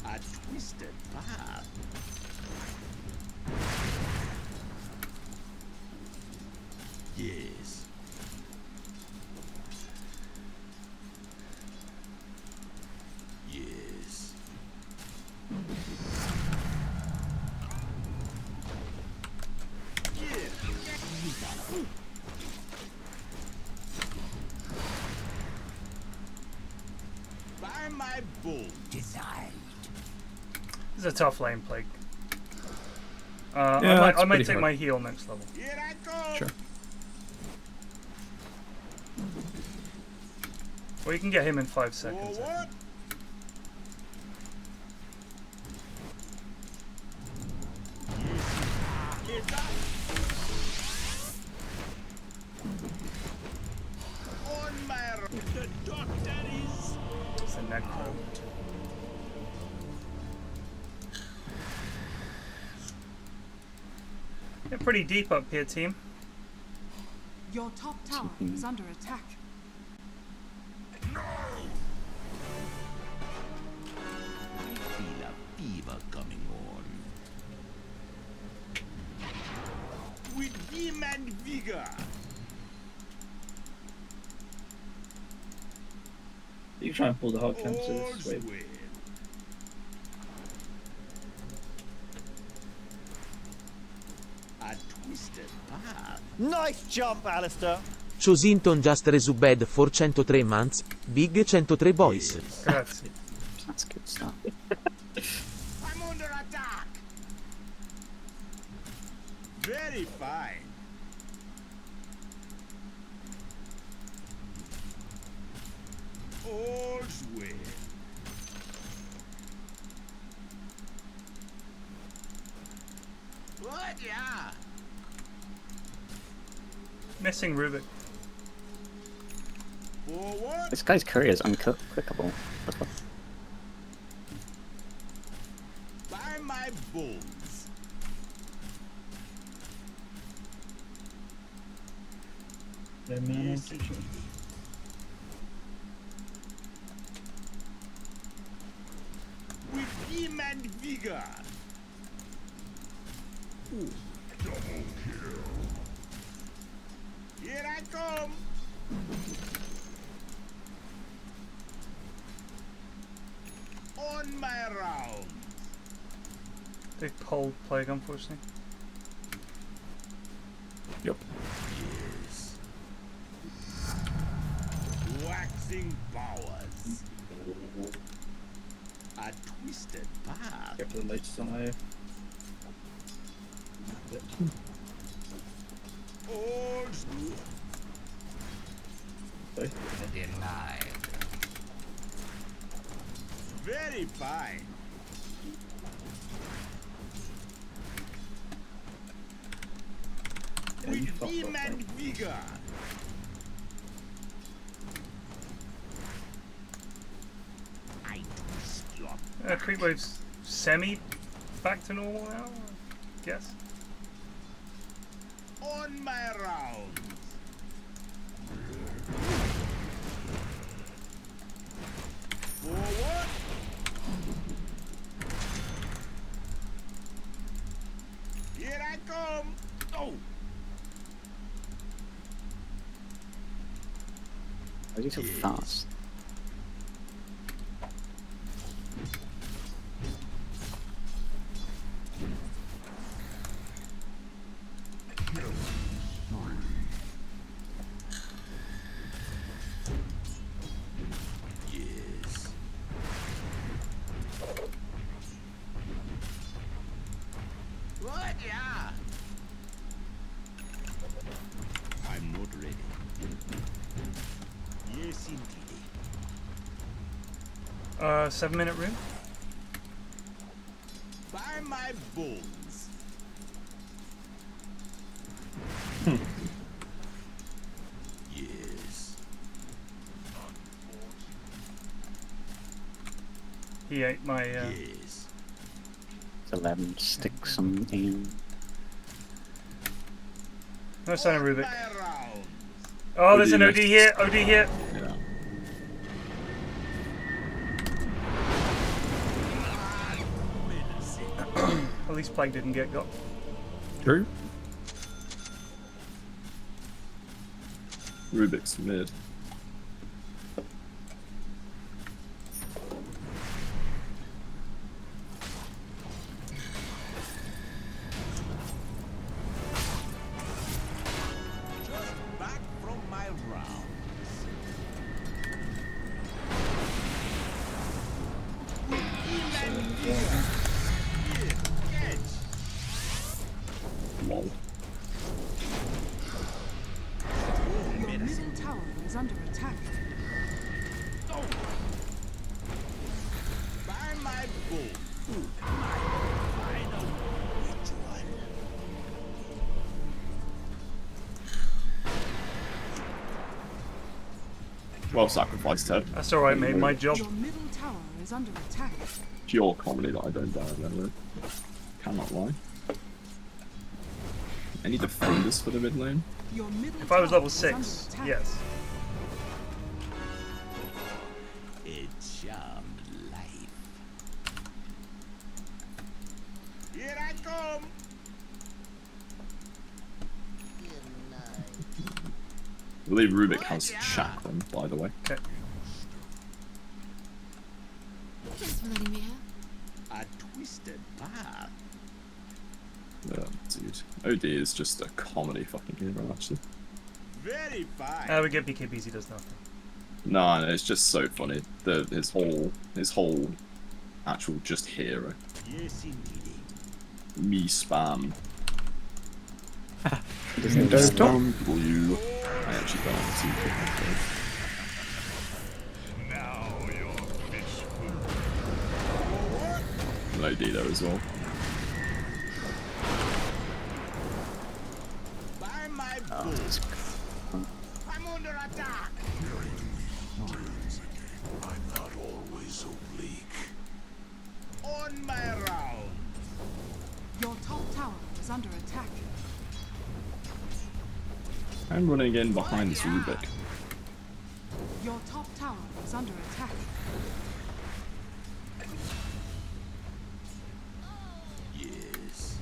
A twisted path. Yes. Yes. By my bull. Denied. This is a tough lane, Plague. Yeah, I that's might pretty take hard. my heal next level. Here I go. Sure. Or you can get him in 5 seconds. I Forward. think. They're pretty deep up here, team. Your top tower is under attack. I feel a fever coming on. With vim and vigor. You try and pull the hard counter All's this way. well. A twisted path. Nice jump, Alistair. Chosington just resubbed for 103 months. Big 103 boys. Grazie. That's good stuff. I'm under attack. Very fine. All's well. What? Yeah. Missing Rubik. Forward. This guy's courier is unclickable. By my bones. No mana. Yes, indeed. With vim and vigor. Ooh, double kill. Here I come. On my round. Big pole plague, unfortunately. Yep. Yes. Waxing powers. A twisted path. Get the latest on IO. Old Denied. very fine. Yeah, you With fucked vim up, and mate. vigor. I twist your Creep wave's semi back to normal now, I guess. on my rounds. Forward. Here I come. Oh, Why is he so fast? yes. What? Yeah. I'm not ready. Yes, indeed. 7-minute room. By my bones. Yes. He ate my. Yes. It's 11. Stick some in. No sign of Rubik. My rounds. Oh, there's an OD OD next. here. OD here. Yeah. At least Plague didn't get got. True. Rubik's mid. Just back from my rounds. Lol. Your middle tower is under attack. By my bull. Final ritual. Well sacrificed, Ted. That's alright, mate. My job. Your middle tower is under attack. Pure comedy that I don't die, really. Cannot lie. Any defenders for the mid lane? Your middle If I was tower level is under 6, attack. yes. A charmed life. Here I come. I believe Rubik has chat on, by the way. Okay. Thanks for letting me have. A twisted path. Dude. OD is just a comedy fucking hero, actually. Very fine. We get BKBs, he does nothing. No, it's just so funny. His whole actual just hero. Yes, indeed. Me spam. Doesn't Don't Spam blue. I actually don't want to pick my code. Now you're fish food. An OD there as well. By my boots. I'm under attack. I'm not always oblique. On my round. Your top tower is under attack. I'm running in behind this Rubik. Your top tower is under attack. Yes.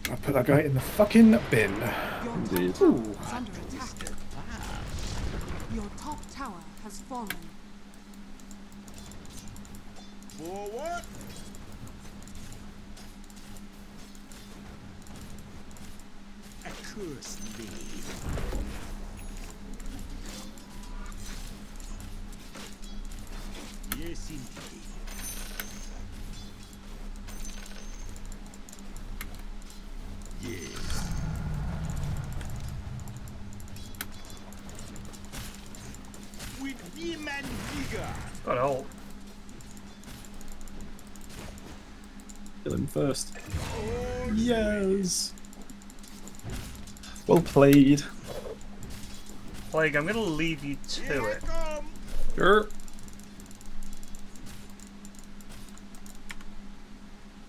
I'll put that guy in the fucking bin. Your Indeed. top tower is under attack. Your top tower has fallen. Forward. A curse me. Yes, indeed. Yes. With vim and vigor. Got ult. Kill him first. Yes. Well played. Plague, I'm gonna leave you to it. Sure.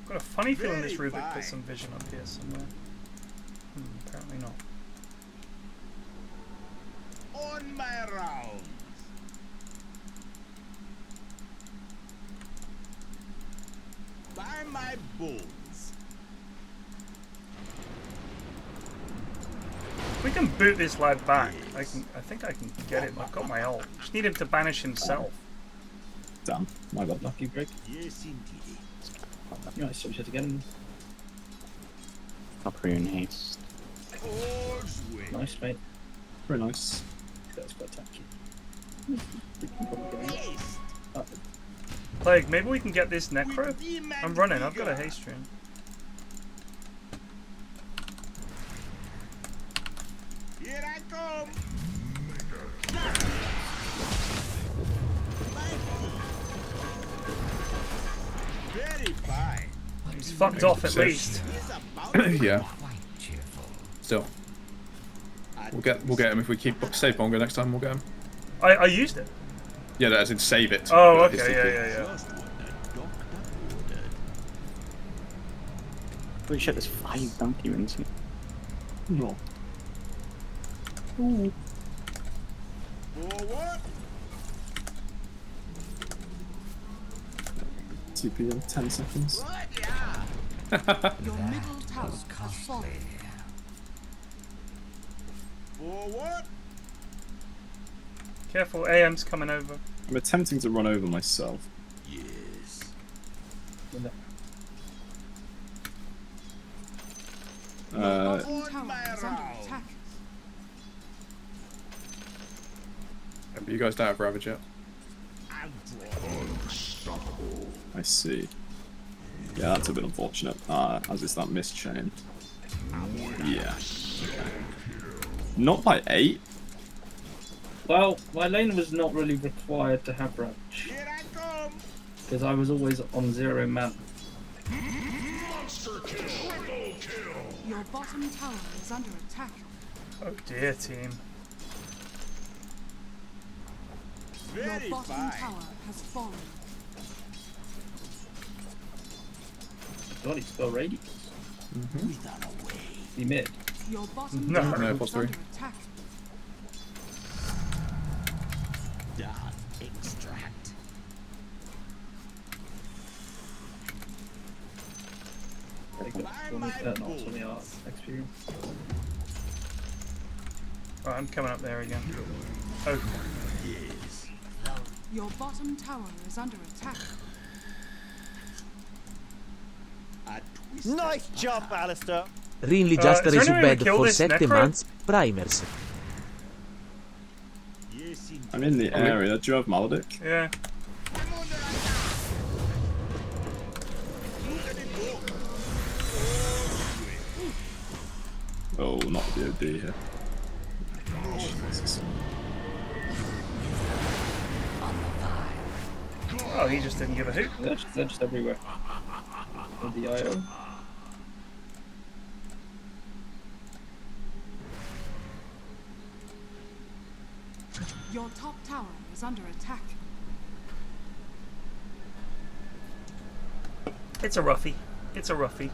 Got a funny feeling this Rubik put some vision up here somewhere. Apparently not. On my rounds. By my bones. We can boot this lad back. I think I can get him. I've got my ult. Just need him to banish himself. Damn, my bad. Lucky break. Yes, indeed. Nice, so we had to get him. Up rune haste. All's well. Nice, mate. Very nice. That's spectacular. We can probably get him. Haste. Plague, maybe we can get this necro? With vim and I'm running, I've vigor. got a haste rune. Here I come. Very fine. He's fucked off at least. He's about Yeah. Quite cheerful. Still, we'll get him if we keep save Bongo next time. We'll get him. I used it. Yeah, that's in save it. Oh, His okay, TP. yeah. just what the doctor ordered. Holy shit, there's 5 bounty runes. No. Forward. TP in 10 seconds. Good, yeah. Your middle tower Was has fallen. costly. Forward. Careful, AM's coming over. I'm attempting to run over myself. Yes. Your bottom On tower my is under round. attack. But you guys don't have Ravage yet. I see. Yeah, that's a bit unfortunate. As is that missed chain. Yeah. Okay. Not by 8. Well, my lane was not really required to have Ravage. Here I come. Because I was always on 0 mana. Your bottom tower is under attack. Oh dear, team. Your Very bottom fine. tower has fallen. God, he spell radius. He mid. Your bottom No. tower No, is plus 3. under attack. Dot extract. Experience. Right, I'm coming up there again. Okay. Your bottom tower is under attack. Nice jump, Alistair. Rinley just is there any way to resubbed kill for this 7 necro? months. Primers. I'm in the area. Do you have Maledict? Yeah. Oh, not VOD here. Jesus. Oh, he just didn't give a hoot. They're just everywhere. With the IO. Your top tower is under attack. It's a roughie. It's a roughie.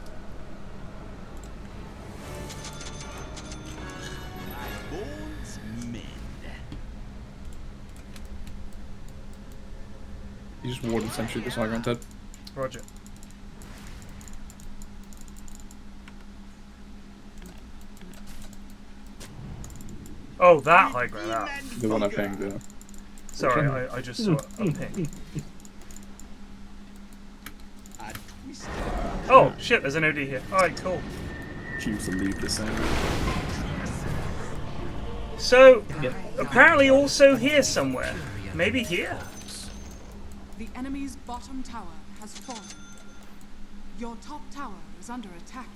Bones mend. He just warded sentry this high ground dead. Roger. Oh, that high ground. Ah. The one I pinged, yeah. Sorry, I just saw a ping. Oh, shit, there's an OD here. Alright, cool. Choose to leave this area. So, apparently also here somewhere. Maybe here? The enemy's bottom tower has fallen. Your top tower is under attack.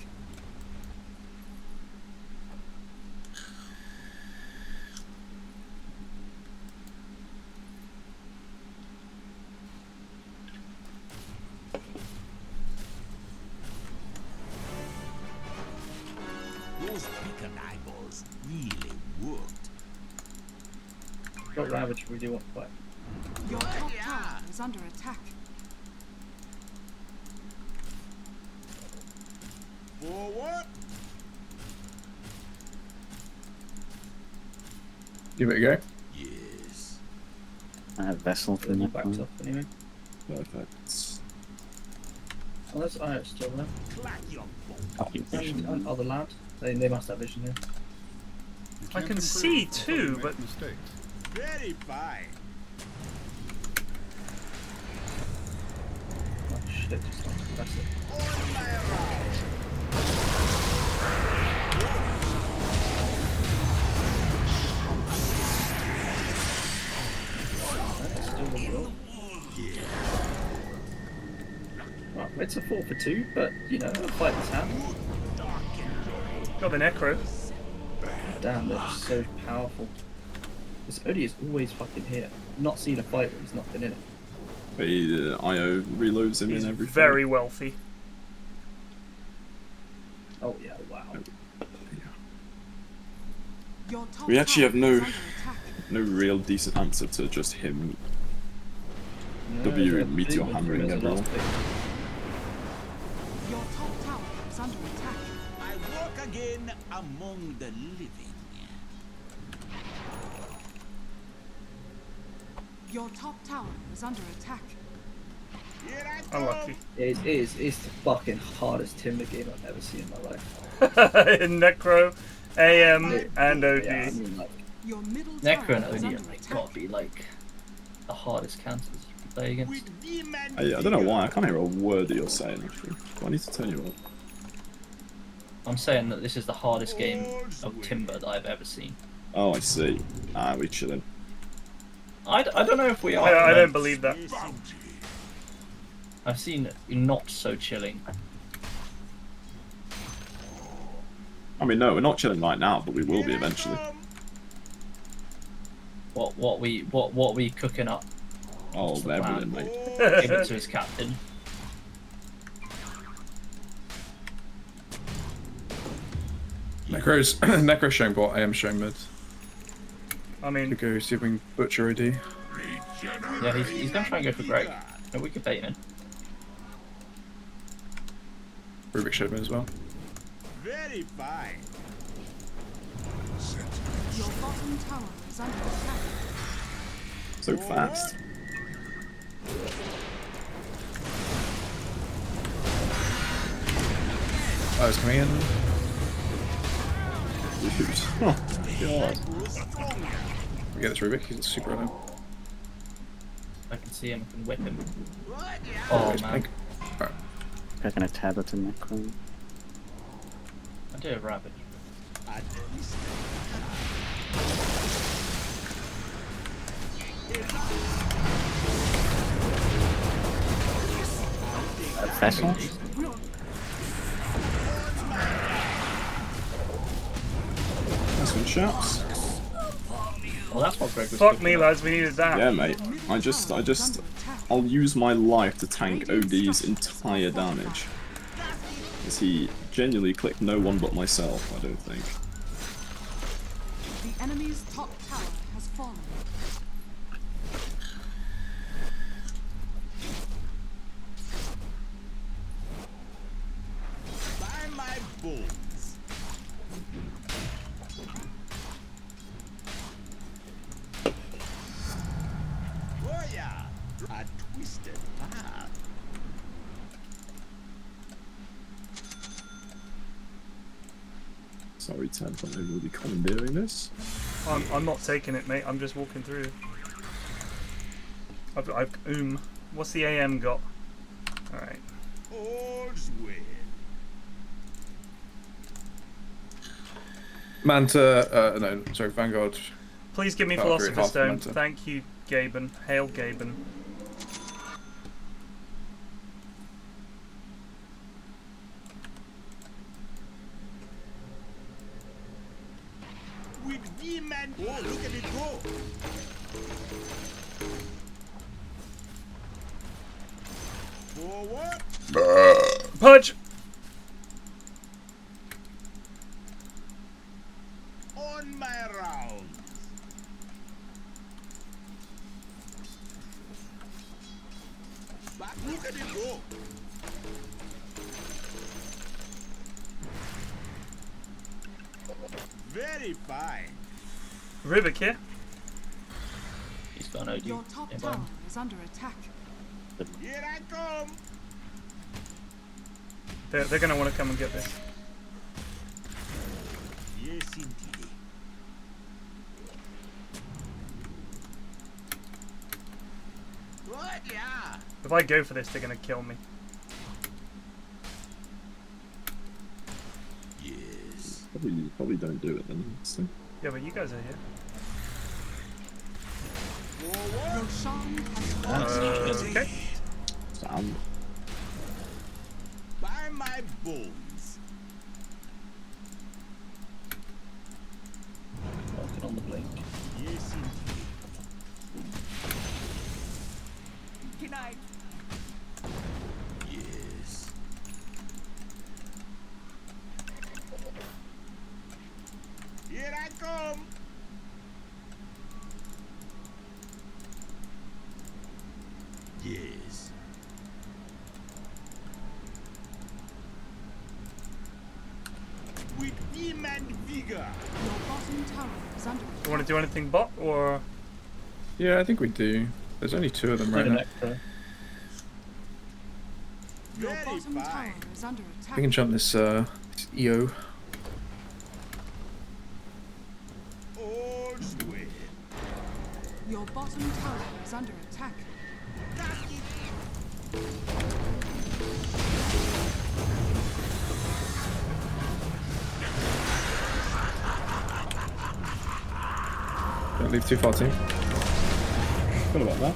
Those beacon eyeballs really worked. Got Ravage, we do want to fight. Your top tower is under attack. Forward. Give it a go. Yes. I have Vessel for the Backs next up anyway. Perfect. Oh, there's IO still there. Clack your And other lad. They must have vision here. I can see too, but Very fine. Oh shit, just not press it. On my round. Still the roll. Right, it's a 4 for 2, but you know, a fight this hand. got the necro. Damn, they're just so powerful. This Odie is always fucking here. I've not seen a fight where he's not been in it. But IO reloads him He's in every fight. very wealthy. Oh yeah, wow. Your top We actually have tower no is under attack. no real decent answer to just him No, W they're meteor big, hammering there's a lot everyone. of big. Your top tower is under attack. I walk again among the living. Your top tower is under attack. Here I go. Unlucky. It's the fucking hardest timber game I've ever seen in my life. Necro, AM, and OD. Yeah, I mean, like, Your middle Necro tower and is Odie under are like, attack. gotta be like the hardest counters you can play against. With demon I don't know why, I can't hear a word that you're saying actually. Do I need to turn you up? I'm saying that this is the hardest game of timber that I've ever seen. Oh, I see. Ah, we chilling. I don't know if we are. I don't believe that. I've seen not so chilling. I mean, no, we're not chilling right now, but we will be eventually. What we cooking up? Oh, What's the everything, plan? mate. Give it to his captain. Necro's showing bot, AM showing mid. I mean, Could go see if we can butcher OD. Yeah, he's gonna try and go for Greg. No, we could bait him in. Rubik showed mid as well. Very fine. Your bottom tower is under attack. So fast. Oh, it's coming in. Dude. Oh, God. We get this Rubik, he's super on him. I can see him, I can whip him. Oh man. Right. I'm gonna tablet in Necron. I do a rabbit. Vessel? Nice one, chaps. Well, that's what Greg was Fuck me, lads, we needed that. Yeah, mate. I'll use my life to tank OD's entire damage. As he genuinely clicked no one but myself, I don't think. The enemy's top tower has fallen. By my bones. Oh yeah, a twisted path. Sorry, Ted, but I will be commandeering this. I'm not taking it, mate. I'm just walking through. What's the AM got? Alright. All's well. Manta, no, sorry, Vanguard. Please give me Valkyrie, Philosopher's half Stone. Manta. Thank you, Gaben. Hail, Gaben. With vehement. Oh, look at it go. Forward. Punch! On my rounds. Back, look at it go. Very fine. Rubik here. He's got an OD. Your top tower is under attack. Here I come. They're gonna want to come and get this. Yes, indeed. What? Yeah. If I go for this, they're gonna kill me. Yes. Probably don't do it then. So. Yeah, but you guys are here. Roshan has Okay. Sound. By my bones. Working on the blink. Yes, indeed. Good night. Yes. Here I come. Yes. With vehement vigor. Your bottom tower is under attack. You want to do anything bot or? Yeah, I think we do. There's only two of them right now. Your bottom tower is under We attack. can jump this EO. All's well. Your bottom tower is under attack. Don't leave too far, team. What about that?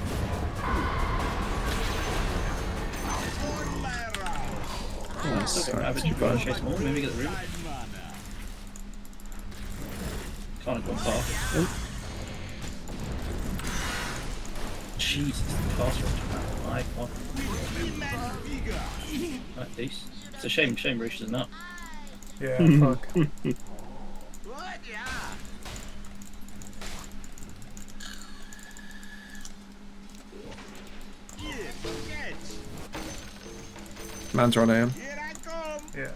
Nice. Still got Alright, rabbit. too You bad. chase more. Maybe get the room. Can't have gone far. Jesus, the caster range. Right, decent. It's a shame Roosh is not. Yeah, fuck. What? Yeah. Yes, catch. Man's on AM. Here I come. Yeah.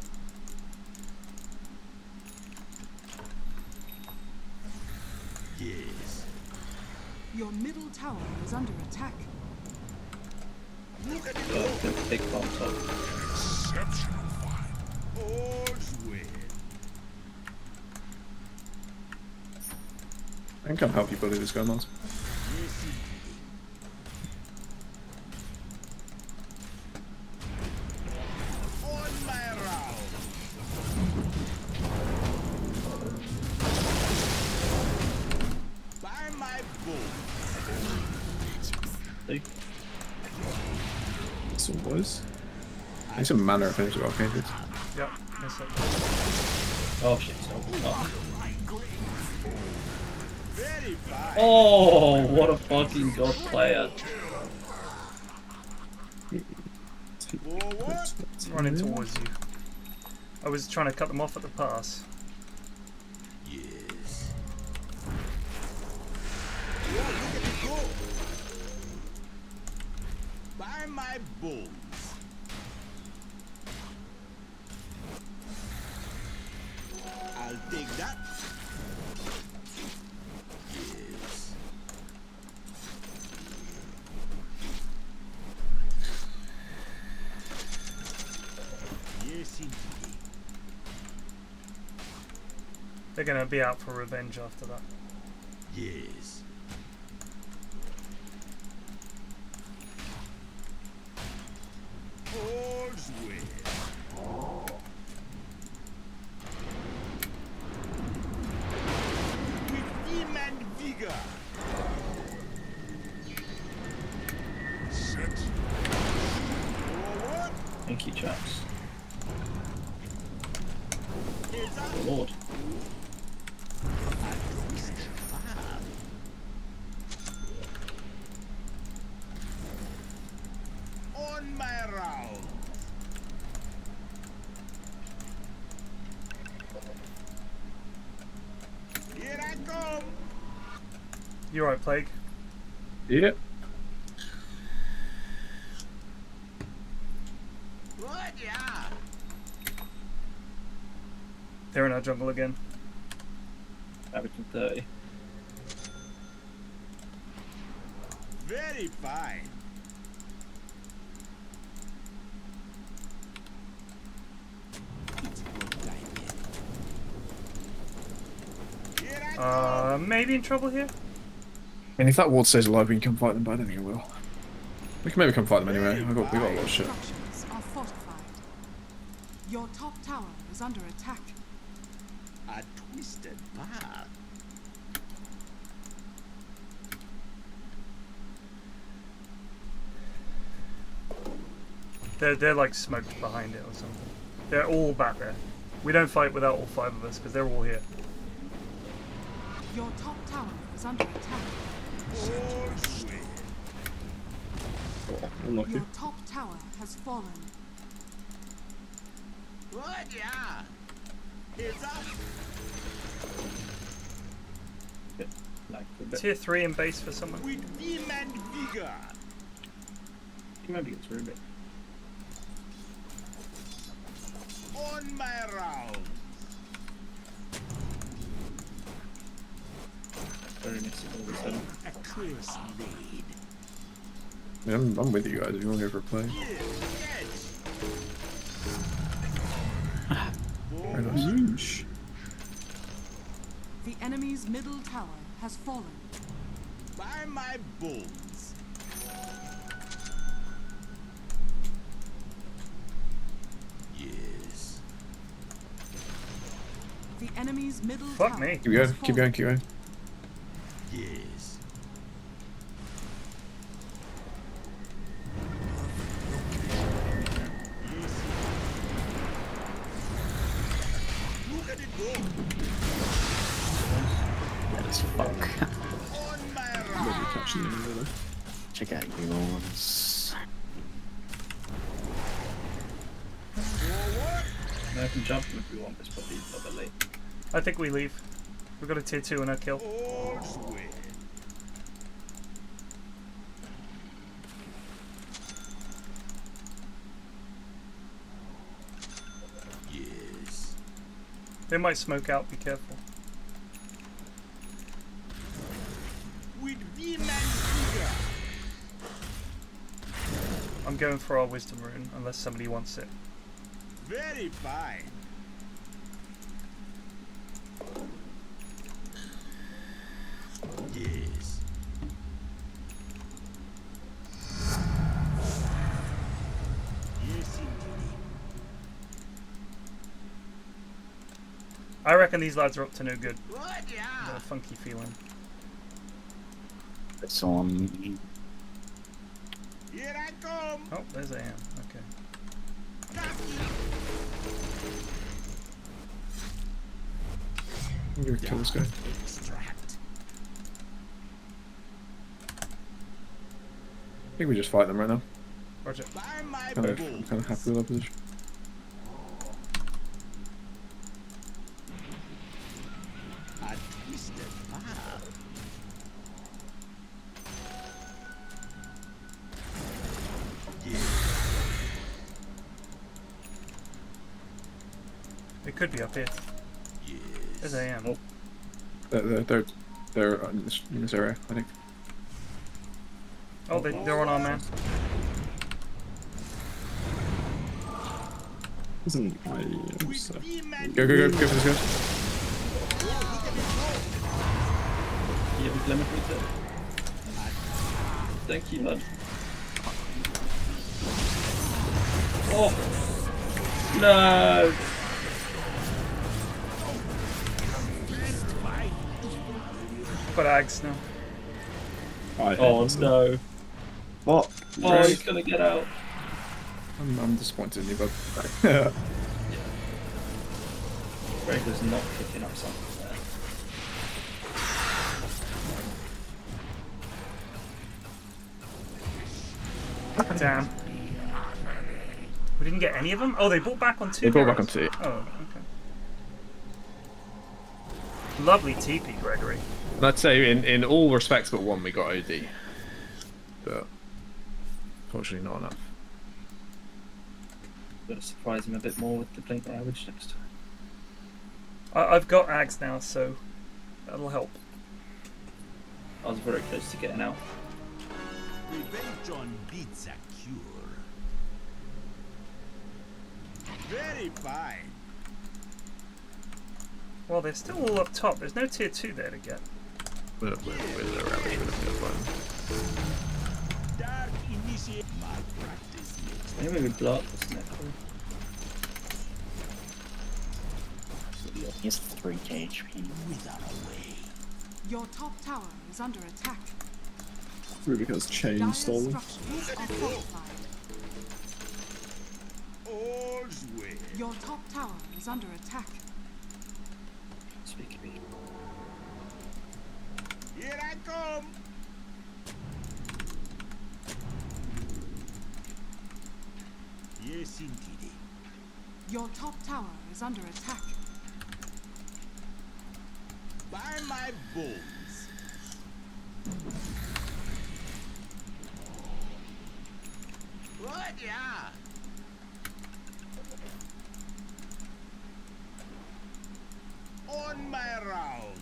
Your middle tower is under attack. Big bomb top. Exceptional fight. I can come help you bully this guy, Mars. Some boys. I need some mana if things are okay. Yep, that's it. Oh shit, oh, what a fucking god player. Running towards you. I was trying to cut them off at the pass. Yes. By my bones. I'll take that. Yes. Yes, indeed. They're gonna be out for revenge after that. Yes. All's well. With vim and vigor. Set. Forward. Thank you, chaps. It's up. Lord. On my round. Here I come. You alright, Plague? Yeah. Good, yeah. They're in our jungle again. Averaging 30. Very fine. Maybe in trouble here? And if that ward stays alive, we can come fight them, but I don't think it will. We can maybe come fight them anyway. We got a lot of shit. Structures are fortified. Your top tower is under attack. A twisted path. They're like smoked behind it or something. They're all back there. We don't fight without all 5 of us because they're all here. Your top tower is under attack. Oh, unlucky. Your top tower has fallen. Good, yeah. It's up. Tier 3 in base for someone. With vim and vigor. He might be gets through a bit. On my round. Very messy all of a sudden. A close lead. I mean, I'm with you guys if you want to go for a play. Very nice. The enemy's middle tower has fallen. By my bones. Yes. The enemy's middle Fuck tower me. Keep going, keep going, keep going. Yes. Look at it go. That is fuck. On my round. Maybe catching them in there. Check out yours. I can jump him if we want, but it's probably a bit late. I think we leave. We've got a tier 2 in our kill. All's well. Yes. They might smoke out, be careful. With vim I'm going for our wisdom rune, unless somebody wants it. Very fine. Yes. Yes, indeed. I reckon these lads are up to no good. What? Yeah. Got a funky feeling. It's on. Here I come. Oh, there's I am. Okay. I'm gonna kill this guy. Extract. I think we just fight them right now. Roger. By my I'm bones. kind of happy with our position. A twisted path. It could be up here. As I am. They're in this area, I think. Oh, they're on our man. Isn't I? Go for this guy. You have a glimmer with it. Thank you, lad. Oh no! Got Ags now. Oh no! What? Oh, he's gonna get out. I'm disappointed in you, bud. Greg was not picking up something there. Damn. We didn't get any of them? Oh, they brought back on 2 They brought back heroes. on 2. Oh, okay. Lovely TP, Gregory. I'd say in all respects but one we got OD. But unfortunately not enough. Gotta surprise him a bit more with the blink average next time. I've got Ags now, so that'll help. I was very close to getting out. Revenge on beats a cure. Very fine. Well, they're still all up top. There's no tier 2 there to get. We're low average, we're looking at fine. Dark initiate. My practice makes Maybe we block this next one. He's 3k HP. wither away. Your top tower is under attack. Probably because chain Dire stolen. structures are fortified. All's well. Your top tower is under attack. Speak of it. Here I come. Yes, indeed. Your top tower is under attack. By my bones. What? Yeah. On my rounds.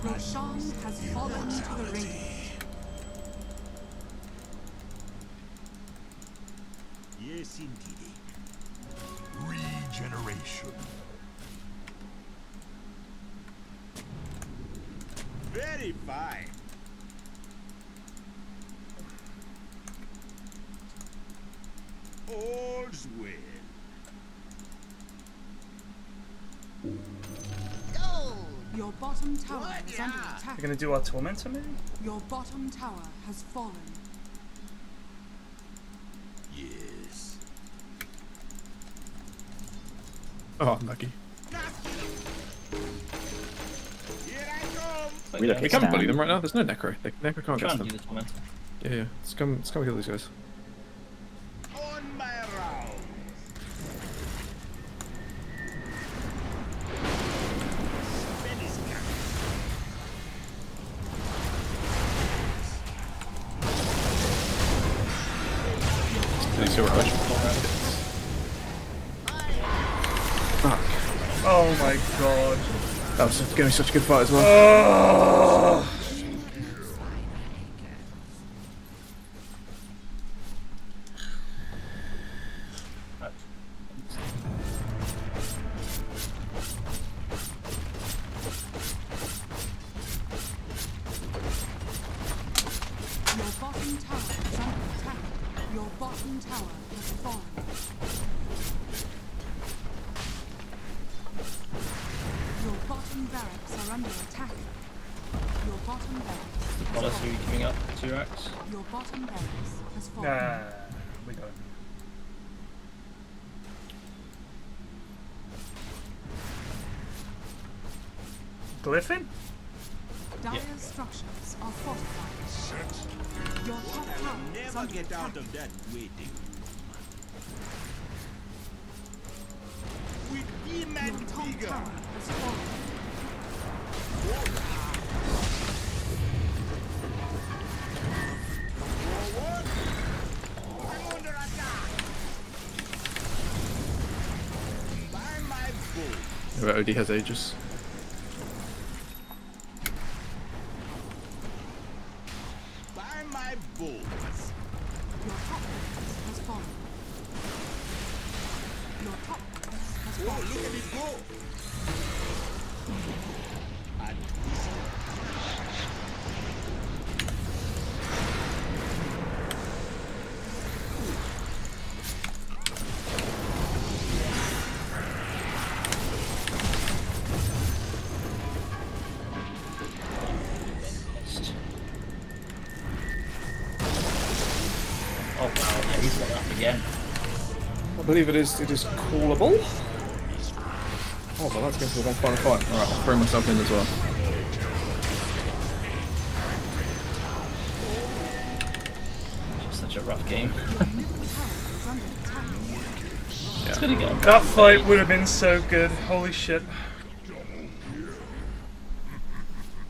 Roshan has fallen to the radiant. Yes, indeed. Regeneration. Very fine. All's well. Your bottom tower is under attack. We're gonna do our Tormentor maybe? Your bottom tower has fallen. Yes. Oh, lucky. Here I come. We can't bully them right now. There's no necro. Necro can't Try catch and them. do the tormentor. Yeah. Let's come kill these guys. On my rounds. Please go rush. Fuck. Oh my god. That was going to be such a good fight as well. Oh! bottom tower is under attack. Your bottom tower has fallen. Your bottom barracks are under attack. Your bottom barracks has Wallace, are fallen. you giving up 2 racks? Your bottom barracks has fallen. We got it. Glyphing? Dire's structures are fortified. Your top tower is Never under get attack. out of that waiting. With vehement Your top vigor. tower has fallen. Forward. I'm under attack. By my bow. Yeah, but OD has Aegis. By my bow. Your top barracks has fallen. Your top barracks has Oh, fallen. look at it go. And Oh wow, yeah, he's got up again. I believe it is callable. Oh, well, that's going to be one final fight. Alright, I'll throw myself in as well. It's such a rough game. Yeah. It's gonna get That fight would have been so good. Holy shit.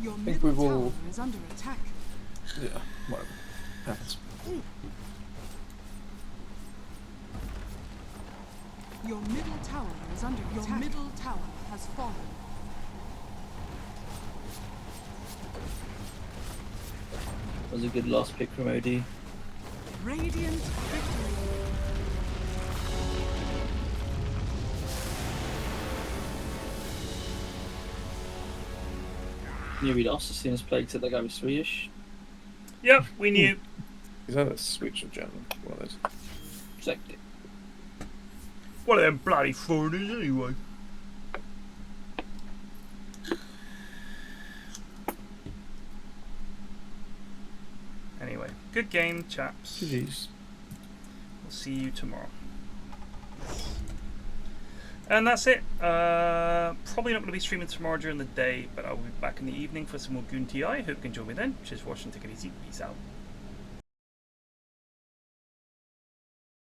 Your think middle we will- tower is under attack. Yeah, whatever. Happens. Your middle tower is under attack. Your middle tower has fallen. was a good last pick from OD. Radiant victory. Knew we lost as soon as Plague said that guy was Swedish. Yep, we knew. Is that a Swedish or German? One of those. Exactly. One of them bloody foreigners anyway. Anyway, good game, chaps. GG's. We'll see you tomorrow. And that's it. Probably not going to be streaming tomorrow during the day, but I'll be back in the evening for some more Goon TI. Hope you can join me then. Cheers for watching. Take it easy. Peace out.